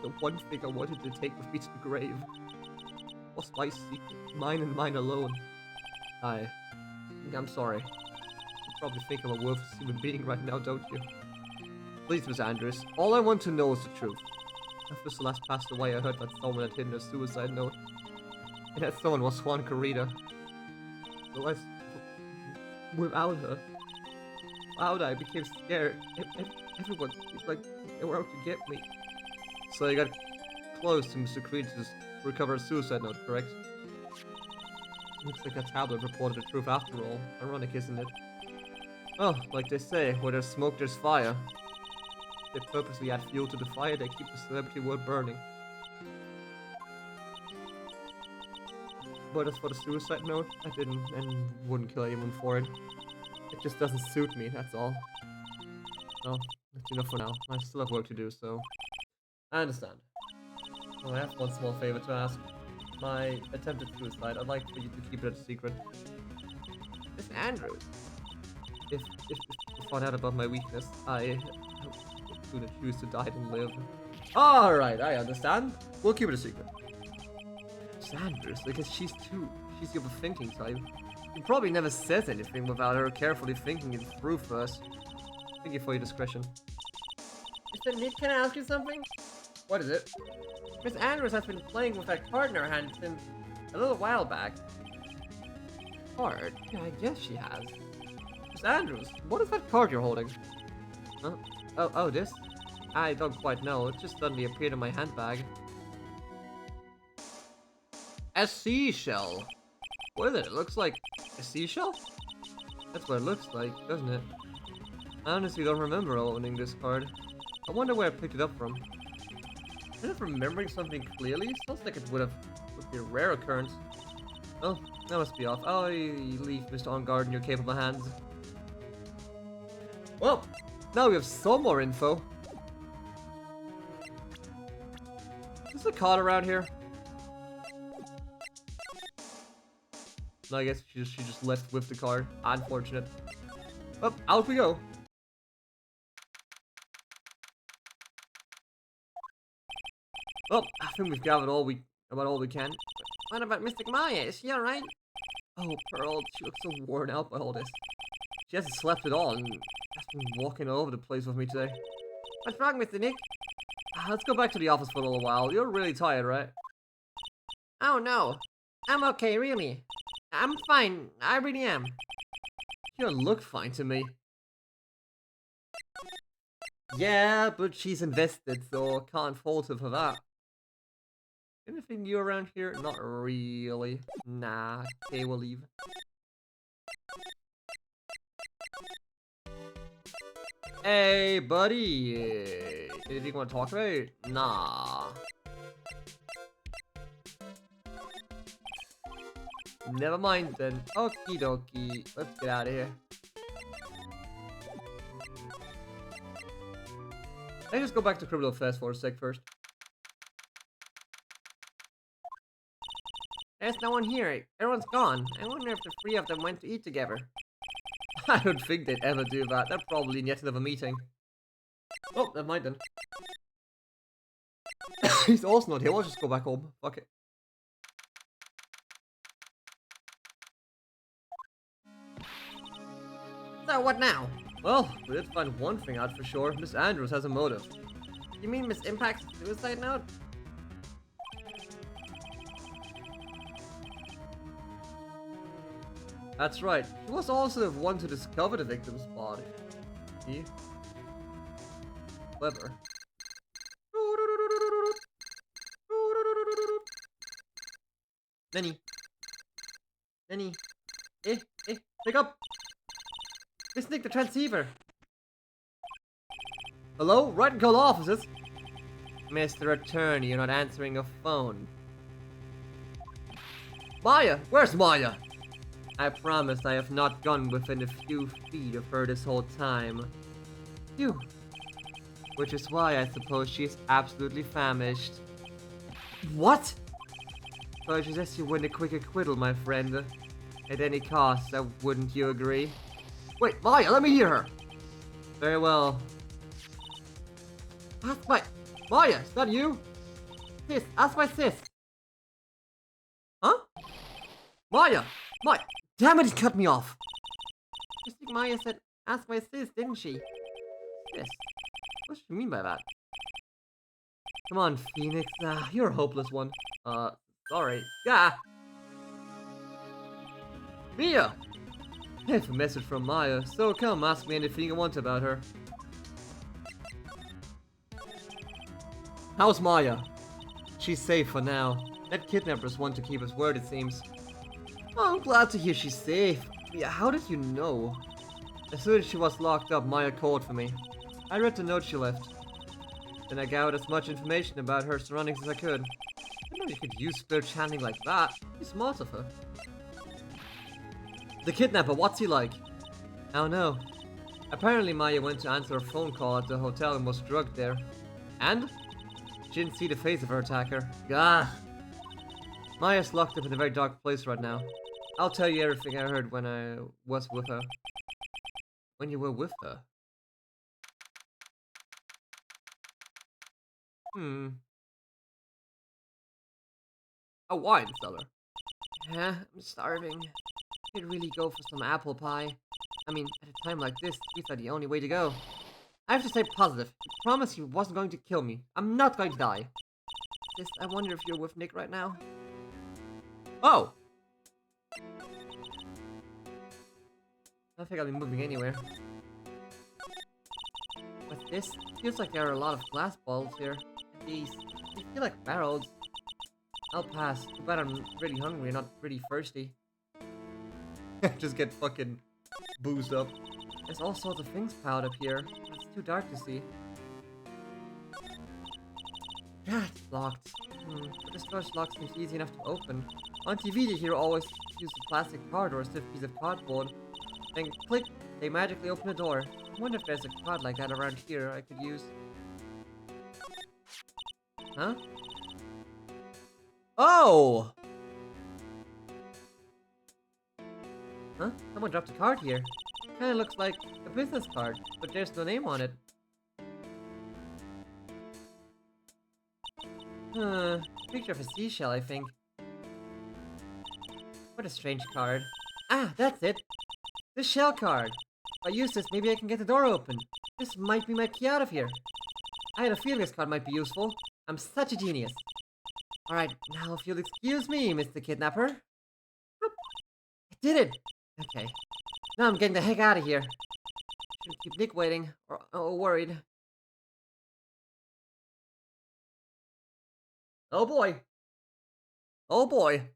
The one thing I wanted to take with me to the grave. Was my secret. Mine and mine alone. I'm sorry. You probably think I'm a worthless human being right now, don't you? Please, Miss Andrews, all I want to know is the truth. After Celeste passed away, I heard that someone had hidden a suicide note. And that someone was Juan Carita. Celeste, without her, I became scared. Everyone seemed like they were out to get me. So you got close to Mr. Creed to recover a suicide note, correct? Looks like that tablet reported the truth after all. Ironic, isn't it? Well, like they say, where there's smoke, there's fire. They purposely add fuel to the fire, they keep the celebrity world burning. But as for the suicide note, I didn't and wouldn't kill anyone for it. It just doesn't suit me, that's all. Well, that's enough for now. I still have work to do, so... I understand. Oh, I have one small favor to ask. My attempted suicide, I'd like for you to keep it a secret. Miss Andrews. If you find out about my weakness, I would sooner choose to die than live. Alright, I understand. We'll keep it a secret. Sanders, because she's the overthinking type. She probably never says anything without her carefully thinking it through first. Thank you for your discretion. Mr. Nick, can I ask you something? What is it? Miss Andrews has been playing with that card in her hand since a little while back. Card? Yeah, I guess she has. Miss Andrews, what is that card you're holding? Huh? Oh, this? I don't quite know. It just suddenly appeared in my handbag. A seashell. What is it? It looks like a seashell? That's what it looks like, doesn't it? I honestly don't remember owning this card. I wonder where I picked it up from. Instead of remembering something clearly, sounds like it would be a rare occurrence. Oh, that must be off. I'll leave Mr. On Guard in your capable hands. Well, now we have some more info. Is there a card around here? No, I guess she just left with the card. Unfortunate. Well, out we go. Well, I think we've gathered about all we can. What about Mystic Maya? Is she alright? Oh, Pearl, she looks so worn out by all this. She hasn't slept at all and has been walking all over the place with me today. What's wrong, Mr. Nick? Let's go back to the office for a little while. You're really tired, right? Oh no. I'm okay, really. I'm fine. I really am. You don't look fine to me. Yeah, but she's invested, so can't fault her for that. Anything new around here? Not really. Nah, okay, we'll leave. Hey, buddy! Anything you want to talk about? Nah. Never mind then. Okie dokie. Let's get out of here. Let's just go back to Criminal Fest for a sec first. There's no one here. Everyone's gone. I wonder if the three of them went to eat together. I don't think they'd ever do that. They're probably in yet another meeting. Oh, never mind then. He's also not here. We'll just go back home. Fuck it. So what now? Well, we did find one thing out for sure. Miss Andrews has a motive. You mean Miss Impact's suicide note? That's right. She was also the one to discover the victim's body. See? Clever. Nenny. Nenny. Pick up! Miss Nick, the transceiver! Hello? Rykan call offices? Mr. Attorney, you're not answering a phone. Maya! Where's Maya? I promise I have not gone within a few feet of her this whole time. Phew. Which is why I suppose she's absolutely famished. What? So I suggest you win a quick acquittal, my friend. At any cost, wouldn't you agree? Wait, Maya, let me hear her! Very well. Ask my... Maya, is that you? Sis, ask my sis. Huh? Maya! Maya! Damn it, he cut me off! I think Maya said, ask my sis, didn't she? Yes. What does she mean by that? Come on, Phoenix. You're a hopeless one. Sorry. Yeah! Mia! I have a message from Maya, so come ask me anything you want about her. How's Maya? She's safe for now. That kidnappers want to keep his word, it seems. Oh, I'm glad to hear she's safe. Yeah, how did you know? As soon as she was locked up, Maya called for me. I read the note she left. Then I gathered as much information about her surroundings as I could. I know you could use spirit channeling like that. Be smart of her. The kidnapper, what's he like? I don't know. Apparently Maya went to answer a phone call at the hotel and was drugged there. And? She didn't see the face of her attacker. Gah! Maya's locked up in a very dark place right now. I'll tell you everything I heard when I was with her. When you were with her? A wine cellar. Yeah, I'm starving. I could really go for some apple pie. I mean, at a time like this, these are the only way to go. I have to stay positive. He promised he wasn't going to kill me. I'm not going to die. Just, I wonder if you're with Nick right now. Oh! I don't think I'll be moving anywhere. What's this? Feels like there are a lot of glass bottles here. And these feel like barrels. I'll pass. Too bad I'm really hungry and not really thirsty. Just get fucking boozed up. There's all sorts of things piled up here. It's too dark to see. Yeah, it's locked. But the storage lock seems easy enough to open. On TV, the hero always use a plastic card or a stiff piece of cardboard. Then click, they magically open the door. I wonder if there's a card like that around here I could use. Huh? Oh! Huh? Someone dropped a card here. Kinda looks like a business card, but there's no name on it. Picture of a seashell, I think. What a strange card. Ah, that's it! The shell card! If I use this, maybe I can get the door open. This might be my key out of here. I had a feeling this card might be useful. I'm such a genius. Alright, now if you'll excuse me, Mr. Kidnapper. I did it! Okay. Now I'm getting the heck out of here. Shouldn't keep Nick waiting, or worried. Oh boy. Oh boy.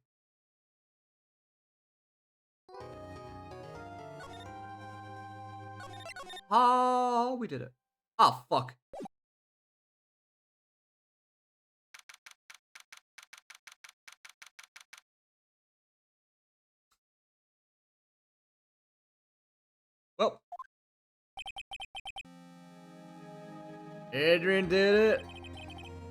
Oh, we did it. Oh, fuck. Well. Adrian did it?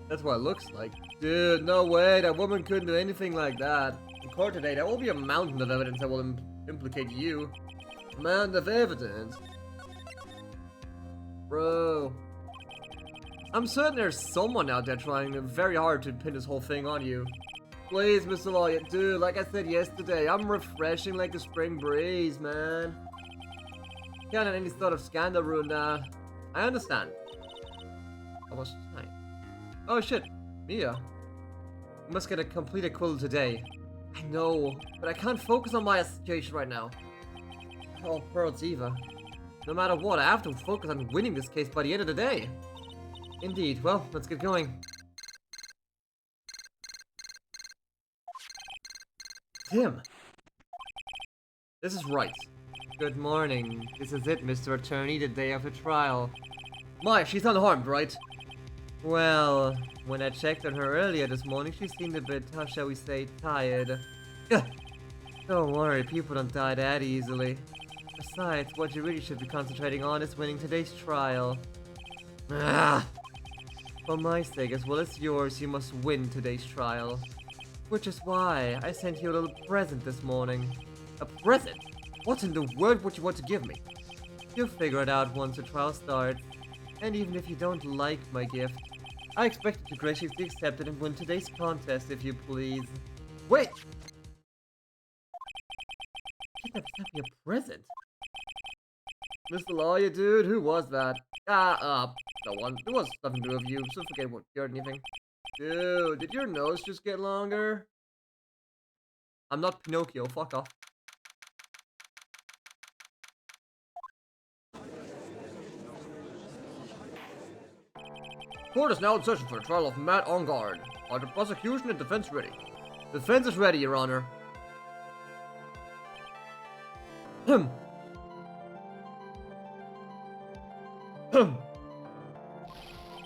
That's what it looks like. Dude, no way, that woman couldn't do anything like that. In court today, there will be a mountain of evidence that will implicate you. A mountain of evidence? Bro. I'm certain there's someone out there trying very hard to pin this whole thing on you. Please, Mr. Lawyer, dude, like I said yesterday, I'm refreshing like the spring breeze, man. Can't let any sort of scandal ruin that. I understand. How much time? Oh shit, Mia. We must get a complete acquittal today. I know, but I can't focus on my situation right now. Oh, Pearl's Eva. No matter what, I have to focus on winning this case by the end of the day. Indeed, well, let's get going. Tim! This is Wright. Good morning. This is it, Mr. Attorney, the day of the trial. My, she's unharmed, right? Well, when I checked on her earlier this morning, she seemed a bit, how shall we say, tired. Don't worry, people don't die that easily. Besides, what you really should be concentrating on is winning today's trial. For my sake, as well as yours, you must win today's trial. Which is why I sent you a little present this morning. A present? What in the world would you want to give me? You'll figure it out once the trial starts. And even if you don't like my gift, I expect you to graciously accept it and win today's contest if you please. Wait! You sent me a present? Mr. Lawyer, dude, who was that? No one. It was nothing to do with you, so forget what you heard anything. Dude, did your nose just get longer? I'm not Pinocchio, fuck off. Court is now in session for the trial of Matt on guard. Are the prosecution and defense ready? Defense is ready, Your Honor.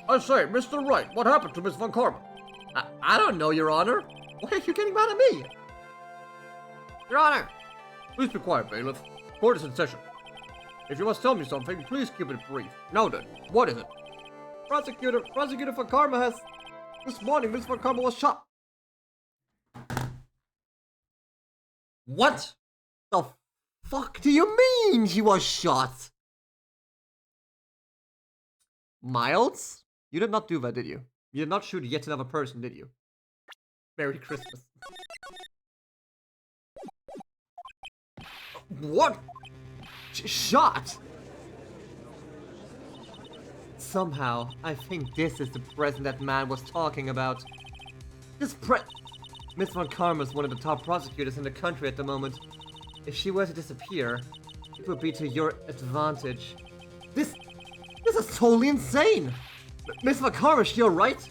I say, Mr. Wright, what happened to Miss Von Karma? I don't know, Your Honor. Why are you getting mad at me? Your Honor! Please be quiet, bailiff. Court is in session. If you must tell me something, please keep it brief. Now then, what is it? Prosecutor Von Karma has... This morning, Miss Von Karma was shot. What the fuck do you mean she was shot? Miles? You did not do that, did you? You did not shoot yet another person, did you? Merry Christmas. What? Shot? Somehow, I think this is the present that man was talking about. Miss Von Karma is one of the top prosecutors in the country at the moment. If she were to disappear, it would be to your advantage. This is totally insane! Miss Von Karma, is she alright?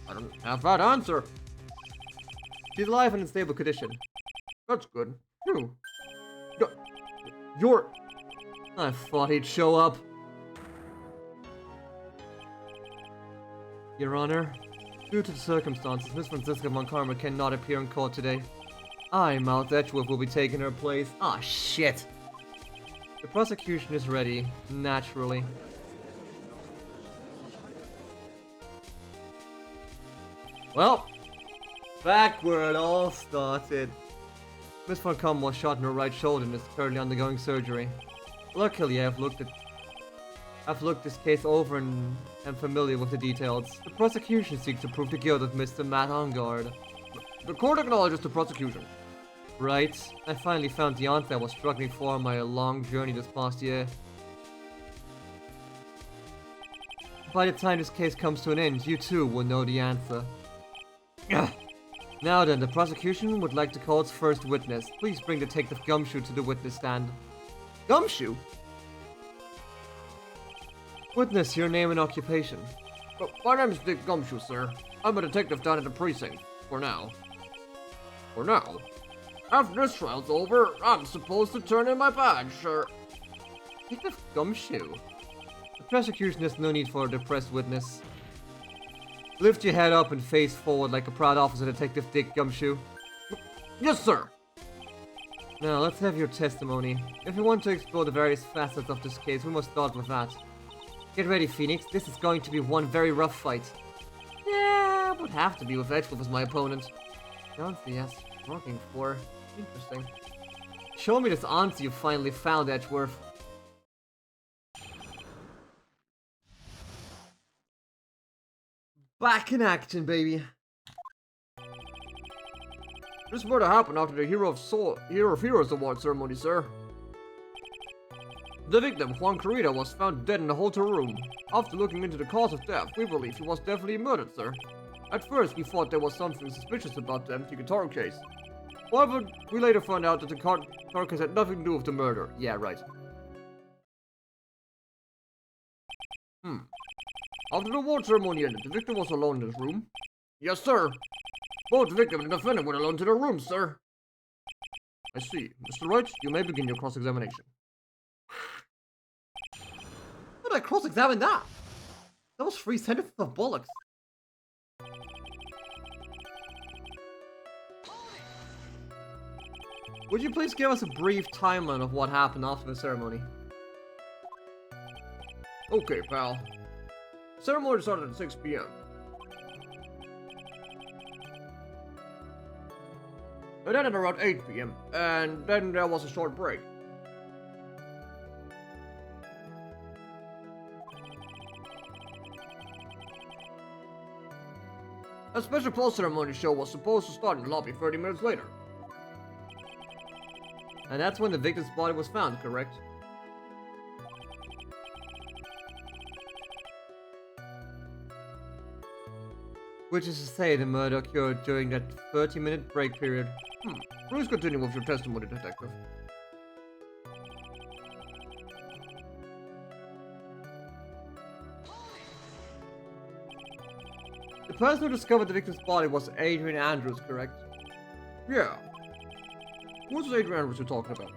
I don't have that answer. She's alive and in stable condition. That's good. You're... I thought he'd show up. Your Honor, due to the circumstances, Miss Francisca Von Karma cannot appear in court today. I, Mount Edgeworth, will be taking her place. Ah, shit. The prosecution is ready, naturally. Well, back where it all started. Miss Von Karma was shot in her right shoulder and is currently undergoing surgery. Luckily, I've looked this case over and am familiar with the details. The prosecution seeks to prove the guilt of Mr. Matt Ongard. The court acknowledges the prosecution. Right. I finally found the answer I was struggling for on my long journey this past year. By the time this case comes to an end, you too will know the answer. Now then, the prosecution would like to call its first witness. Please bring Detective Gumshoe to the witness stand. Gumshoe? Witness, your name and occupation. My name is Dick Gumshoe, sir. I'm a detective down at the precinct. For now. After this trial's over, I'm supposed to turn in my badge, sir. Detective Gumshoe? The prosecution has no need for a depressed witness. Lift your head up and face forward like a proud officer, Detective Dick Gumshoe. Yes, sir. Now, let's have your testimony. If we want to explore the various facets of this case, we must start with that. Get ready, Phoenix. This is going to be one very rough fight. Yeah, would have to be with Edgewolf as my opponent. Don't see us working for. Interesting. Show me this answer you finally found, Edgeworth. Back in action, baby. This murder happened after the Hero of Heroes Award ceremony, sir. The victim, Juan Carita, was found dead in the hotel room. After looking into the cause of death, we believe he was definitely murdered, sir. At first, we thought there was something suspicious about the empty guitar case. However, we later found out that the guitar case had nothing to do with the murder. Yeah, right. After the award ceremony ended, the victim was alone in his room. Yes, sir. Both the victim and the defendant went alone to their rooms, sir. I see. Mr. Wright, you may begin your cross-examination. How did I cross-examine that? That was 3 sentences of bollocks. Would you please give us a brief timeline of what happened after the ceremony? Okay, pal. The ceremony started at 6 p.m. It ended around 8 p.m. and then there was a short break. A special post-ceremony show was supposed to start in the lobby 30 minutes later. And that's when the victim's body was found, correct? Which is to say the murder occurred during that 30-minute break period. Please continue with your testimony, detective. The person who discovered the victim's body was Adrian Andrews, correct? Yeah. Who's Adrian Andrews you're talking about?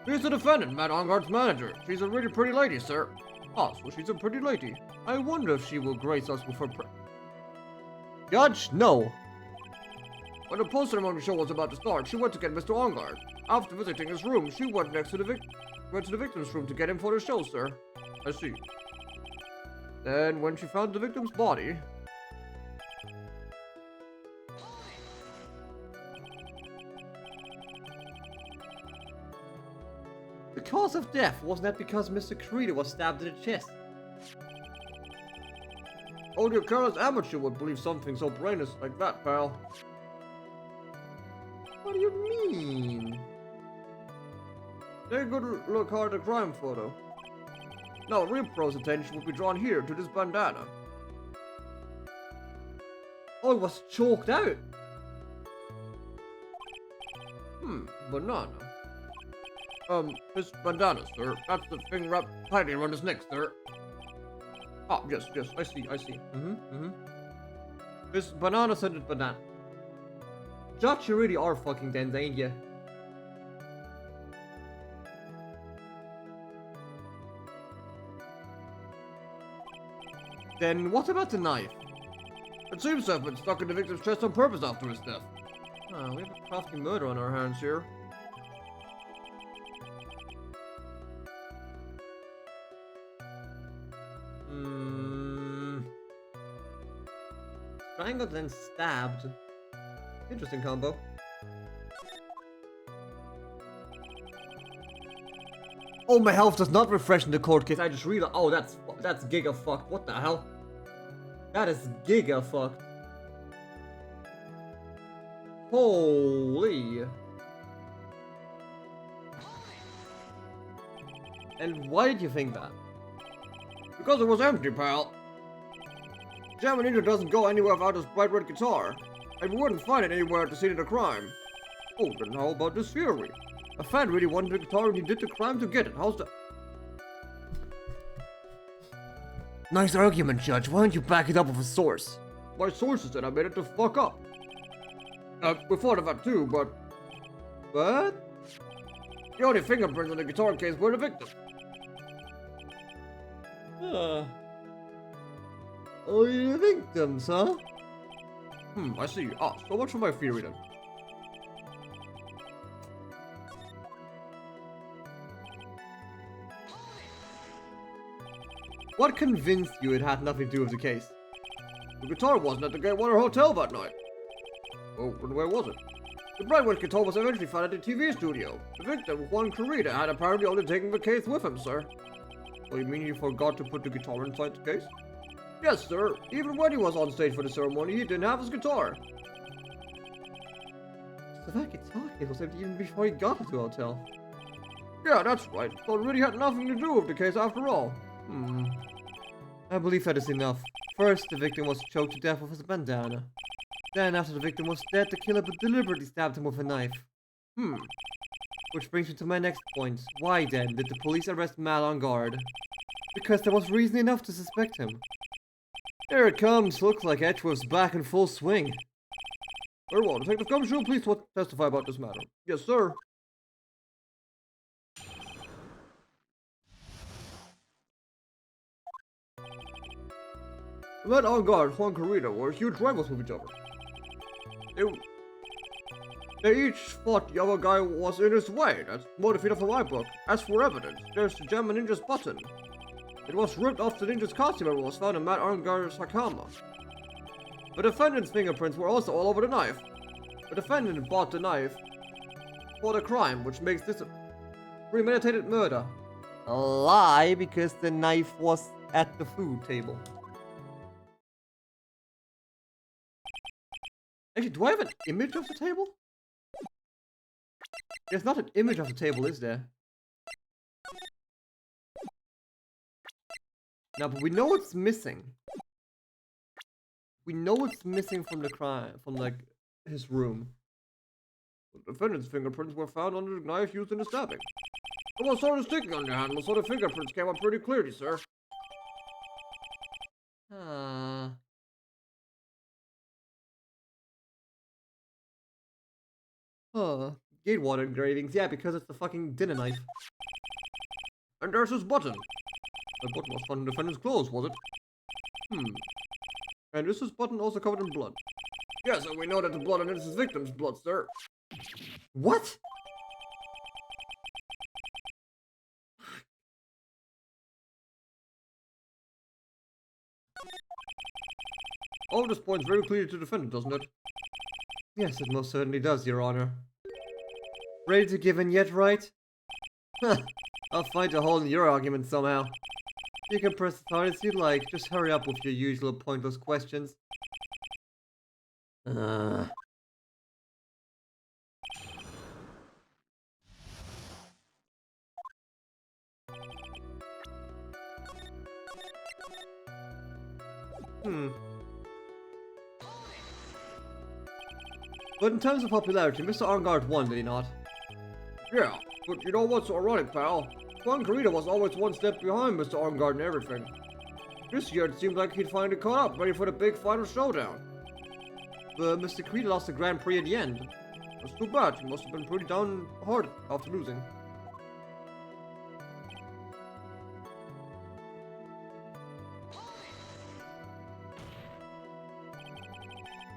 She's the defendant, Matt Ongart's manager. She's a really pretty lady, sir. Ah, so she's a pretty lady. I wonder if she will grace us with her Judge, no. When the post-ceremony show was about to start, she went to get Mr. Ongard. After visiting his room, she went to the victim's room to get him for the show, sir. I see. Then, when she found the victim's body... The cause of death wasn't that because Mr. Carita was stabbed in the chest? Only a careless amateur would believe something so brainless like that, pal. What do you mean? Take a good look hard at the crime photo. Now, real pro's attention will be drawn here to this bandana. Oh, it was chalked out. Banana. This bandana, sir. That's the thing wrapped tightly around his neck, sir. Ah, yes, I see. This banana-scented banana. Judge, you really are fucking dense, ain't ya? Then what about the knife? It seems to have been stuck in the victim's chest on purpose after his death. Oh, we have a crafty murder on our hands here. Strangled then stabbed. Interesting combo. Oh, my health does not refresh in the court case. I just realized. Oh, that's giga fucked. What the hell? That is giga fucked. Holy. And why did you think that? Because it was empty, pal. Jammin' Ninja doesn't go anywhere without his bright red guitar, and we wouldn't find it anywhere at the scene of the crime. Oh, then how about this theory? A fan really wanted the guitar and he did the crime to get it. How's that? Nice argument, Judge. Why don't you back it up with a source? My sources said I made it to fuck up. We thought of that too, but... What? The only fingerprints on the guitar case were the victim. Only the victims, huh? I see. Ah, so much for my theory then. What convinced you it had nothing to do with the case? The guitar wasn't at the Gatewater Hotel that night. Oh, and where was it? The Brightwood guitar was eventually found at the TV studio. The victim, Juan Carita, had apparently only taken the case with him, sir. Oh, you mean he forgot to put the guitar inside the case? Yes, sir. Even when he was on stage for the ceremony, he didn't have his guitar. So that guitar case was empty even before he got to the hotel. Yeah, that's right. So it really had nothing to do with the case after all. I believe that is enough. First, the victim was choked to death with his bandana. Then, after the victim was dead, the killer deliberately stabbed him with a knife. Which brings me to my next point. Why then did the police arrest Mal on guard? Because there was reason enough to suspect him. Here it comes. Looks like Edgeworth's back in full swing. Very well. Detective Gumshoe, please testify about this matter. Yes, sir. The men on guard, Juan Carita, were huge rivals with each other. They each thought the other guy was in his way. That's motivated from my book. As for evidence, there's the Gemma Ninja's button. It was ripped off the ninja's costume and was found in Matt Arngar's Hakama. The defendant's fingerprints were also all over the knife. The defendant bought the knife for the crime, which makes this a premeditated murder. A lie, because the knife was at the food table. Actually, do I have an image of the table? There's not an image of the table, is there? No, but we know what's missing. We know what's missing from the crime, from like his room. The defendant's fingerprints were found under the knife used in the stabbing. There was sort of sticking on the handle, so the fingerprints came up pretty clearly, sir. Gatewater engravings, yeah, because it's the fucking dinner knife. And there's his button. The button was found in the defendant's clothes, was it? And is his button also covered in blood? Yes, and we know that the blood on it is his victim's blood, sir. What? All of this points very clearly to the defendant, doesn't it? Yes, it most certainly does, Your Honor. Ready to give in yet, Wright? I'll find a hole in your argument somehow. You can press as hard as you like, just hurry up with your usual pointless questions. But in terms of popularity, Mr. Arngard won, did he not? Yeah, but you know what's so ironic, pal? Juan Carita was always one step behind Mr. Arngard and everything. This year it seemed like he'd finally caught up, ready for the big final showdown. But Mr. Carita lost the Grand Prix at the end. That's too bad, he must have been pretty down hard after losing.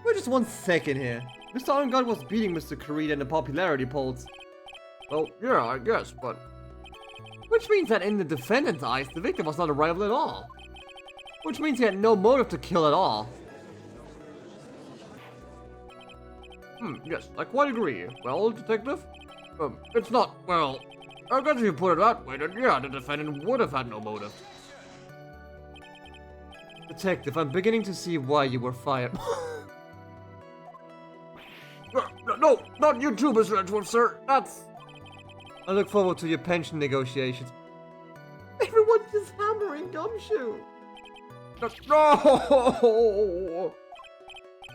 Wait just 1 second here. Mr. Arngard was beating Mr. Carita in the popularity polls. Well, yeah, I guess, but... Which means that in the defendant's eyes, the victim was not a rival at all. Which means he had no motive to kill at all. Yes, I quite agree. Well, detective? It's not, well... I guess if you put it that way, then yeah, the defendant would have had no motive. Detective, I'm beginning to see why you were fired. No, not you too, Mr. Edgeworth, sir. That's... I look forward to your pension negotiations. Everyone's just hammering Gumshoe. No!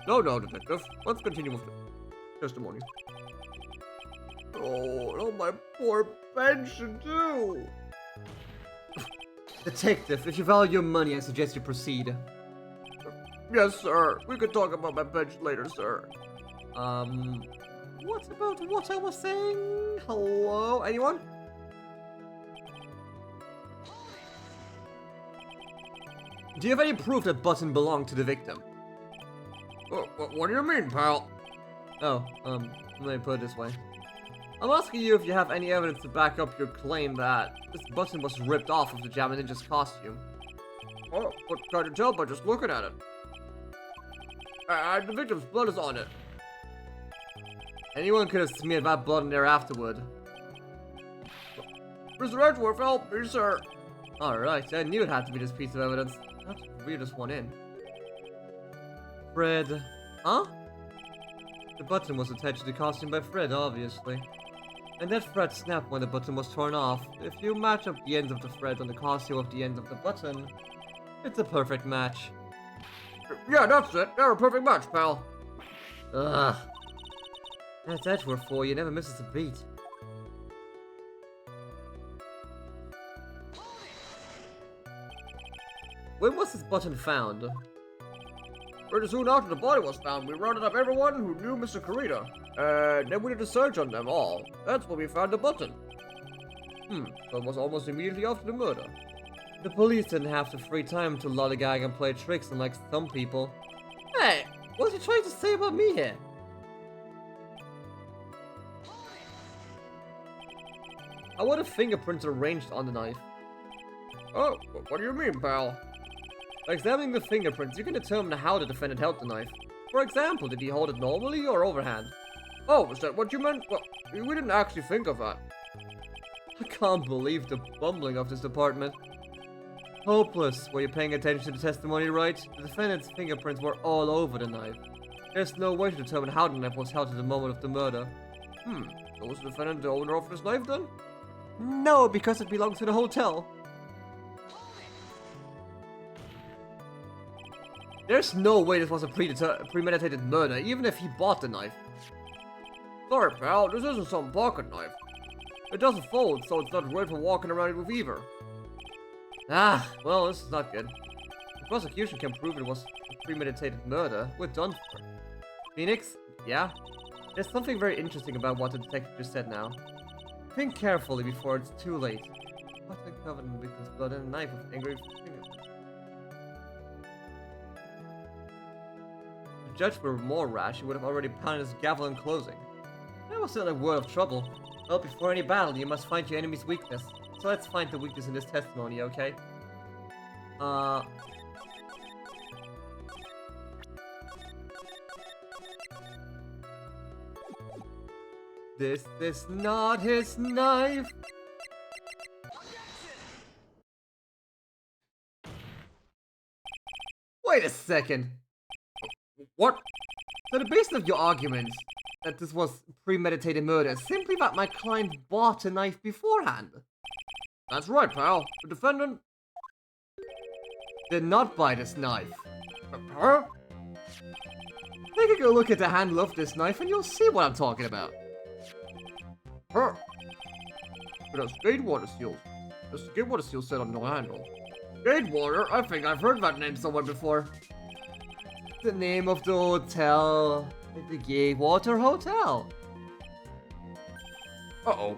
No, detective. Let's continue with the testimony. Oh, my poor pension too. Detective, if you value your money, I suggest you proceed. Yes, sir. We could talk about my pension later, sir. What about what I was saying? Hello? Anyone? Do you have any proof that button belonged to the victim? What do you mean, pal? Oh, let me put it this way. I'm asking you if you have any evidence to back up your claim that this button was ripped off of the Jammin Ninja's costume. Oh, but can't you tell by just looking at it? And the victim's blood is on it. Anyone could have smeared that blood in there afterward. Mr. Edgeworth, help me, sir. Alright, I knew it had to be this piece of evidence. That's the weirdest one in. Fred. Huh? The button was attached to the costume by Fred, obviously. And that thread snapped when the button was torn off. If you match up the ends of the thread on the costume with the ends of the button, it's a perfect match. Yeah, that's it. They're a perfect match, pal. Ugh. That's Edgeworth for you, never misses a beat. When was this button found? Pretty soon after the body was found, we rounded up everyone who knew Mr. Kurita. Then we did a search on them all. That's when we found the button. So it was almost immediately after the murder. The police didn't have the free time to lollygag and play tricks unlike some people. Hey, what's he trying to say about me here? How were the fingerprints arranged on the knife? Oh, what do you mean, pal? By examining the fingerprints, you can determine how the defendant held the knife. For example, did he hold it normally or overhand? Oh, is that what you meant? Well, we didn't actually think of that. I can't believe the bumbling of this department. Hopeless. Were you paying attention to the testimony, right? The defendant's fingerprints were all over the knife. There's no way to determine how the knife was held at the moment of the murder. So was the defendant the owner of this knife then? No, because it belongs to the hotel. There's no way this was a premeditated murder, even if he bought the knife. Sorry, pal, this isn't some pocket knife. It doesn't fold, so it's not great for walking around with either. Ah, well, this is not good. The prosecution can prove it was a premeditated murder. We're done for. Phoenix? Yeah? There's something very interesting about what the detective just said now. Think carefully before it's too late. Button covered in victim's blood and a knife with engraved fingerprints. If the judge were more rash, he would have already pounded his gavel in closing. That was not a word of trouble. Well, before any battle, you must find your enemy's weakness. So let's find the weakness in this testimony, okay? This is not his knife. Wait a second. What? So the basis of your argument that this was premeditated murder is simply that my client bought a knife beforehand. That's right, pal. The defendant Did not buy this knife. Huh? Take a good look at the handle of this knife and you'll see what I'm talking about. Huh? It has Gatewater seals. There's the Gatewater seal set on the handle. Gatewater? I think I've heard that name somewhere before. The name of the hotel. The Gatewater Hotel. Uh-oh.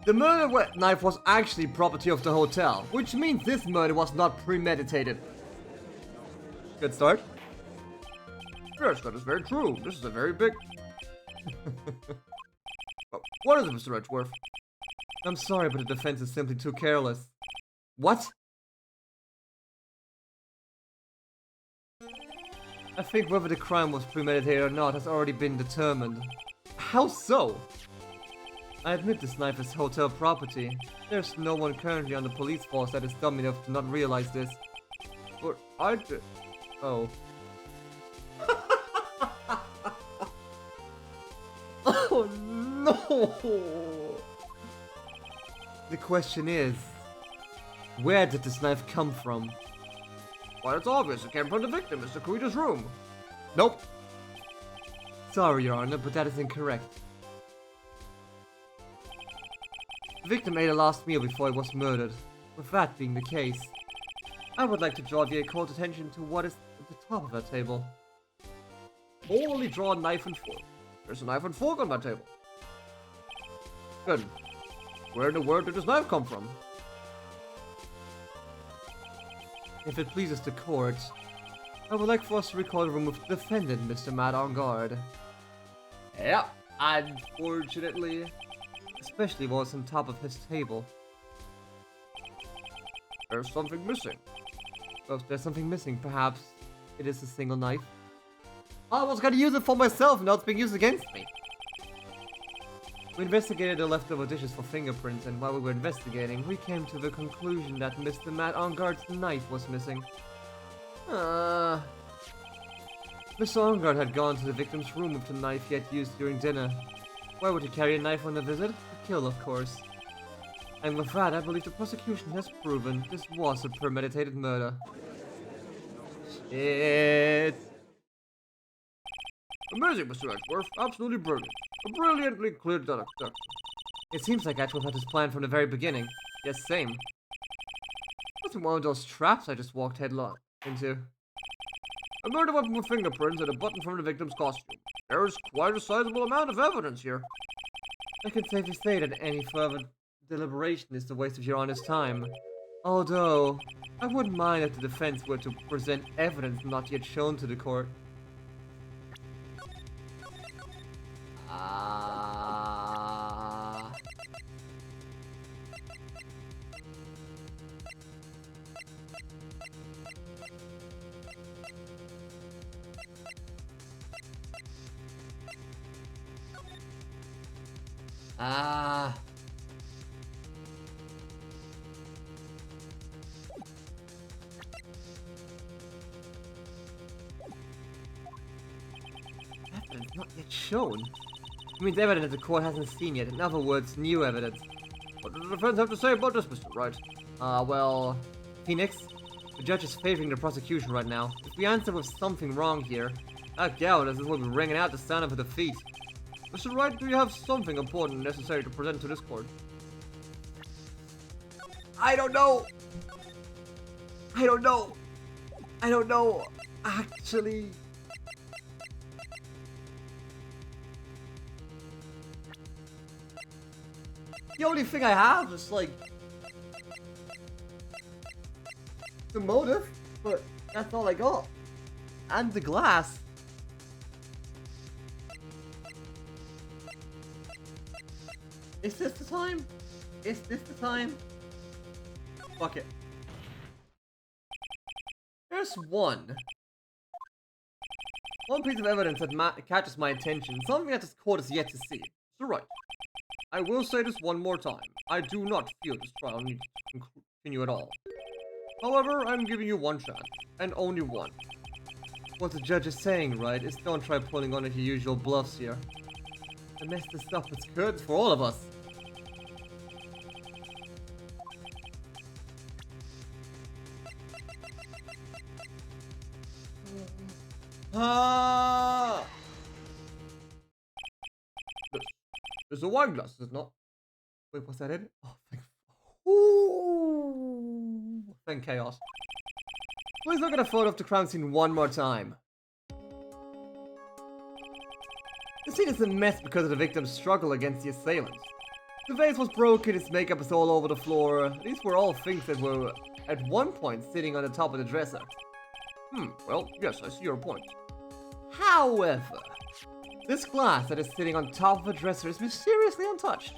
The murder knife was actually property of the hotel, which means this murder was not premeditated. Good start. Yes, that is very true. This is a very big... What is it, Mr. Edgeworth? I'm sorry, but the defense is simply too careless. What? I think whether the crime was premeditated or not has already been determined. How so? I admit this knife is hotel property. There's no one currently on the police force that is dumb enough to not realize this. But I did... Oh. Oh no! The question is, where did this knife come from? Well, it's obvious. It came from the victim, Mr. Kurita's room. Nope. Sorry, Your Honor, but that is incorrect. The victim ate a last meal before he was murdered. With that being the case, I would like to draw the court's attention to what is at the top of that table. Only draw a knife and fork. There's a knife and fork on my table. Good. Where in the world did this knife come from? If it pleases the court, I would like for us to recall the room of the defendant, Mr. Matt on guard. Yeah, unfortunately. Especially while it's on top of his table. There's something missing. Well, if there's something missing, perhaps it is a single knife. I was gonna use it for myself, now it's being used against me. We investigated the leftover dishes for fingerprints, and while we were investigating, we came to the conclusion that Mr. Matt Ongaard's knife was missing. Mr. Ongaard had gone to the victim's room with the knife he had used during dinner. Why would he carry a knife on a visit? To kill, of course. And with that, I believe the prosecution has proven this was a premeditated murder. Shit. Amazing, Mr. Edgeworth. Absolutely brilliant. A brilliantly clear deduction. It seems like Edgeworth had this plan from the very beginning. Yes, same. Wasn't one of those traps I just walked headlong into. A murder weapon with fingerprints and a button from the victim's costume. There is quite a sizable amount of evidence here. I can safely say that any further deliberation is a waste of your honest time. Although, I wouldn't mind if the defense were to present evidence not yet shown to the court. Evidence not yet shown? It means evidence the court hasn't seen yet. In other words, new evidence. What does the defense have to say about this, Mr. Wright? Well, Phoenix, the judge is favoring the prosecution right now. If we answer with something wrong here, I doubt this will be ringing out the sound of a defeat. Mr. Wright, do you have something important necessary to present to this court? I don't know. Actually. The only thing I have is like the motive, but that's all I got. And the glass. Is this the time? Is this the time? Fuck it. There's one piece of evidence that catches my attention. Something that this court is yet to see. Mr. Wright, I will say this one more time. I do not feel this trial needs to continue at all. However, I'm giving you one chance, and only one. What the judge is saying, right, is don't try pulling one of your usual bluffs here. I mess this up, it's good for all of us. There's a wine glass, is it not? Wait, what's that in? Oh, thank chaos. Please look at a photo of the crime scene one more time. The scene is a mess because of the victim's struggle against the assailant. The vase was broken, its makeup is all over the floor. These were all things that were, at one point, sitting on the top of the dresser. Well, yes, I see your point. However, this glass that is sitting on top of the dresser is mysteriously untouched.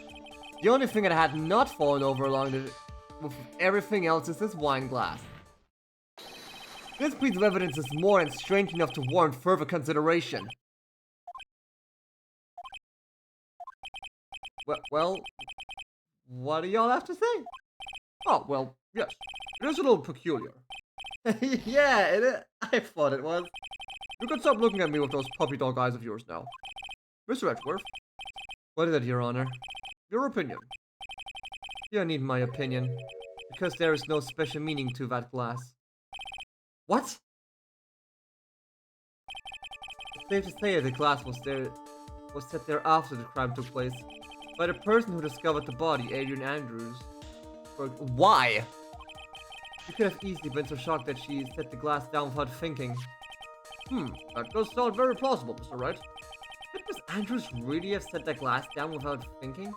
The only thing that had not fallen over with everything else is this wine glass. This piece of evidence is more and strange enough to warrant further consideration. Well, what do y'all have to say? Oh, well, yes. It is a little peculiar. Yeah, it is. I thought it was. You can stop looking at me with those puppy dog eyes of yours now. Mr. Edgeworth. What is it, Your Honor? Your opinion. You don't need my opinion, because there is no special meaning to that glass. What? It's safe to say that the glass was set there after the crime took place, by the person who discovered the body, Adrian Andrews. Why? She could have easily been so shocked that she set the glass down without thinking. That does sound very plausible, Mr. Wright. Did Miss Andrews really have set that glass down without thinking?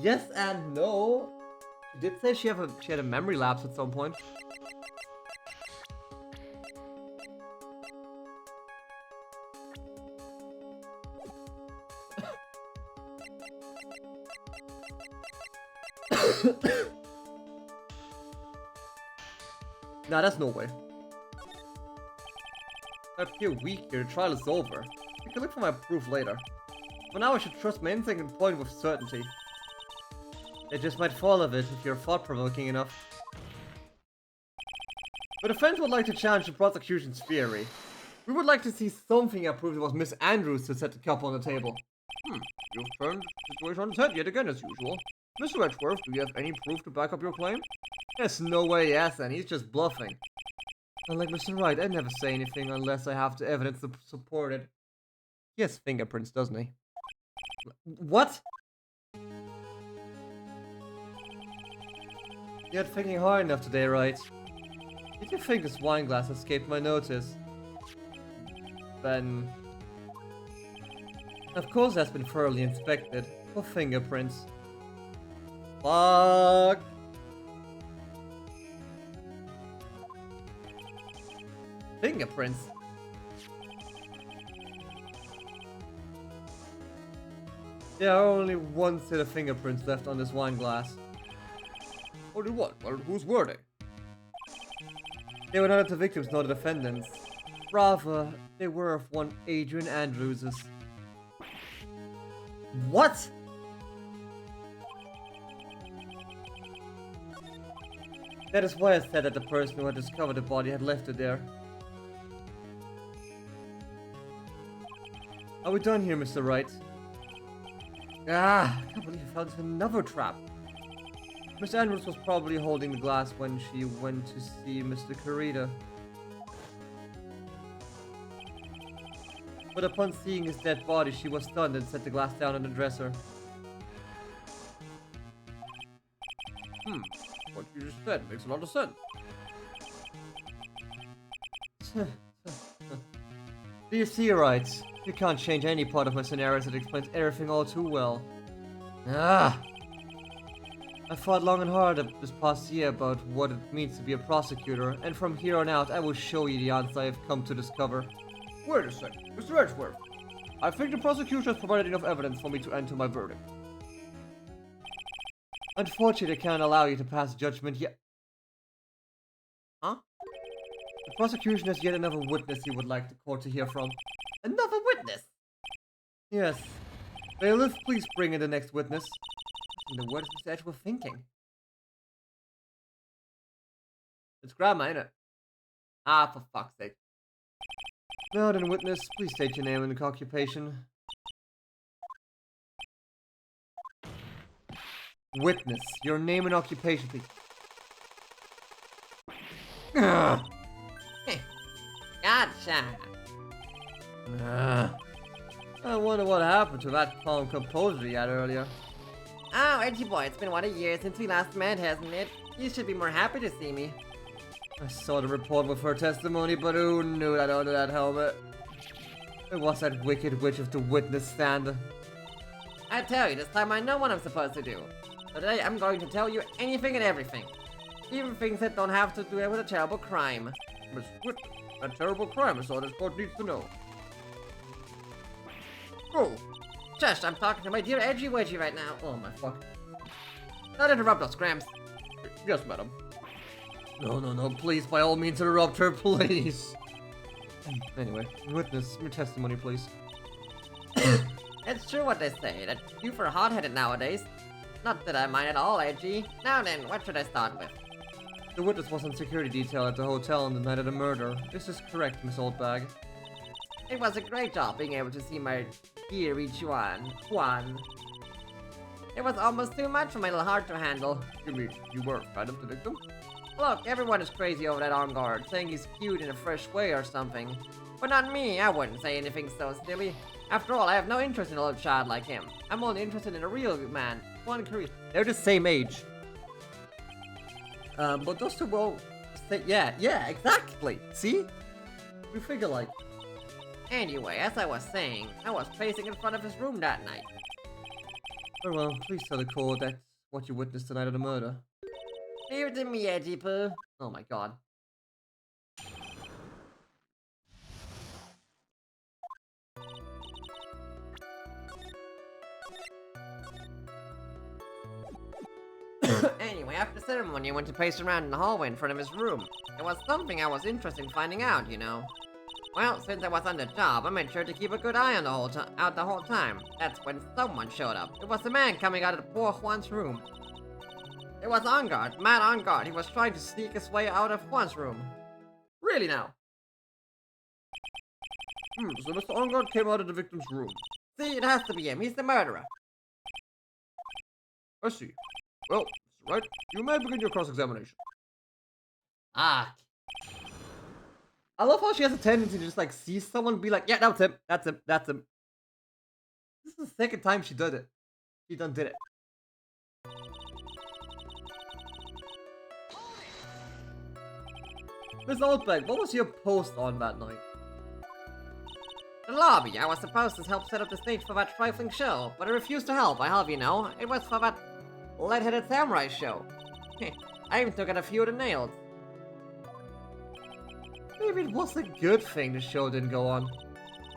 Yes and no. She did say she had a memory lapse at some point. Nah, that's no way. I feel weak here. The trial is over. We can look for my proof later. For now, I should trust my instinct and point with certainty. It just might fall of it if you're thought-provoking enough. The defense would like to challenge the prosecution's theory. We would like to see something that proves it was Miss Andrews who set the cup on the table. You've turned the situation on its head yet again as usual. Mr. Edgeworth, do you have any proof to back up your claim? There's no way he has then, he's just bluffing. Unlike Mr. Wright, I'd never say anything unless I have the evidence to support it. He has fingerprints, doesn't he? What? You're not thinking hard enough today, Wright. Did you think this wine glass escaped my notice? Then... Of course that's been thoroughly inspected. For fingerprints. Fuck! Fingerprints? There are only one set of fingerprints left on this wine glass. Only what? Well, whose were they? They were neither the victims nor the defendants. Rather, they were of one Adrian Andrews's. What? That is why I said that the person who had discovered the body had left it there. Are we done here, Mr. Wright? Ah, I can't believe I fell into another trap. Miss Andrews was probably holding the glass when she went to see Mr. Kurita. But upon seeing his dead body, she was stunned and set the glass down on the dresser. What you just said makes a lot of sense. Do you see, Wright? You can't change any part of my scenarios that explains everything all too well. Ah! I thought long and hard this past year about what it means to be a prosecutor, and from here on out I will show you the answer I have come to discover. Wait a second, Mr. Edgeworth. I think the prosecution has provided enough evidence for me to enter my verdict. Unfortunately, I can't allow you to pass judgment yet. Huh? The prosecution has yet another witness he would like the court to hear from. Another witness? Yes. Bailiff, please bring in the next witness. What is Mr. Edgeworth thinking? It's Grandma, ain't it? Ah, for fuck's sake. Now then, witness, please state your name and occupation. Witness, your name and occupation, please. Gotcha. I wonder what happened to that calm composure you had earlier. Oh, Edgy boy, it's been what, a year since we last met, hasn't it? You should be more happy to see me. I saw the report with her testimony, but who knew that under that helmet? It was that wicked witch of the witness stand. I tell you, this time I know what I'm supposed to do. Today I'm going to tell you anything and everything. Even things that don't have to do with a terrible crime. Miss Witness, that terrible crime is all this court needs to know. Oh, shush, I'm talking to my dear Edgy Wedgie right now. Oh my fuck. Don't interrupt us, Gramps. Yes, madam. No, please, by all means interrupt her, please. Anyway, witness, your testimony, please. It's true what they say, that you are hot-headed nowadays. Not that I mind at all, Edgy. Now then, what should I start with? The witness was on security detail at the hotel on the night of the murder. This is correct, Miss Oldbag. It was a great job being able to see my dear Juan. It was almost too much for my little heart to handle. You mean you were kind of the victim? Look, everyone is crazy over that arm guard, saying he's cute in a fresh way or something. But not me, I wouldn't say anything so silly. After all, I have no interest in a little child like him. I'm only interested in a real man, one career. They're the same age. But those two will say, yeah, exactly. See? We figure like. Anyway, as I was saying, I was pacing in front of his room that night. Very well, please tell the court that's what you witnessed the night of the murder. Leave it to me, Edgy Poo. Oh my god. Anyway, after the ceremony, I went to pace around in the hallway in front of his room. It was something I was interested in finding out, you know. Well, since I was on the job, I made sure to keep a good eye on the whole time. That's when someone showed up. It was a man coming out of the poor Juan's room. It was on guard, mad on guard. He was trying to sneak his way out of Juan's room. Really now? So Mr. Ongard came out of the victim's room. See, it has to be him. He's the murderer. I see. Well, Mr. Wright, you may begin your cross-examination. Ah. I love how she has a tendency to just like see someone and be like, yeah, that's him, that's him, that's him. This is the second time she did it. She done did it. Miss Oldbeck, what was your post on that night? The lobby. I was supposed to help set up the stage for that trifling show, but I refused to help. I have you know. It was for that lead-headed samurai show. I even took out a few of the nails. Maybe it was a good thing the show didn't go on.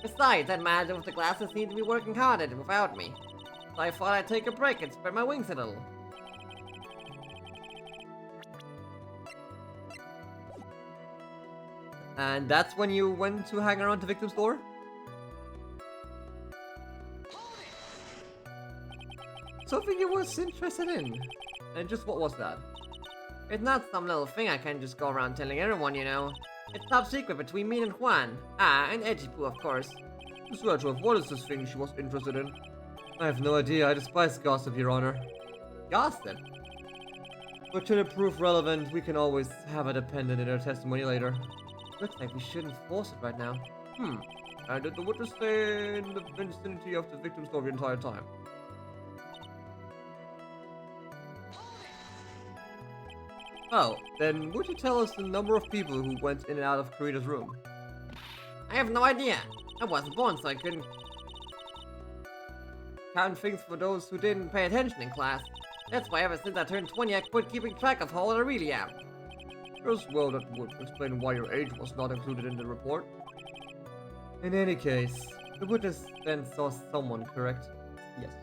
Besides, that manager with the glasses seemed to be working hard at it without me. So I thought I'd take a break and spread my wings a little. And that's when you went to hang around the victim's door? Something you was interested in. And just what was that? It's not some little thing I can just go around telling everyone, you know. It's top secret between me and Juan. Ah, and Ejipu, of course. Miss Redruff, what is this thing she was interested in? I have no idea. I despise gossip, Your Honor. Gossip? But should it prove relevant, we can always have it appended in our testimony later. Looks like we shouldn't force it right now. And did the witness stay in the vicinity of the victim's door the entire time? Oh, then would you tell us the number of people who went in and out of Kurita's room? I have no idea. I wasn't born, so I couldn't count things for those who didn't pay attention in class. That's why ever since I turned 20, I quit keeping track of how old I really am. Yes, well, that would explain why your age was not included in the report. In any case, the witness then saw someone, correct? Yes.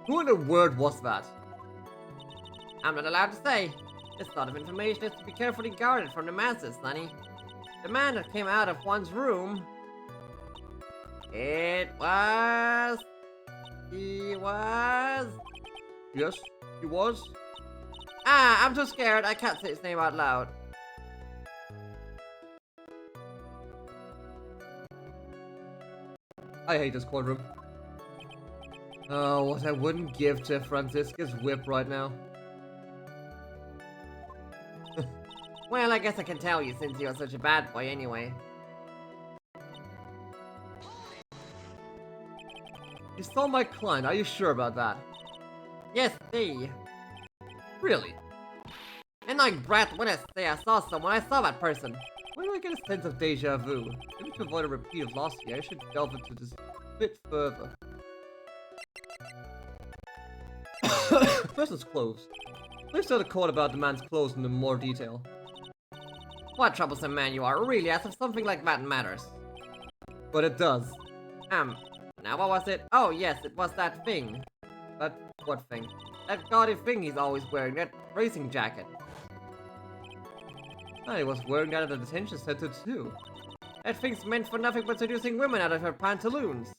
Who in the world was that? I'm not allowed to say. This sort of information is to be carefully guarded from the masses, Sonny. The man that came out of Juan's room... He was... Yes, he was. Ah, I'm too scared. I can't say his name out loud. I hate this courtroom. Oh, what I wouldn't give to Francisca's whip right now. Well, I guess I can tell you since you're such a bad boy anyway. You saw my client, are you sure about that? Yes, see. Really? And like brat, when I say I saw someone, I saw that person. Why do I get a sense of deja vu? Maybe to avoid a repeat of last year, I should delve into this a bit further. Person's clothes. Please tell the court about the man's clothes in more detail. What troublesome man you are, really, as if something like that matters. But it does. Now what was it? Oh yes, it was that thing. That what thing? That gaudy thing he's always wearing, that racing jacket. Ah, he was wearing that at the detention center too. That thing's meant for nothing but seducing women out of her pantaloons.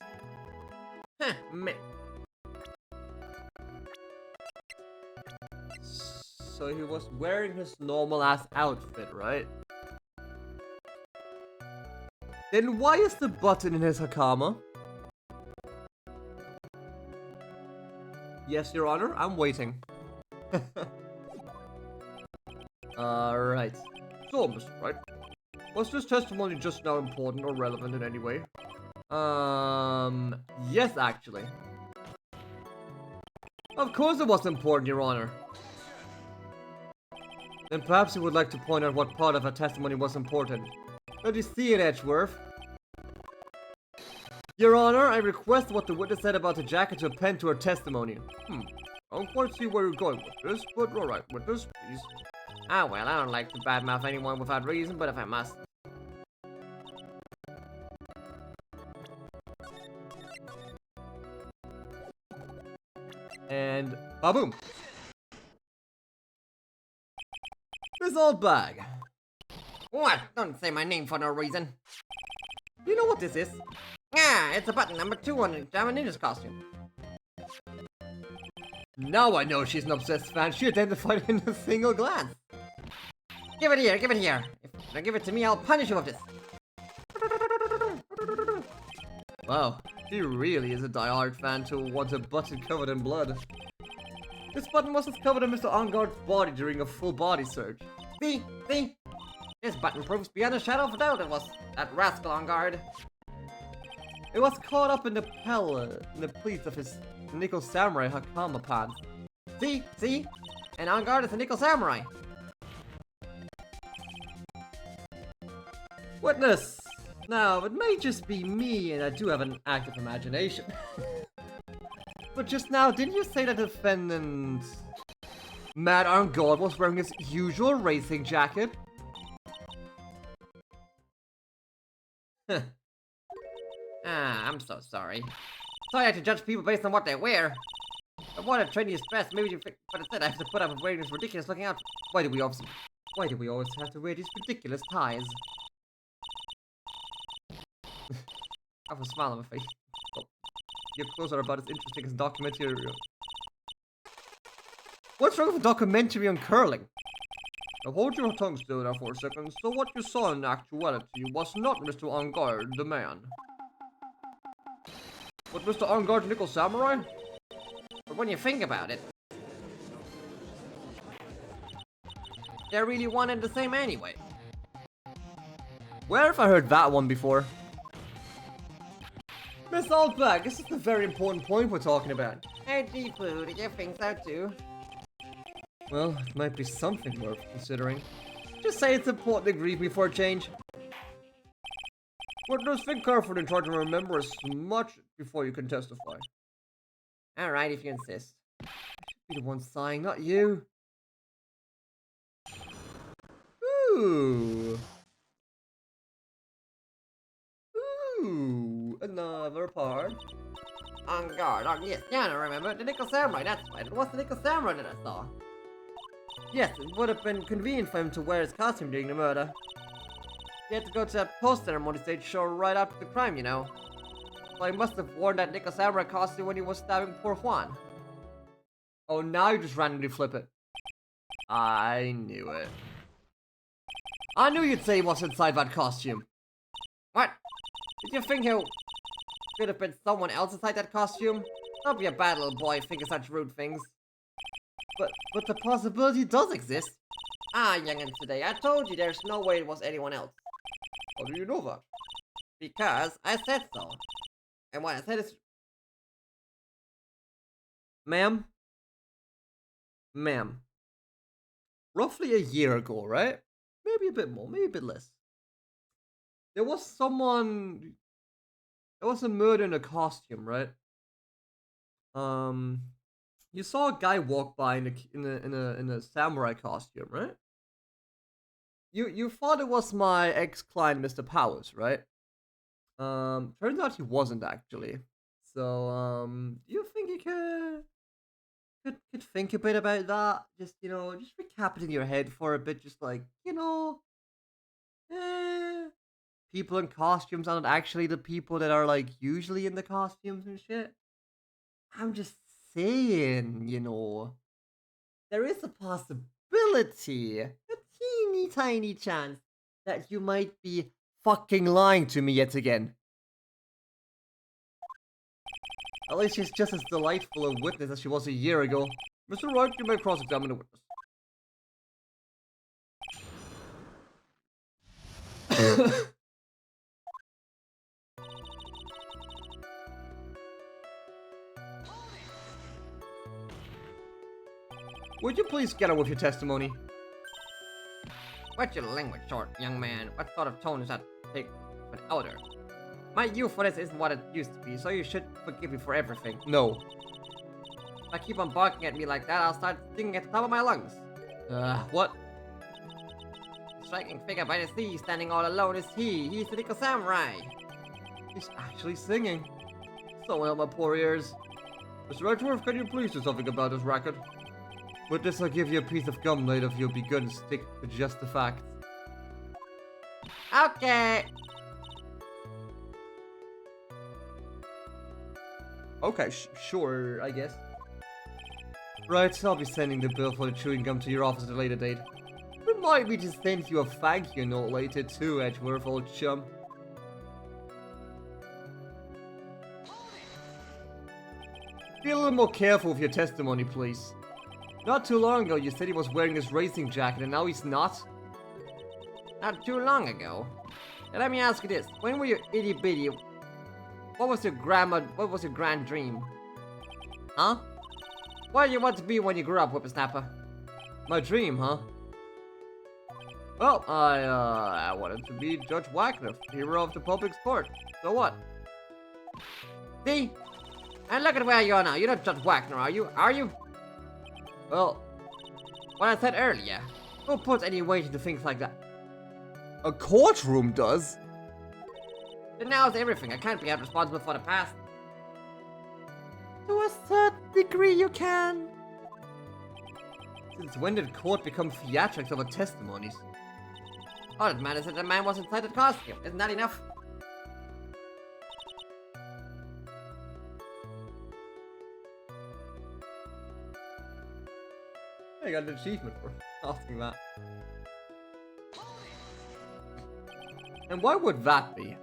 Heh, meh. So he was wearing his normal ass outfit, right? Then why is the button in his hakama? Yes, Your Honor, I'm waiting. Alright. So, Mr. Wright, was this testimony just now important or relevant in any way? Yes, actually. Of course it was important, Your Honor. Then perhaps you would like to point out what part of her testimony was important. Don't you see it, Edgeworth? Your Honor, I request what the witness said about the jacket to append to her testimony. I don't quite see where you're going with this, but alright, witness, please. Ah well, I don't like to badmouth anyone without reason, but if I must. And ba-boom. This old bag. What? Don't say my name for no reason. You know what this is? Ah, it's a button number 2 on the Diamond Ninja's costume. Now I know she's an obsessed fan. She identified it in a single glance. Give it here, give it here. If you don't give it to me, I'll punish you with this. Wow, she really is a die-hard fan to want a button covered in blood. This button was discovered in Mr. Enguarde's body during a full body search. See? See? This button proves beyond a shadow of a doubt it was that rascal on guard. It was caught up in the pleats of his nickel samurai Hakama pants. See? See? And on guard is a nickel samurai. Witness! Now, it may just be me, and I do have an active imagination. But just now, didn't you say that the defendant, Mad Enguarde, was wearing his usual racing jacket? Ah, I'm so sorry. Sorry I have to judge people based on what they wear. I wanted to train you best, maybe you think, but instead I have to put up with wearing this ridiculous looking outfit. Why do we always have to wear these ridiculous ties? I have a smile on my face. Oh, your clothes are about as interesting as a documentary. What's wrong with a documentary on curling? Now hold your tongue still there for a second. So what you saw in actuality was not Mr. Enguarde, the man. But Mr. Enguarde, Nickel Samurai? But when you think about it, they're really one and the same anyway. Where have I heard that one before? Miss Oldbag, this is a very important point we're talking about. Hey, Deepu, do you think so too? Well, it might be something worth considering. Just say it's important to grieve me for a change. But just think carefully and try to remember as much before you can testify. Alright, if you insist. I should be the one sighing, not you. Ooh. Ooh, another part. On guard, yes, yeah, I remember. The Nickel Samurai, that's right. It was the Nickel Samurai that I saw. Yes, it would have been convenient for him to wear his costume during the murder. He had to go to that post-ceremony stage show right after the crime, you know. So he must have worn that Nickel Samurai costume when he was stabbing poor Juan. Oh, now you just randomly flip it. I knew it. I knew you'd say he was inside that costume. What? Did you think he could have been someone else inside that costume? Don't be a bad little boy thinking such rude things. But the possibility does exist. Ah, young'uns today, I told you there's no way it was anyone else. How do you know that? Because I said so. And what I said is... Ma'am? Ma'am. Roughly a year ago, right? Maybe a bit more, maybe a bit less. There was someone... There was a murder in a costume, right? You saw a guy walk by in a samurai costume, right? You thought it was my ex-client, Mr. Powers, right? Turns out he wasn't actually. So, do you think you could think a bit about that? Just, you know, just recap it in your head for a bit, just like, you know, people in costumes aren't actually the people that are, like, usually in the costumes and shit. I'm just saying, you know, there is a possibility, a teeny tiny chance, that you might be fucking lying to me yet again. At least she's just as delightful a witness as she was a year ago. Mr. Wright, you may cross-examine the witness. Would you please get on with your testimony? What's your language short, young man? What sort of tone is that take for an elder? My youthfulness isn't what it used to be, so you should forgive me for everything. No. If I keep on barking at me like that, I'll start singing at the top of my lungs. What? The striking figure by the sea, standing all alone, is he. He's the Nickel Samurai. He's actually singing. So well, my poor ears. Mr. Edgeworth, can you please do something about this racket? With this, I'll give you a piece of gum later if you'll be good and stick to just the facts. Okay. Okay, sure, I guess. Right, I'll be sending the bill for the chewing gum to your office at a later date. Remind me to send you a thank you note later too, Edgeworth, old chum. Be a little more careful with your testimony, please. Not too long ago, you said he was wearing his racing jacket, and now he's not? Not too long ago. Now let me ask you this. When were you itty bitty? What was your grand dream? Huh? What do you want to be when you grow up, whippersnapper? My dream, huh? Well, I wanted to be Judge Wagner, hero of the public sport. So what? See? And look at where you are now. You're not Judge Wagner, are you? Are you? Well, What I said earlier. who puts any weight into things like that? A courtroom does? Then now it's everything. I can't be held responsible for the past. To a certain degree you can. Since when did court become theatrics over testimonies? All that matters is that the man was inside the costume. Isn't that enough? I got an achievement for asking that. And why would that be?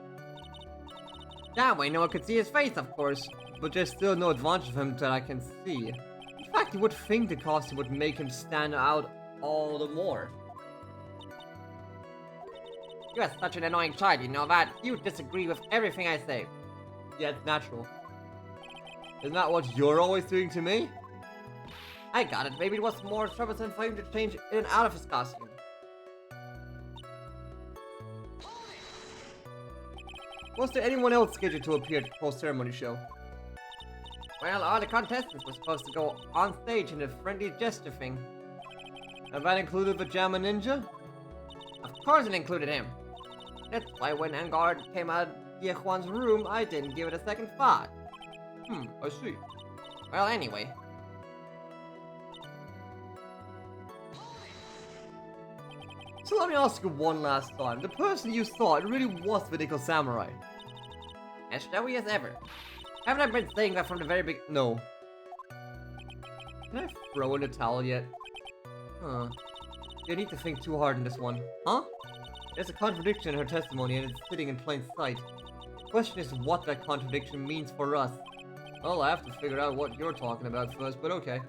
That way no one could see his face, of course. But there's still no advantage of him that I can see. In fact, you would think the costume would make him stand out all the more. You're such an annoying child, you know that? You disagree with everything I say. Yeah, it's natural. Isn't that what you're always doing to me? I got it. Maybe it was more troublesome for him to change in and out of his costume. Was there anyone else scheduled to appear at the post-ceremony show? Well, all the contestants were supposed to go on stage in a friendly gesture thing. And that included the Jamma Ninja? Of course it included him. That's why when Angard came out of Yehuan's room, I didn't give it a second thought. I see. Well, anyway. So let me ask you one last time. The person you saw, it really was the Nickel Samurai. As showy as ever. Haven't I been saying that from the very beginning? No. Can I throw in the towel yet? Huh. You need to think too hard in this one. Huh? There's a contradiction in her testimony and it's sitting in plain sight. The question is what that contradiction means for us. Well, I have to figure out what you're talking about first, but okay.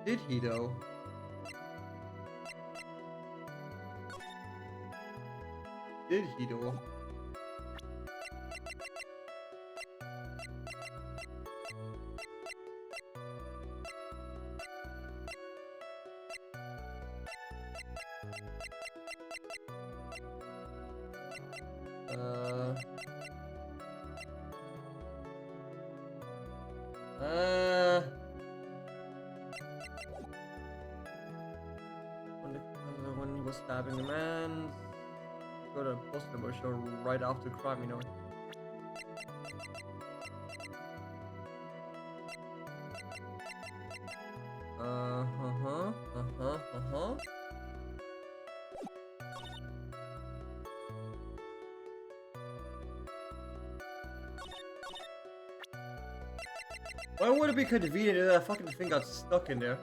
Did he though? Did he though? When he was stabbing a man, got a poster number show right after the crime, you know. Why would it be convenient if that fucking thing got stuck in there?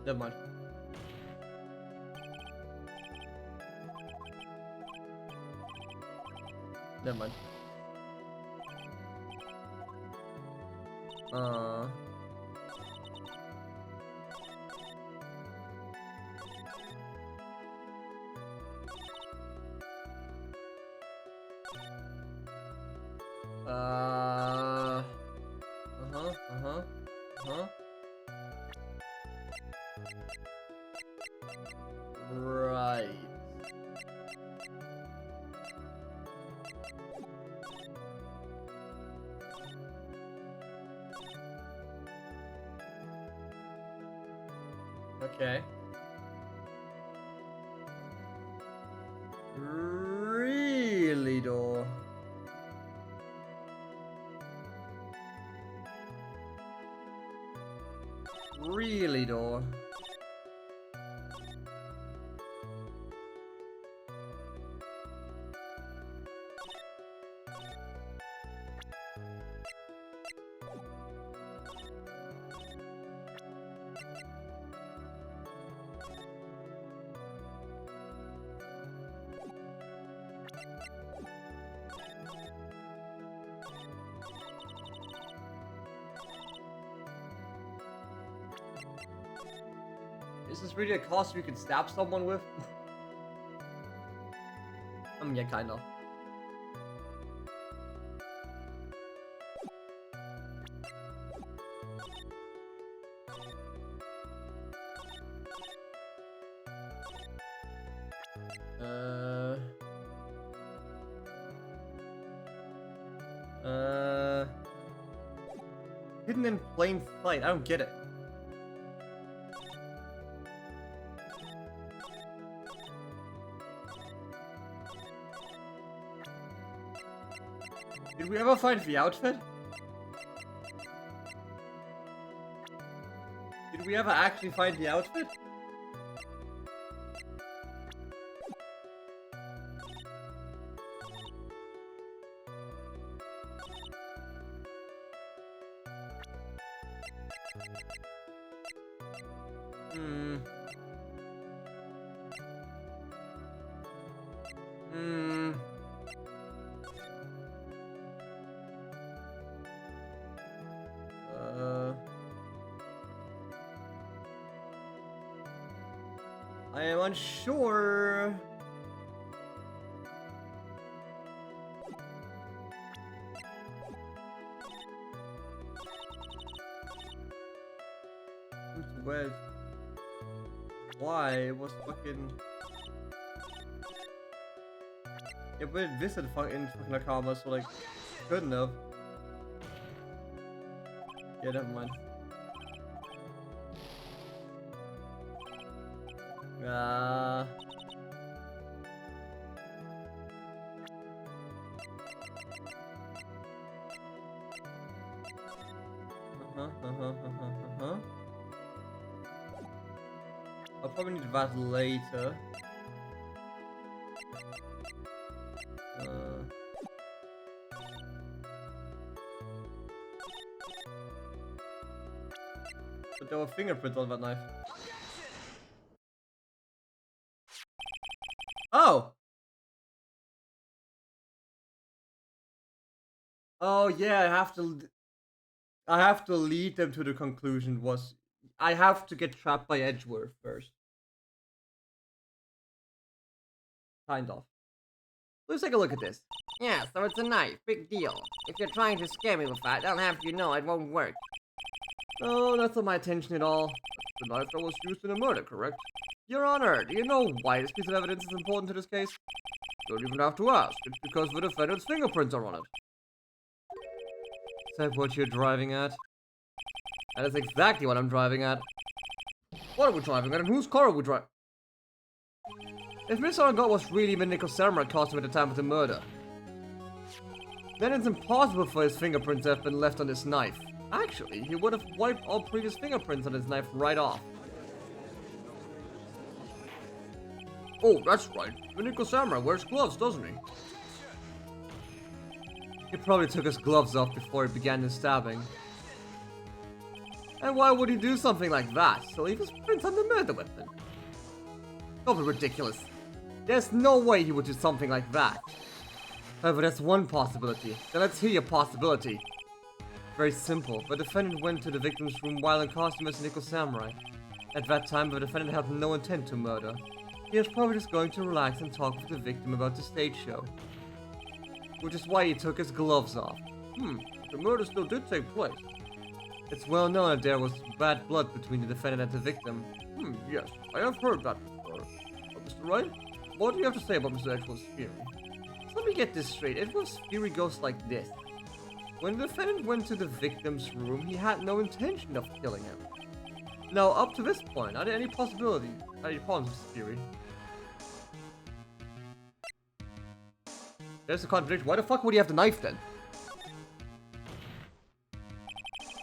Never mind. Never mind. Right. Okay. Really though? Really though? Is this really a costume you could stab someone with? Yeah, kind of. Hidden in plain sight. I don't get it. Did we ever find the outfit? Did we ever actually find the outfit? I am unsure. Where? Why? It was fucking. Yeah, but it visited fucking Nakama, so like, couldn't have. Yeah, never mind. I'll probably need that later. But there were fingerprints on that knife. Oh! Oh yeah, I have to lead them to the conclusion was I have to get trapped by Edgeworth first. Kind of. Let's take a look at this. Yeah, so it's a knife. Big deal. If you're trying to scare me with that, I'll have you know it won't work. No, that's not my attention at all. The knife that was used in a murder, correct? Your Honor, do you know why this piece of evidence is important to this case? Don't even have to ask. It's because the defendant's fingerprints are on it. Is that what you're driving at? That is exactly what I'm driving at. What are we driving at, and whose car are we driving? If Mr. Argot was really the Nickel Samurai costume at the time of the murder, then it's impossible for his fingerprints to have been left on this knife. Actually, he would have wiped all previous fingerprints on his knife right off. Oh, that's right. The Nickel Samurai wears gloves, doesn't he? He probably took his gloves off before he began his stabbing. And why would he do something like that? To leave his prints on the murder weapon? Don't be ridiculous. There's no way he would do something like that. However, that's one possibility. Then let's hear your possibility. Very simple. The defendant went to the victim's room while in costume as Nickel Samurai. At that time, the defendant had no intent to murder. He was probably just going to relax and talk with the victim about the stage show. Which is why he took his gloves off. The murder still did take place. It's well known that there was bad blood between the defendant and the victim. Yes, I have heard that before. Mr. Wright, what do you have to say about Mr. Edgeworth's theory? So let me get this straight. Edgeworth's theory goes like this. When the defendant went to the victim's room, he had no intention of killing him. Now, up to this point, are there any possibilities, any problems with this theory? There's a contradiction. Why the fuck would he have the knife then?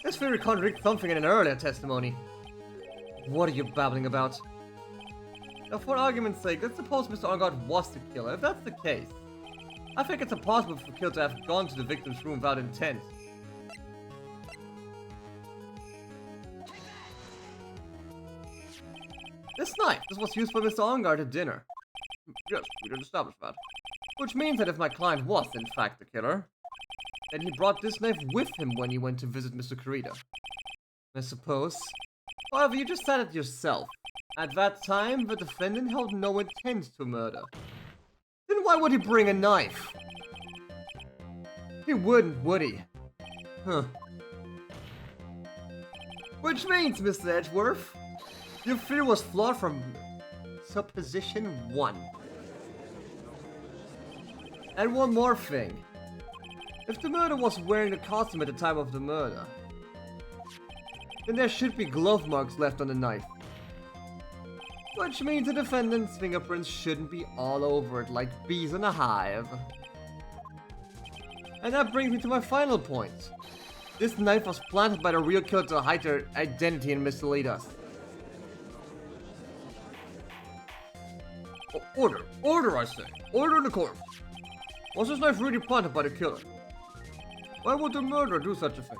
This theory contradicts something in an earlier testimony. What are you babbling about? Now, for argument's sake, let's suppose Mr. Arngard was the killer. If that's the case, I think it's impossible for the killer to have gone to the victim's room without intent. This knife, this was used by Mr. Arngard at dinner. Yes, we did establish that. Which means that if my client was, in fact, the killer, then he brought this knife with him when he went to visit Mr. Kurita. I suppose. However, you just said it yourself. At that time, the defendant held no intent to murder. Then why would he bring a knife? He wouldn't, would he? Huh. Which means, Mr. Edgeworth, your fear was flawed from supposition 1. And one more thing. If the murderer was wearing the costume at the time of the murder, then there should be glove marks left on the knife. Which means the defendant's fingerprints shouldn't be all over it like bees in a hive. And that brings me to my final point. This knife was planted by the real killer to hide their identity and mislead us. Order! Order, I say! Order in the court! Was this knife really planted by the killer? Why would the murderer do such a thing?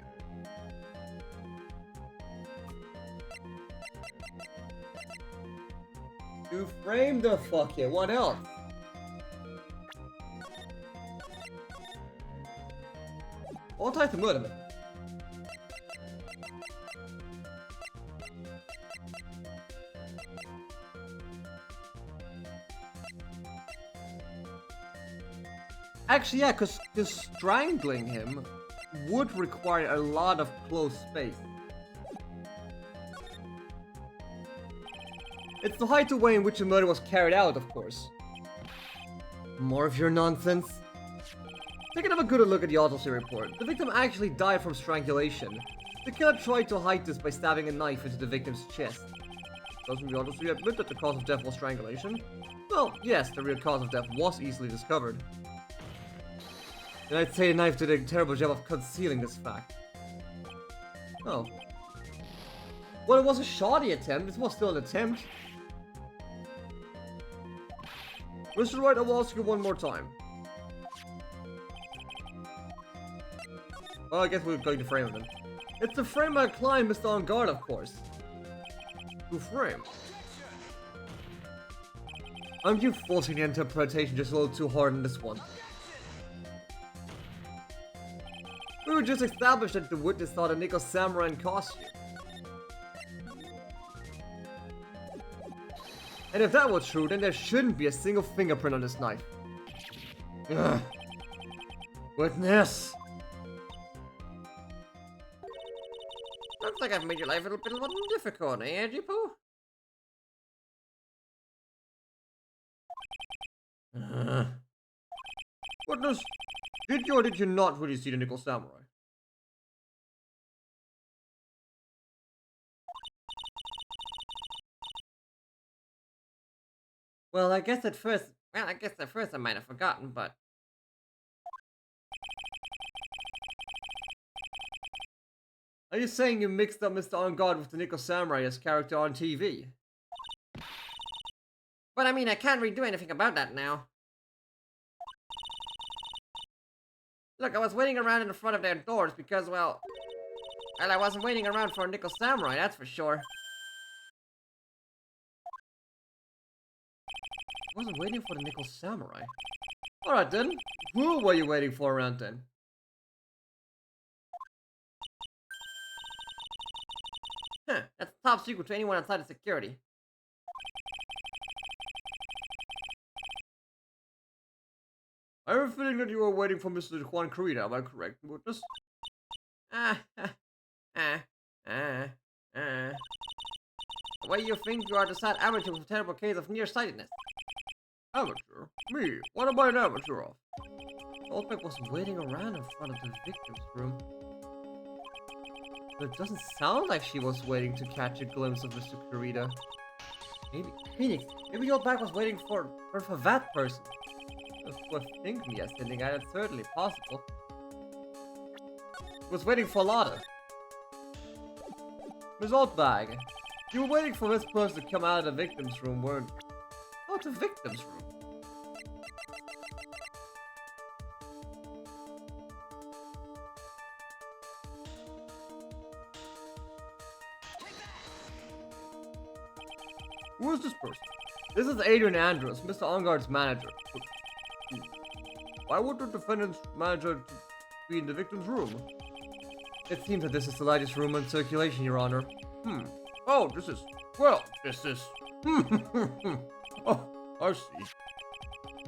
You framed the fucker, what else? All types of murder, man. Actually, yeah, because strangling him would require a lot of close space. It's the height way in which the murder was carried out, of course. More of your nonsense. Taking a good look at the autopsy report, the victim actually died from strangulation. The killer tried to hide this by stabbing a knife into the victim's chest. Doesn't the autopsy admit that the cause of death was strangulation? Well, yes, the real cause of death was easily discovered. And I'd say the knife did a terrible job of concealing this fact. Oh. Well, it was a shoddy attempt, it was still an attempt. Mr. Wright, I will ask you one more time. Well, I guess we're going to frame him then. It's to frame my client, Mr. On Guard, of course. To frame? Aren't you forcing the interpretation just a little too hard in this one? We were just established that the witness saw the Nickel Samurai in costume. And if that was true, then there shouldn't be a single fingerprint on this knife. Ugh. Witness! Looks like I've made your life a little bit more difficult, eh, Jipu? Witness, did you or did you not really see the Nickel Samurai? Well, I guess at first I might have forgotten, but... Are you saying you mixed up Mr. On Guard with the Nickel Samurai as character on TV? But I mean, I can't really do anything about that now. Look, I was waiting around in the front of their doors because, well, I wasn't waiting around for a Nickel Samurai, that's for sure. I wasn't waiting for the Nickel Samurai. Alright then, who were you waiting for around then? Huh, that's top secret to anyone outside of security. I have a feeling that you were waiting for Mr. Juan Kurita, am I correct, witness? Why do you think you are the sad amateur with a terrible case of nearsightedness? Amateur? Me? What am I an amateur of? Oldbeck was waiting around in front of the victim's room. But it doesn't sound like she was waiting to catch a glimpse of Mr. Kurita. Maybe Phoenix, maybe your back was waiting for that person. For think me as sending out, it's certainly possible. It was waiting for Lada. Miss Oldbag, you were waiting for this person to come out of the victim's room, weren't you? Oh, the victim's room. Who is this person? This is Adrian Andrews, Mr. Ongard's manager. Why would the defendant's manager be in the victim's room? It seems that this is the lightest room in circulation, Your Honor. Oh, this is... Well, this is... Oh, I see.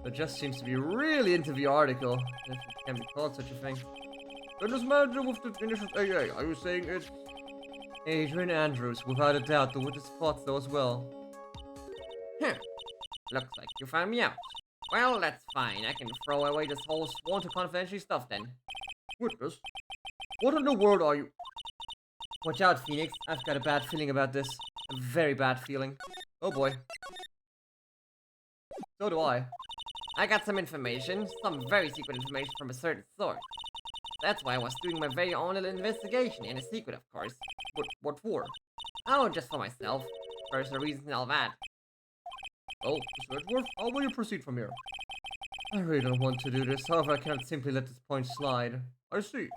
It just seems to be really into the article, if it can be called such a thing. Then this manager with the initials AA, are you saying it's... Adrian Andrews, without a doubt, the witness thought so as well. Looks like you found me out. Well, that's fine. I can throw away this whole sworn to confidentiality stuff then. Witness? What in the world are you... Watch out, Phoenix. I've got a bad feeling about this. A very bad feeling. Oh boy. So do I. I got some information, some very secret information from a certain source. That's why I was doing my very own little investigation, in a secret, of course. What for? Oh, just for myself. Personal reasons and all that. Oh, Mr. Edgeworth, how will you proceed from here? I really don't want to do this, however I cannot simply let this point slide. I see.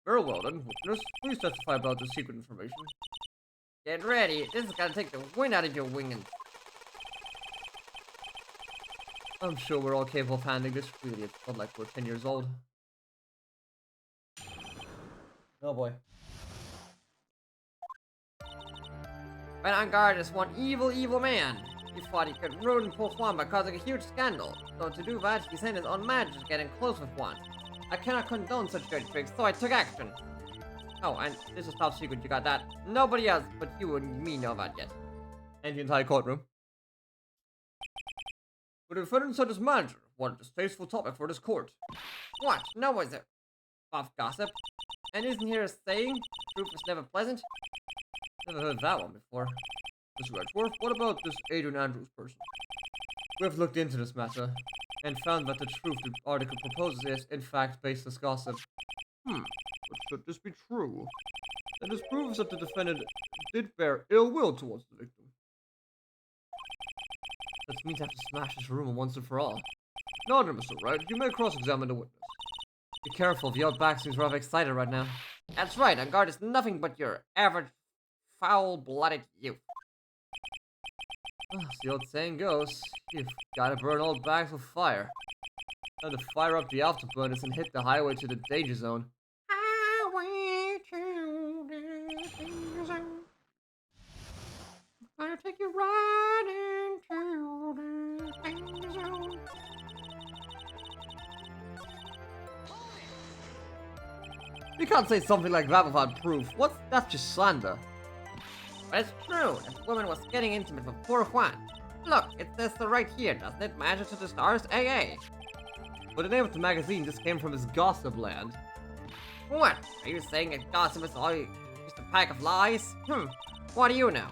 Very well then, witness. Please testify about the secret information. Get ready, this is gonna take the wind out of your winging. I'm sure we're all capable of handling this. Really, it's not like we're 10 years old. Oh boy. But on guard is one evil, evil man. He thought he could ruin poor Juan by causing a huge scandal. So to do that, he sent his own manager to get in close with Juan. I cannot condone such dirty tricks, so I took action. Oh, and this is top secret, you got that? Nobody else but you and me know that yet. And the entire courtroom. But the defendant said his manager. What a distasteful topic for this court. What? No one's a off gossip. And isn't here a saying, truth is never pleasant? Never heard that one before. Mr. Edgeworth, what about this Adrian Andrews person? We have looked into this matter, and found that the truth the article proposes is, in fact, baseless gossip. But should this be true? Then this proves that the defendant did bear ill will towards the victim. That means I have to smash this rumor once and for all. Now then, Mr. Wright, you may cross-examine the witness. Be careful, the old back seems rather excited right now. That's right, on guard is nothing but your average foul-blooded youth. As the old saying goes, you've gotta burn old bags with fire. Time to fire up the afterburners and hit the highway to the danger zone. Highway to the danger zone. I'll take you right into the danger zone. You can't say something like that without proof. That's just slander. But it's true, that woman was getting intimate with poor Juan. Look, it says so right here, doesn't it? Magic to the Stars AA. But the name of the magazine just came from his gossip land. What? Are you saying that gossip is all just a pack of lies? What do you know?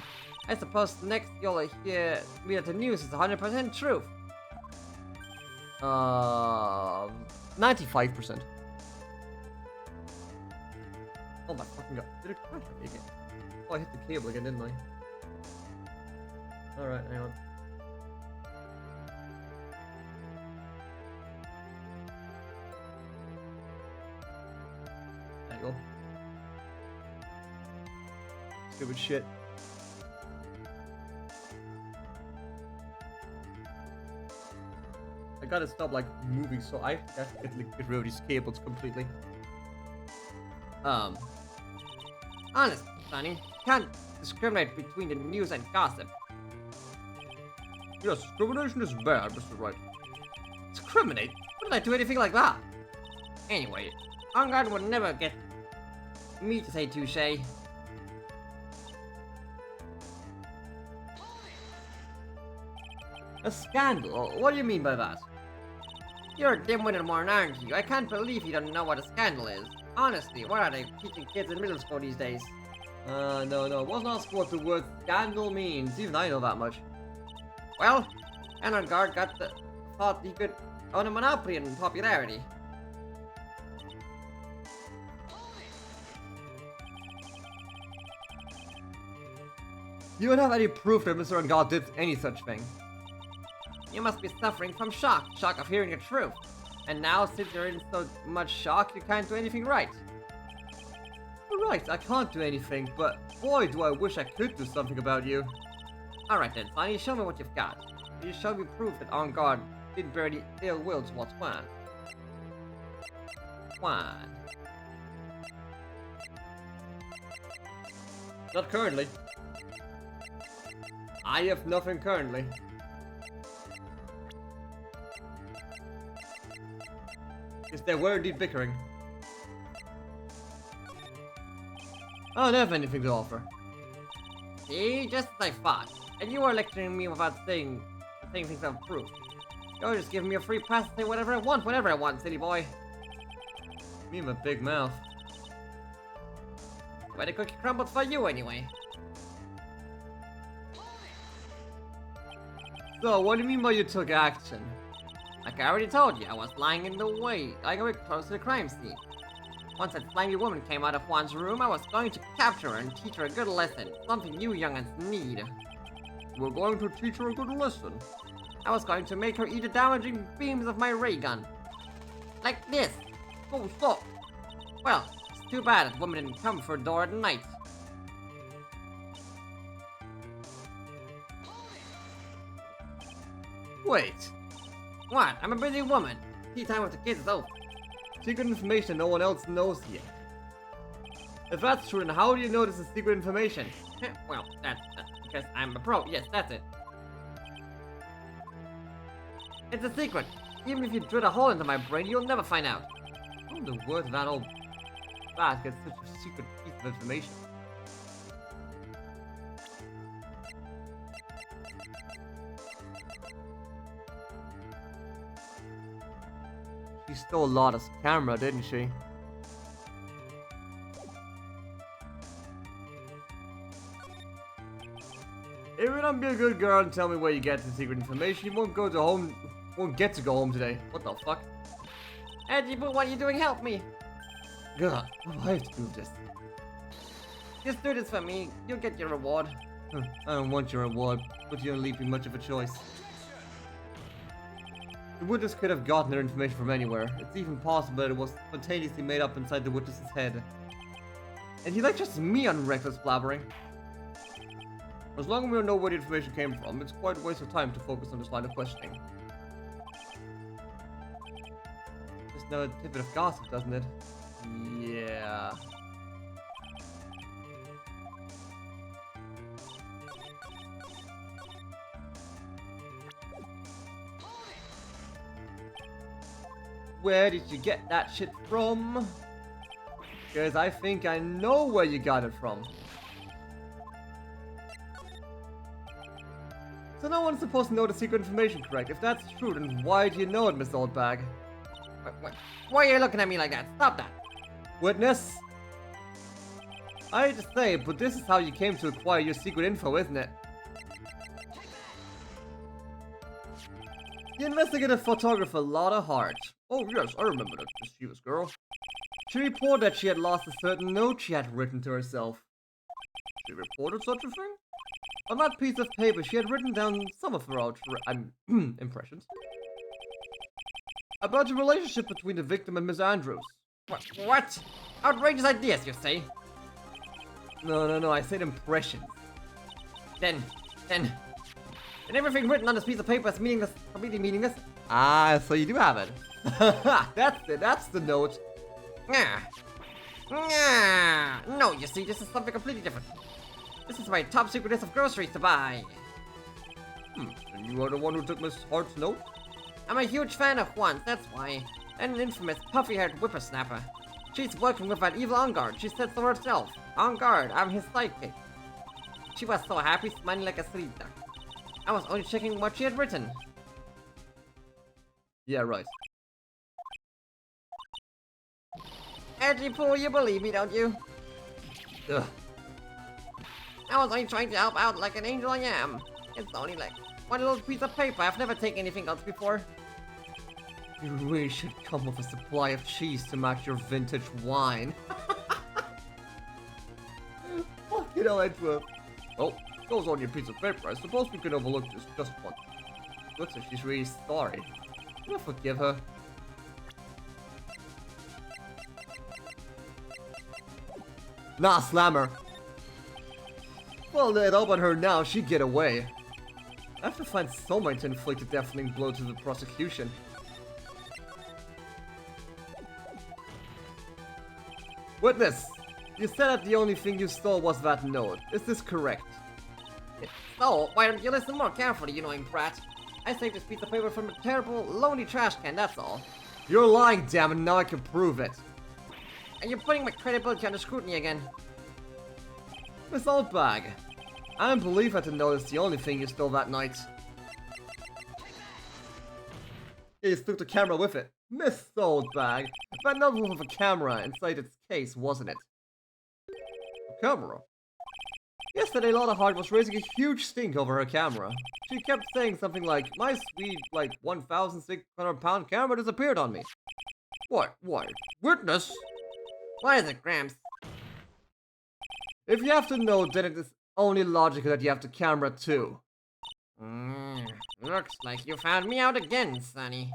I suppose next you'll hear me that the news is 100% truth. 95%. Oh my fucking god. Did it crash me again? Oh, I hit the cable again, didn't I? Alright, hang on. There you go. Stupid shit. I gotta stop like moving, so I have to get rid of these cables completely. Honest, Sonny, can't discriminate between the news and gossip. Yes, discrimination is bad, Mr. Wright. Discriminate? What did I do anything like that? Anyway, On Guard would never get me to say touche. A scandal? What do you mean by that? You're a dim-witted one, aren't you? I can't believe you don't know what a scandal is. Honestly, what are they teaching kids in middle school these days? No, it wasn't asked what the word scandal means. Even I know that much. Well, Engelgard thought he could own a monopoly in popularity. You don't have any proof that Mr. Ungard did any such thing. You must be suffering from shock of hearing the truth. And now, since you're in so much shock, you can't do anything right. Right, I can't do anything, but boy, do I wish I could do something about you. Alright then, finally show me what you've got. You show me proof that Engelgard didn't bear any ill will towards Juan. Juan. Not currently. I have nothing currently. Yes, they were indeed bickering. I don't have anything to offer. See, just as I thought. And you are lecturing me without saying things of proof. You're just giving me a free pass to say whatever I want, whenever I want, silly boy. Me and my big mouth. Where the cookie crumbled for you anyway. So, what do you mean by you took action? Like I already told you, I was lying in the way, lying away close to the crime scene. Once that slimy woman came out of Juan's room, I was going to capture her and teach her a good lesson. Something you young'uns need. We're going to teach her a good lesson. I was going to make her eat the damaging beams of my ray gun. Like this. Oh, stop! Well, it's too bad that woman didn't come for a door at night. Wait. What? I'm a busy woman. Tea time with the kids is over. Secret information no one else knows yet. If that's true, then how do you know this is secret information? Well, that's because I'm a pro. Yes, that's it. It's a secret. Even if you drill a hole into my brain, you'll never find out. How in the world did that old bat get such a secret piece of information? She stole Lotta's camera, didn't she? If you don't be a good girl and tell me where you get the secret information, you won't get to go home today. What the fuck? Edgy, but what are you doing? Help me! God, why have to do this? Just do this for me. You'll get your reward. I don't want your reward, but you don't leave me much of a choice. The witness could have gotten their information from anywhere. It's even possible that it was spontaneously made up inside the witness's head. And he lectures me on reckless blabbering. As long as we don't know where the information came from, it's quite a waste of time to focus on this line of questioning. Just another tidbit of gossip, doesn't it? Yeah. Where did you get that shit from? Because I think I know where you got it from. So no one's supposed to know the secret information, correct? If that's true, then why do you know it, Miss Oldbag? Why are you looking at me like that? Stop that! Witness? I hate to say it, but this is how you came to acquire your secret info, isn't it? The investigative photographer Lotta Hart. Oh yes, I remember that mischievous girl. She reported that she had lost a certain note she had written to herself. She reported such a thing? On that piece of paper, she had written down some of her impressions about the relationship between the victim and Miss Andrews. What? Outrageous ideas, you say? No, I said impressions. Then everything written on this piece of paper is meaningless, completely meaningless? Ah, so you do have it. That's it, that's the note. No, you see, this is something completely different. This is my top secret list of groceries to buy. And you are the one who took Miss Hart's note? I'm a huge fan of Juan, that's why. And an infamous puffy-haired whippersnapper. She's working with that evil Engelgard, she said so herself. Engelgard, I'm his sidekick. She was so happy, smiling like a sweet duck. I was only checking what she had written. Yeah, right. Edgy Pool, you believe me, don't you? Ugh. I was only trying to help out like an angel I am. It's only like one little piece of paper. I've never taken anything else before. You really should come with a supply of cheese to match your vintage wine. Fucking hell, Edgeworth. Well, goes on your piece of paper. I suppose we can overlook this just once. Looks like she's really sorry. Can I forgive her? Nah, slam her. Well, laid up on her now, she'd get away. I have to find some way to inflict a deafening blow to the prosecution. Witness, you said that the only thing you stole was that note. Is this correct? So, why don't you listen more carefully, you annoying brat? I saved this piece of paper from a terrible, lonely trash can, that's all. You're lying, damn it, now I can prove it. And you're putting my credibility under scrutiny again. Miss Oldbag, I don't believe that the note is the only thing you stole that night. Yeah, you took the camera with it. Miss Oldbag, that note was with a camera inside its case, wasn't it? A camera? Yesterday, Lotta Hart was raising a huge stink over her camera. She kept saying something like, my sweet, like, 1,600-pound camera disappeared on me. What? Witness? What is it, Gramps? If you have to know, then it is only logical that you have the camera too. Looks like you found me out again, Sonny.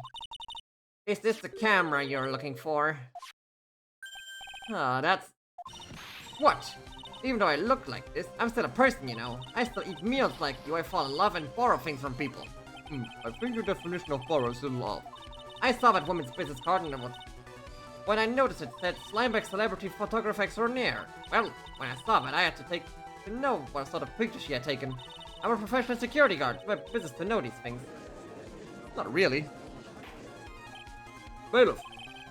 Is this the camera you're looking for? Ah, that's... What? Even though I look like this, I'm still a person, you know. I still eat meals like you, I fall in love and borrow things from people. I think your definition of borrow is a little off. I saw that woman's business card and it was... When I noticed it said Slimeback Celebrity Photographer Extraordinaire. Well, when I saw it, I had to know what sort of picture she had taken. I'm a professional security guard. It's my business to know these things. not really. Bailiff,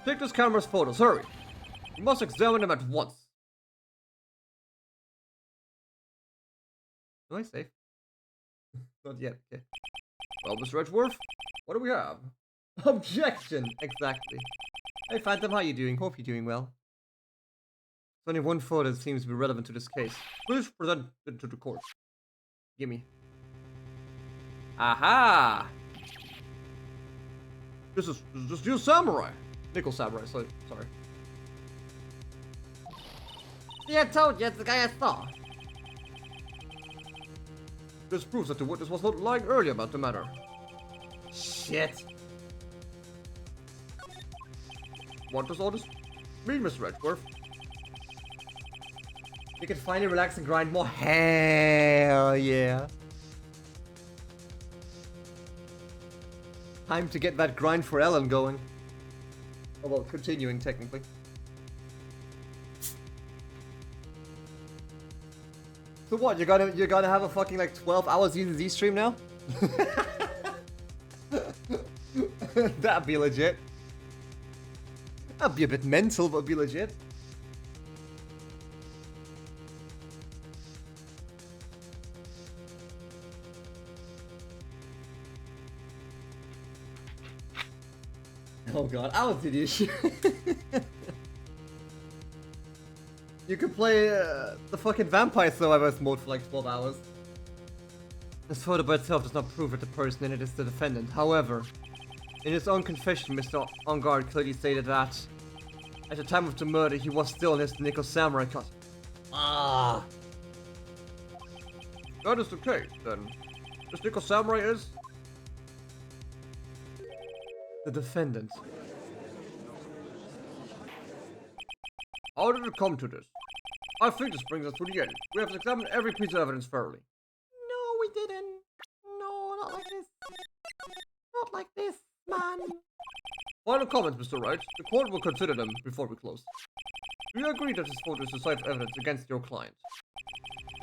take this camera's photos, hurry. You must examine them at once. Am I safe? Not yet, okay. Well, Mr. Edgeworth, what do we have? Objection! Exactly. Hey Phantom, how you doing? Hope you're doing well. There's only one photo that seems to be relevant to this case. Please present it to the court. Gimme. Aha! This is you, Samurai. Nickel Samurai, sorry. See, I told you, it's the guy I saw. This proves that the witness was not lying earlier about the matter. Shit. What does all this mean, Mr. Edgeworth? You can finally relax and grind more. Hell yeah. Time to get that grind for Ellen going. Oh, well, continuing technically. So what? You're gonna have a fucking like 12 hours using Z stream now? That'd be legit. That'd be a bit mental, but be legit. Oh god, I was the issue. You could play the fucking Vampire Survivors mode for like 12 hours. This photo by itself does not prove that the person in it is the defendant. However, in his own confession, Mr. On Guard clearly stated that at the time of the murder, he was still in his Nickel Samurai costume. Ah. If that is the case, then this Nickel Samurai is the defendant. How did it come to this? I think this brings us to the end. We have examined every piece of evidence thoroughly. No, we didn't. No, not like this. Not like this, man. Final comments, Mr. Wright. The court will consider them before we close. Do you agree that this photo is decisive evidence against your client?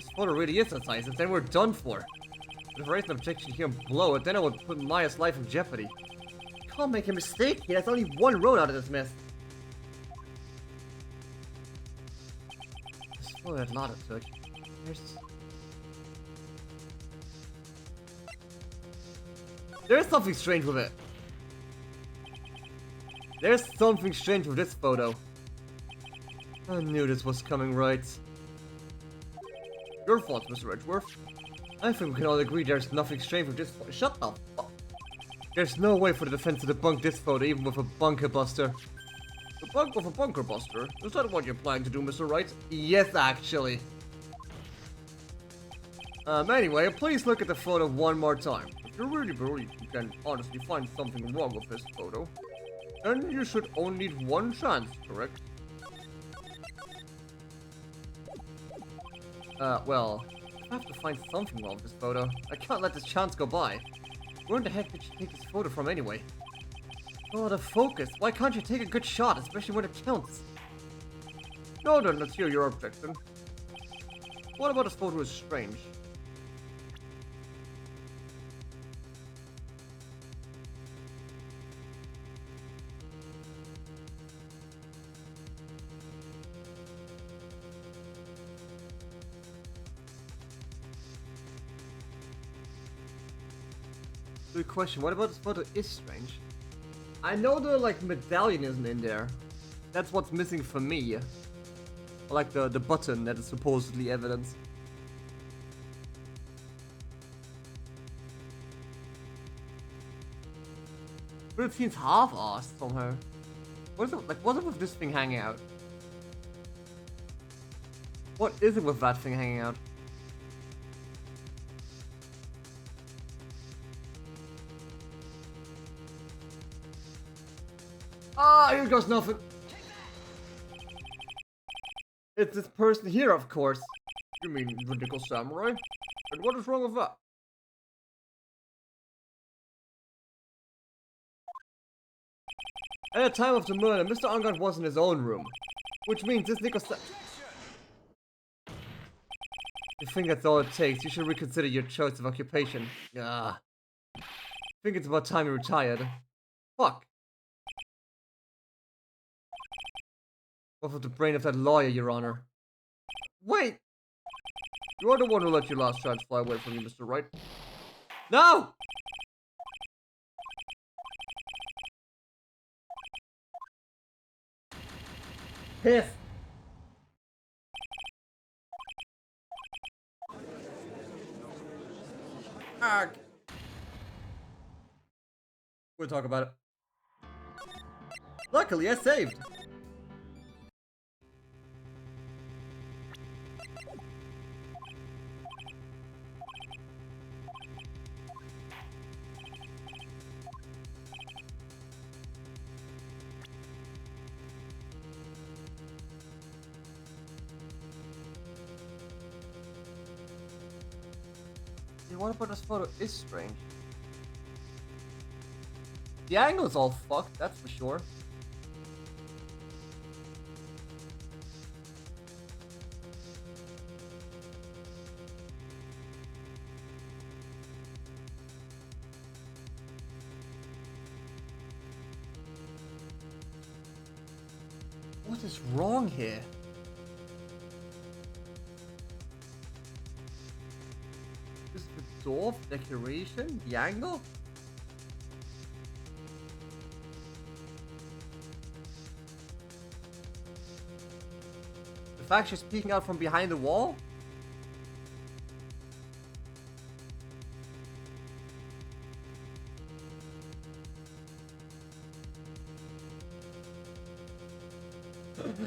This photo really is decisive, then we're done for. But if I raise an objection here and blow it, then I would put Maya's life in jeopardy. You can't make a mistake here, there's only one road out of this mess. This photo had Lotta took. There's something strange with it. There's something strange with this photo. I knew this was coming, right? Your fault, Mr. Edgeworth. I think we can all agree there's nothing strange with this Shut the fuck. There's no way for the defense to debunk this photo even with a bunker buster. The bunk of a bunker buster? Is that what you're planning to do, Mr. Wright? Yes, actually. Anyway, please look at the photo one more time. If you really believe you can honestly find something wrong with this photo, then you should only need one chance, correct? Well, I have to find something wrong with this photo. I can't let this chance go by. Where in the heck did you take this photo from anyway? Oh, the focus. Why can't you take a good shot, especially when it counts? Now then, let's hear your objection. What about this photo is strange? Good question. What about this photo is strange? I know the like medallion isn't in there. That's what's missing for me. Like the button that is supposedly evidence. But it seems half-assed somehow. What is it like? What's it with this thing hanging out? What is it with that thing hanging out? Ah, here goes nothing. It's this person here, of course. You mean Ridicule Samurai? And what is wrong with that? At the time of the murder, Mr. Angard was in his own room. Which means this Nico You think that's all it takes? You should reconsider your choice of occupation. Ah. I think it's about time you retired. Fuck. Off of the brain of that lawyer, Your Honor. Wait! You're the one who let your last chance fly away from you, Mr. Wright. No! Piss! Arg! We'll talk about it. Luckily, I saved! What about this photo is strange? The angle's all fucked, that's for sure. What is wrong here? Door decoration? The angle? The fact she's peeking out from behind the wall?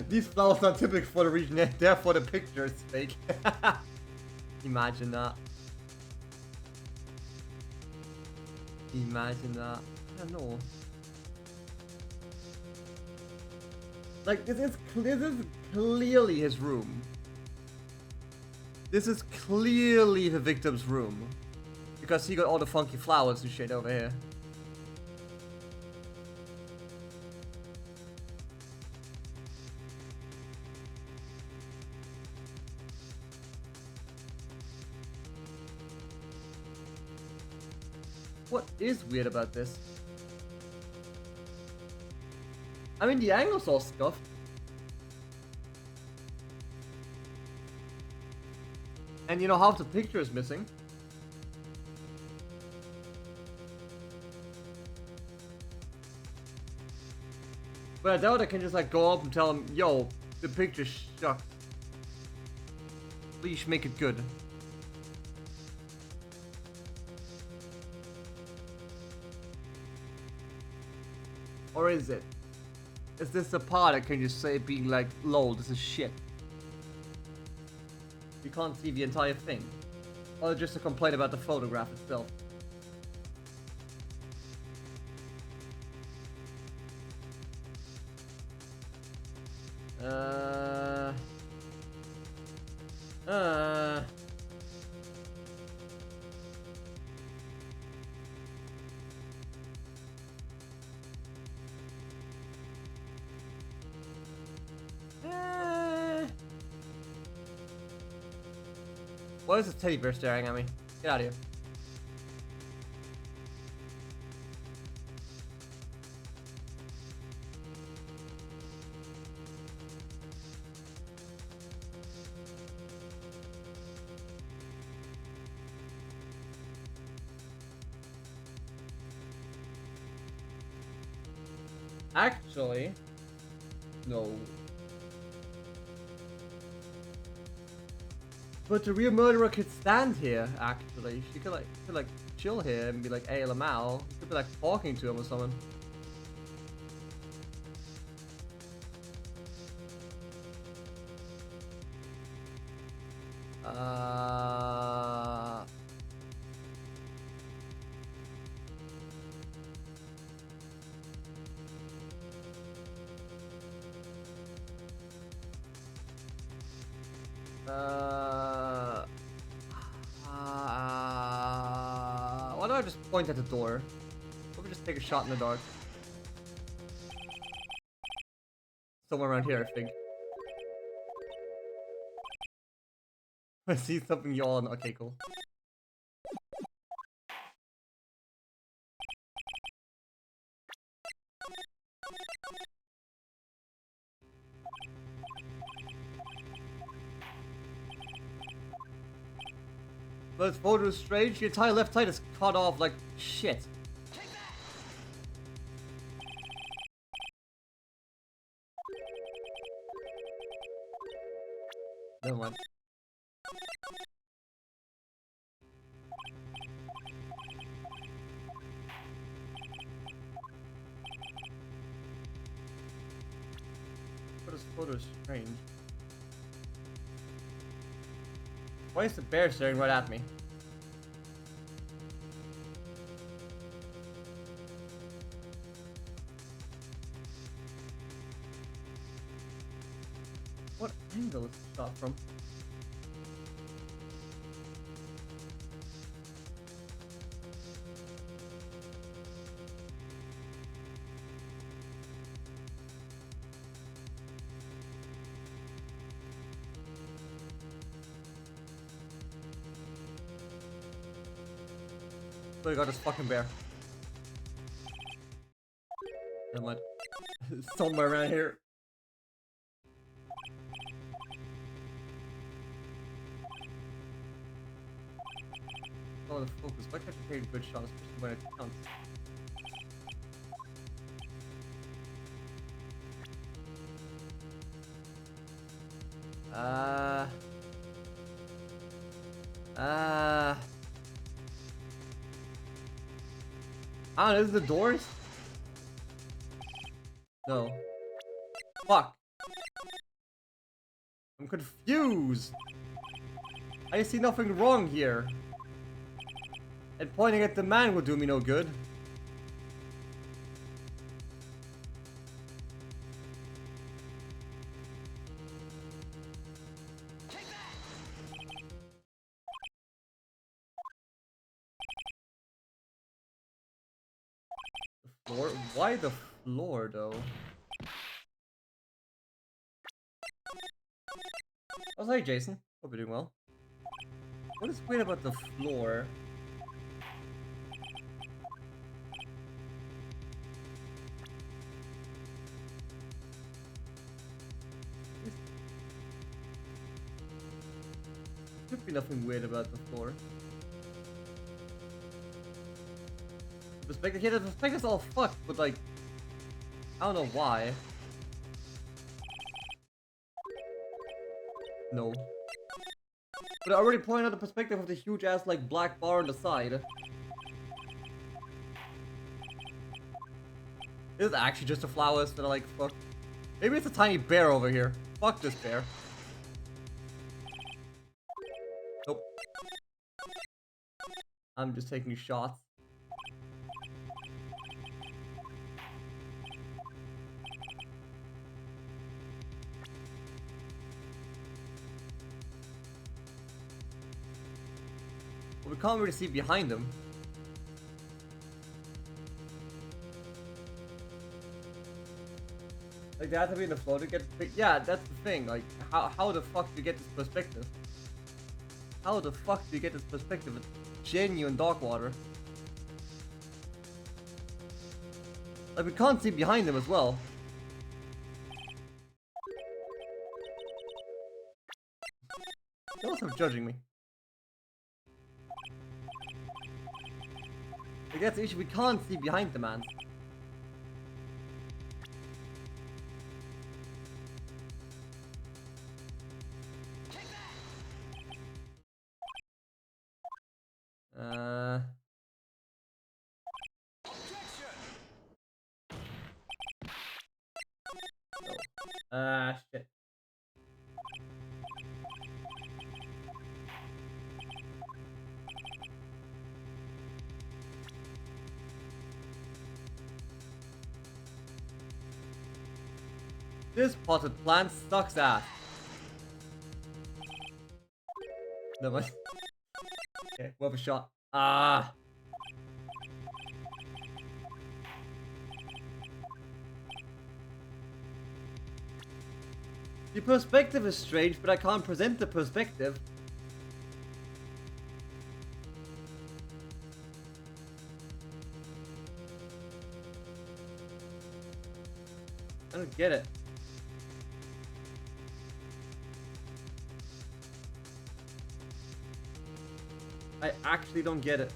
These flowers are typical for the region, they're for the pictures, fake. Imagine that. Imagine that. I don't know. Like, this is clearly his room. This is clearly the victim's room. Because he got all the funky flowers and shit over here. What is weird about this? I mean, the angle's all scuffed. And you know, half the picture is missing. But I doubt I can just like go up and tell him, yo, The picture sucks. Please make it good. Or is it? Is this a part that can just say being like, lol, this is shit? You can't see the entire thing. Or just a complaint about the photograph itself. Why is this teddy bear staring at me? Get out of here. Actually, no. But the real murderer could stand here, actually. She could like chill here and be like, hey, Lamau. You could be like talking to him or something. Why don't I just point at the door? Let me just take a shot in the dark. Somewhere around here, I think. I see something yawn. Okay, cool. But this photo is strange. Your entire left side is cut off like shit. Never mind. But this photo is strange. Why is the bear staring right at me? What angle is this shot from? So I got this fucking bear. Never mind. Somewhere around here. Oh, the focus. Why can't you take a good shot, especially when it counts? Ah, this is the doors? No. Fuck. I'm confused. I see nothing wrong here. And pointing at the man will do me no good. The floor? Why the floor though? Oh, hey Jason. Hope you're doing well. What is weird about the floor? Could be nothing weird about the floor. The perspective's all fucked, but like, I don't know why. No. But I already pointed out the perspective of the huge ass like black bar on the side. This is actually just the flowers that are like, fuck. Maybe it's a tiny bear over here. Fuck this bear. Nope. I'm just taking shots. Well, we can't really see behind them. Like, they have to be in the flow to get. Yeah, that's the thing. Like, how the fuck do you get this perspective? How the fuck do you get this perspective? It's genuine dark water. Like, we can't see behind them as well. They're also judging me. Like, that's the issue. We can't see behind the man. Shit. This potted plant sucks ass. Never mind. Okay, we'll have a shot. Ah. The perspective is strange, but I can't present the perspective. I don't get it. I actually don't get it.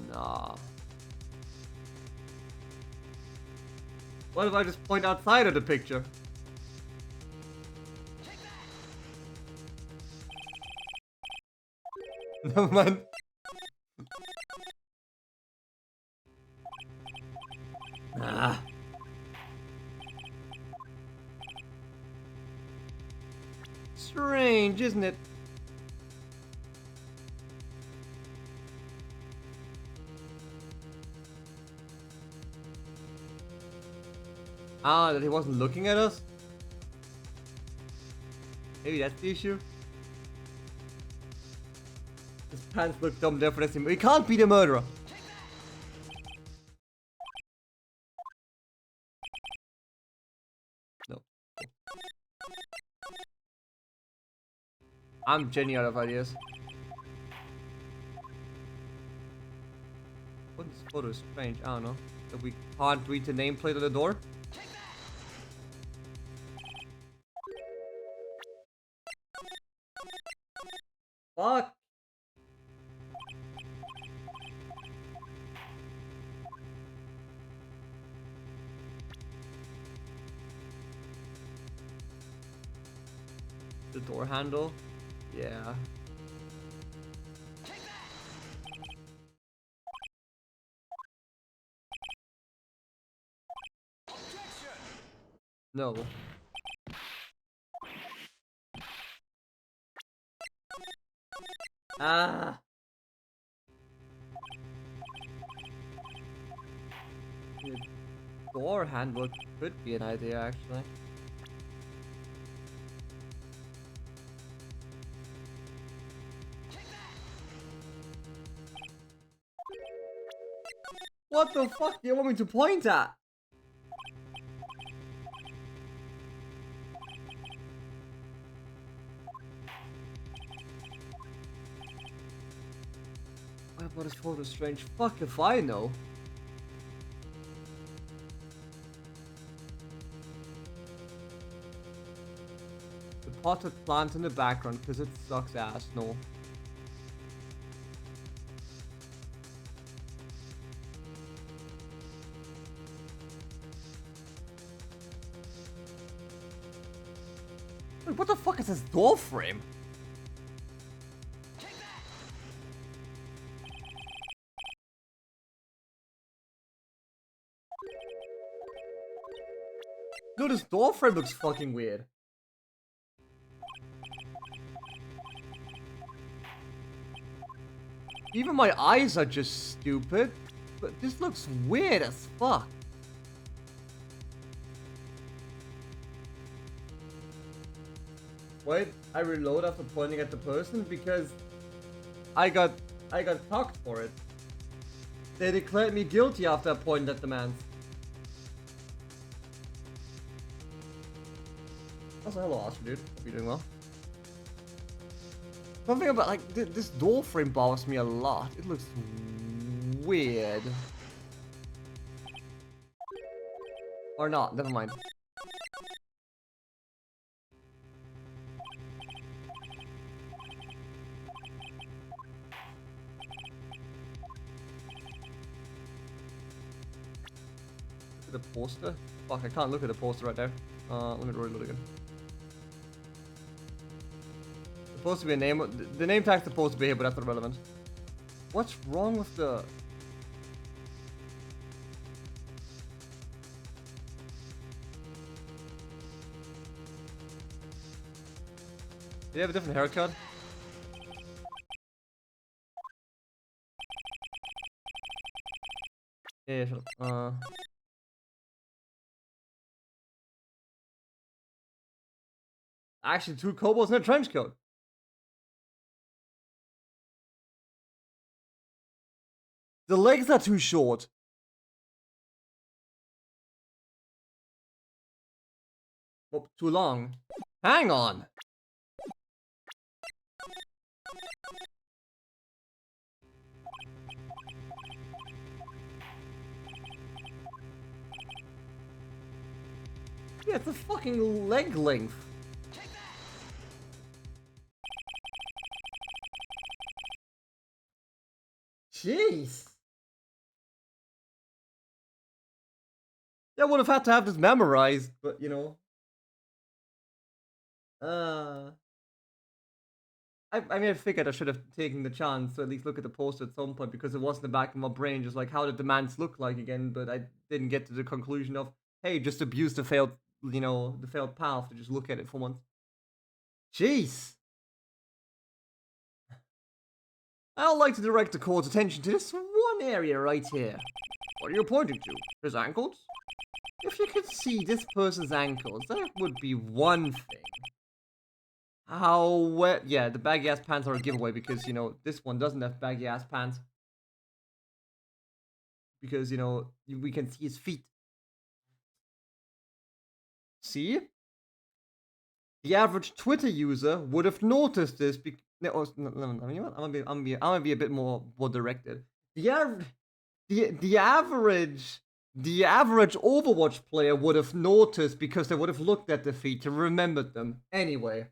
Nah. What if I just point outside of the picture? Never mind. Ah. Strange, isn't it? Ah, that he wasn't looking at us? Maybe that's the issue? His pants look dumb there for this. He can't be the murderer. No. I'm genuinely out of ideas. What is this photo is strange? I don't know. That we can't read the nameplate on the door? Fuck! The door handle? Yeah. No. Ah! The door handle could be an idea, actually. What the fuck do you want me to point at? What is photo strange? Fuck if I know. potted plant in the background because it sucks ass. No. Wait, what the fuck is this door frame? No, this door frame looks fucking weird. Even my eyes are just stupid. But this looks weird as fuck. Wait, I reload after pointing at the person because I got cocked for it. They declared me guilty after I pointed at the man. Also, hello, Oscar, dude. Hope you're doing well. Something about, like, this door frame bothers me a lot. It looks weird. Or not, never mind. Look at the poster? Fuck, I can't look at the poster right there. Let me reload again. Supposed to be a name. The name tag's supposed to be here, but that's not relevant. What's wrong with the... Do you have a different haircut? Yeah, shut up. Actually, 2 kobolds in a trench coat. The legs are too short. Oh, too long. Hang on. Yeah, it's a fucking leg length. Jeez. I would have had to have this memorized, but you know. I mean, I figured I should have taken the chance to at least look at the poster at some point because it was in the back of my brain, just like how did the mans look like again, but I didn't get to the conclusion of, hey, just abuse the failed, you know, the failed path to just look at it for once. Jeez. I'd like to direct the court's attention to this one area right here. What are you pointing to? His ankles? If you could see this person's ankles, that would be one thing. How yeah, the baggy ass pants are a giveaway because, you know, this one doesn't have baggy ass pants. Because, you know, we can see his feet. See? The average Twitter user would have noticed this because... No, you know what? I'm gonna be a bit more directed. The average Overwatch player would have noticed because they would have looked at the feet and remembered them. Anyway.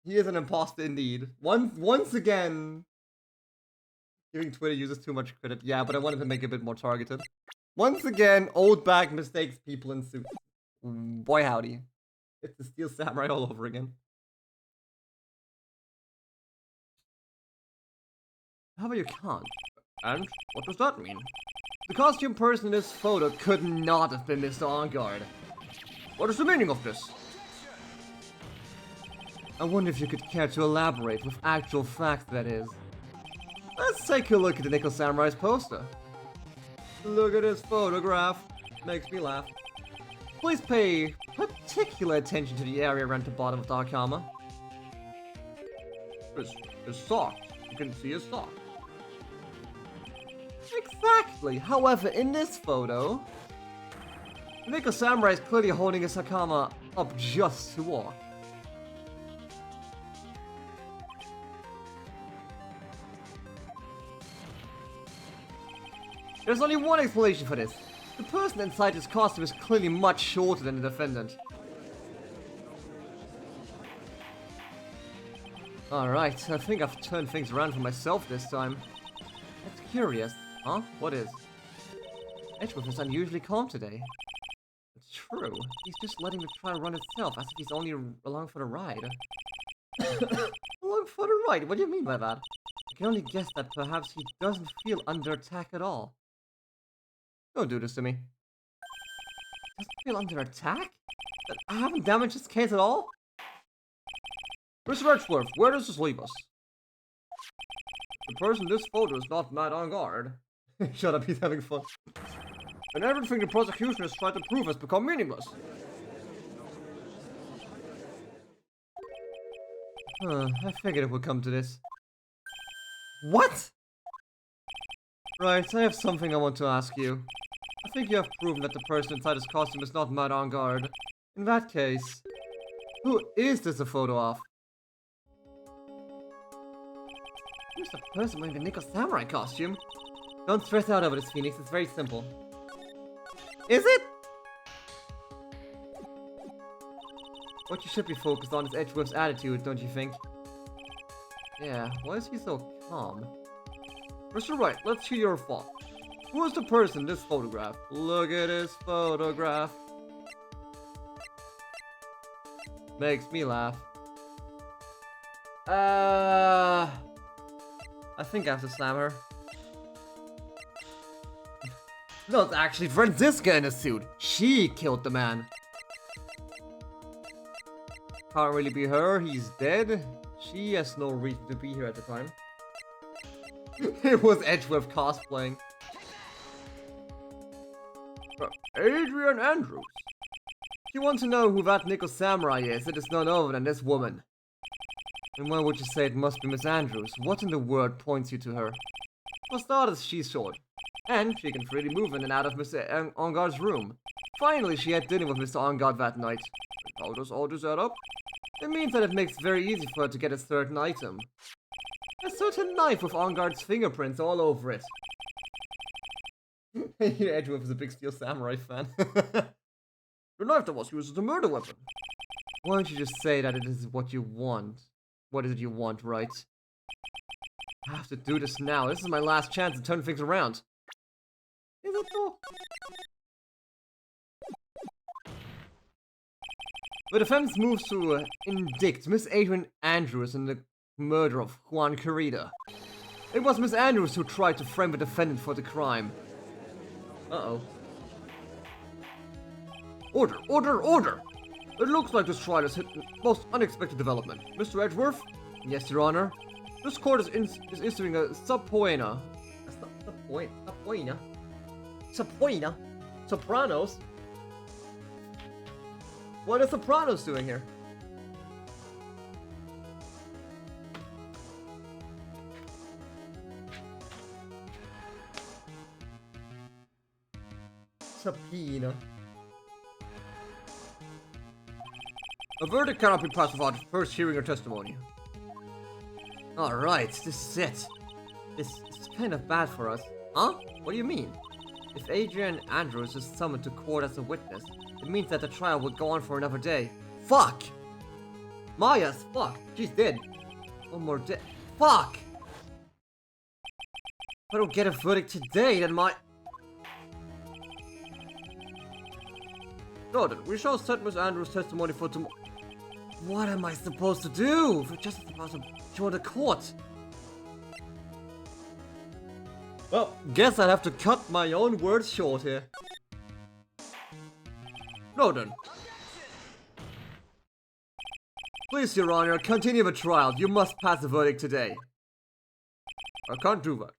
He is an imposter indeed. Once again, giving Twitter users too much credit. Yeah, but I wanted to make it a bit more targeted. Once again, old bag mistakes people in suits. Boy howdy. It's the Steel Samurai all over again. How about you can't? And what does that mean? The costume person in this photo could not have been Mr. Onguard. What is the meaning of this? I wonder if you could care to elaborate with actual facts, that is. Let's take a look at the Nickel Samurai's poster. Look at this photograph. Makes me laugh. Please pay particular attention to the area around the bottom of Dark Armor. His socks. You can see his socks. Exactly. However, in this photo, Nickel Samurai is clearly holding his Hakama up just to walk. There's only one explanation for this. The person inside this costume is clearly much shorter than the defendant. Alright, I think I've turned things around for myself this time. That's curious. Huh? What is? Edgeworth is unusually calm today. It's true. He's just letting the trial run itself, as if he's only along for the ride. Along for the ride? What do you mean by that? I can only guess that perhaps he doesn't feel under attack at all. Don't do this to me. Doesn't feel under attack? I haven't damaged his case at all? Mr. Edgeworth, where does this leave us? The person in this photo is not mad on guard. Shut up, he's having fun. And everything the prosecution has tried to prove has become meaningless. I figured it would come to this. What? Right, I have something I want to ask you. I think you have proven that the person inside his costume is not mad on guard. In that case, who is this a photo of? Who's the person wearing the Nickel Samurai costume? Don't stress out over this, Phoenix. It's very simple. Is it? What you should be focused on is Edgeworth's attitude, don't you think? Yeah, why is he so calm? Mr. Wright, let's hear your thought. Who is the person in this photograph? Look at his photograph. Makes me laugh. I think I have to slam her. No, it's actually Franziska in a suit. She killed the man. Can't really be her, he's dead. She has no reason to be here at the time. It was Edgeworth cosplaying. Adrian Andrews. If you want to know who that Nickel Samurai is, it is none other than this woman. And why would you say it must be Miss Andrews? What in the world points you to her? For starters, she's short. And she can freely move in and out of Mr. Engard's room. Finally, she had dinner with Mr. Engard that night. How does all this add up? It means that it makes it very easy for her to get a certain item. A certain knife with Engard's fingerprints all over it. Edgeworth is a big Steel Samurai fan. The knife that was used as a murder weapon. Why don't you just say that it is what you want? What is it you want, right? I have to do this now. This is my last chance to turn things around. Is it though? The defense moves to indict Miss Adrian Andrews in the murder of Juan Carida. It was Miss Andrews who tried to frame the defendant for the crime. Uh-oh. Order, order, order! It looks like this trial has hit the most unexpected development. Mr. Edgeworth? Yes, Your Honor. This court is issuing a subpoena. Subpoena? Sopranos? What are Sopranos doing here? Subpoena. A verdict cannot be passed without first hearing your testimony. Alright, this is it. This is kind of bad for us. Huh? What do you mean? If Adrian Andrews is summoned to court as a witness, it means that the trial will go on for another day. Fuck! Maya's fuck! She's dead. One more day. Fuck! If I don't get a verdict today, then Noted, we shall set Miss Andrews' testimony for tomorrow. What am I supposed to do? We're just about to join the court. Well, guess I'd have to cut my own words short here. Noted. Please, Your Honor, continue the trial. You must pass the verdict today. I can't do that.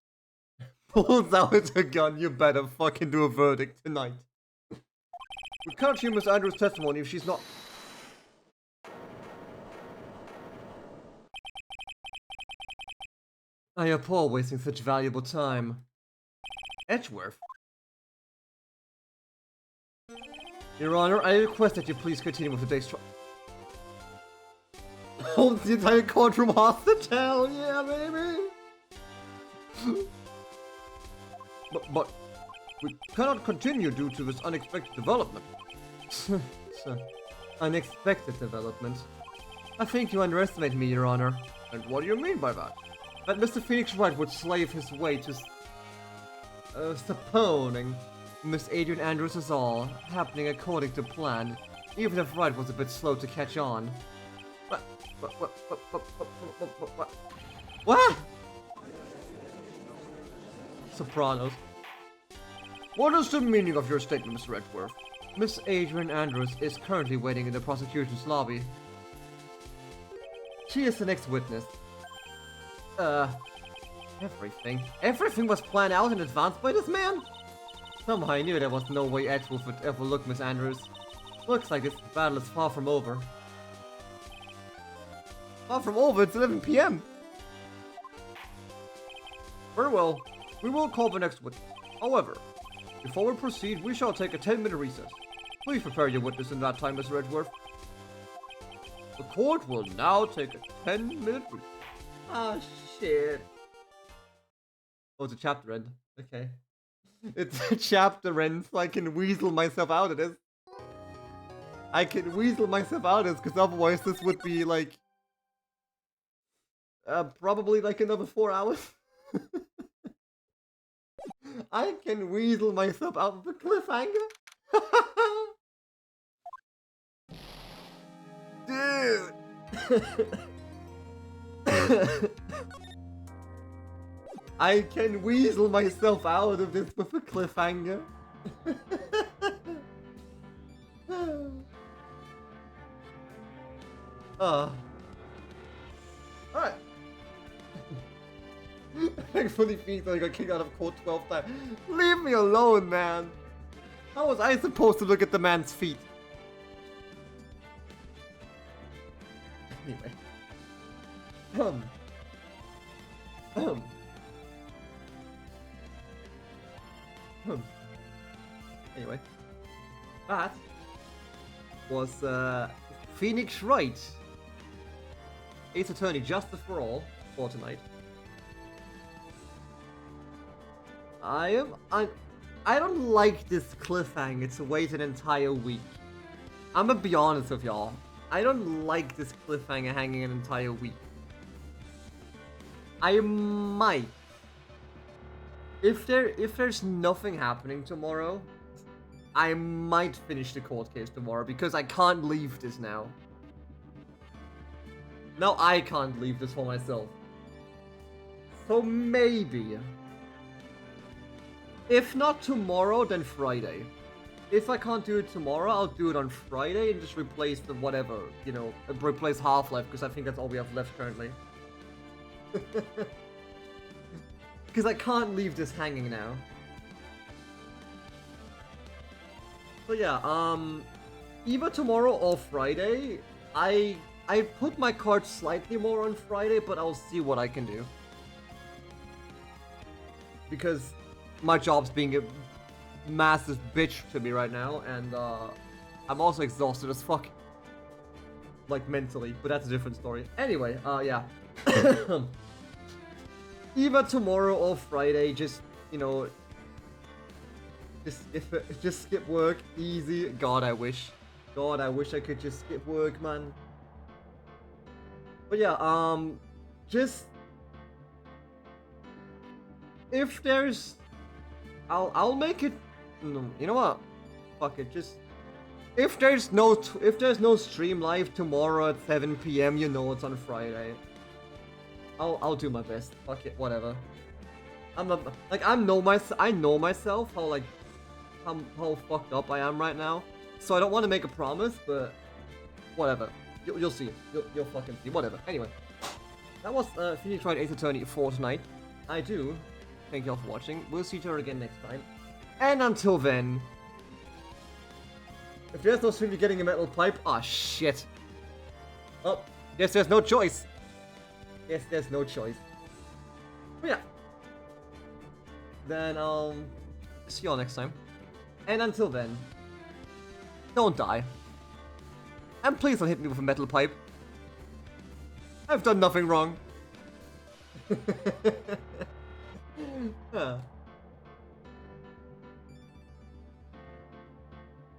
Pulls out a gun, you better fucking do a verdict tonight. We can't hear Miss Andrews' testimony if she's not... I abhor wasting such valuable time. Edgeworth? Your Honor, I request that you please continue with the day's trial. Hold the entire courtroom hostage? Hell yeah, baby! But, We cannot continue due to this unexpected development. So, unexpected development. I think you underestimate me, Your Honor. And what do you mean by that? That Mr. Phoenix Wright would slave his way to supponing Miss Adrian Andrews is all happening according to plan, even if Wright was a bit slow to catch on. What? Sopranos. What is the meaning of your statement, Mr. Edgeworth? Miss Adrian Andrews is currently waiting in the prosecution's lobby. She is the next witness. Everything. Everything was planned out in advance by this man? Somehow I knew there was no way Edgeworth would overlook Miss Andrews. Looks like this battle is far from over. Far from over? It's 11 p.m. Very well. We will call the next witness. However, before we proceed, we shall take a 10-minute recess. Please prepare your witness in that time, Mr. Edgeworth. The court will now take a 10-minute recess. Ah, shit. Oh, it's a chapter end. Okay. It's a chapter end, so I can weasel myself out of this. I can weasel myself out of this, because otherwise this would be like... probably like another 4 hours. I can weasel myself out of the cliffhanger. Dude. I can weasel myself out of this with a cliffhanger. Alright. I fully think that I got kicked out of court 12 times. Leave me alone, man. How was I supposed to look at the man's feet? Anyway. Anyway. That was Phoenix Wright, Ace Attorney Justice for All, for tonight. I don't like this cliffhanger to wait an entire week. I'm gonna be honest with y'all. I don't like this cliffhanger hanging an entire week. I might. If there's nothing happening tomorrow, I might finish the court case tomorrow because I can't leave this now. Now I can't leave this for myself. So maybe. If not tomorrow, then Friday. If I can't do it tomorrow, I'll do it on Friday and just replace the whatever, you know, replace Half-Life, because I think that's all we have left currently. Because I can't leave this hanging now. So yeah, either tomorrow or Friday. I put my cards slightly more on Friday, but I'll see what I can do. Because my job's being a massive bitch to me right now, and I'm also exhausted as fuck. Like mentally, but that's a different story. Anyway, yeah. Either tomorrow or Friday, just, you know, just skip work, easy. God, I wish. God, I wish I could just skip work, man. But yeah, just if there's, I'll make it. No, you know what? Fuck it. Just if there's no stream live tomorrow at 7 p.m., you know it's on Friday. I'll do my best. Fuck it, whatever. I'm not like I know myself how like how fucked up I am right now. So I don't want to make a promise, but whatever. You'll see. You'll fucking see. Whatever. Anyway, that was Phoenix Wright Ace Attorney for tonight. I do thank y'all for watching. We'll see each other again next time. And until then, if there's no stream, you're getting a metal pipe. Ah, shit. Oh, guess there's no choice. Yes, there's no choice. But yeah. Then I'll see y'all next time. And until then, don't die. And please don't hit me with a metal pipe. I've done nothing wrong.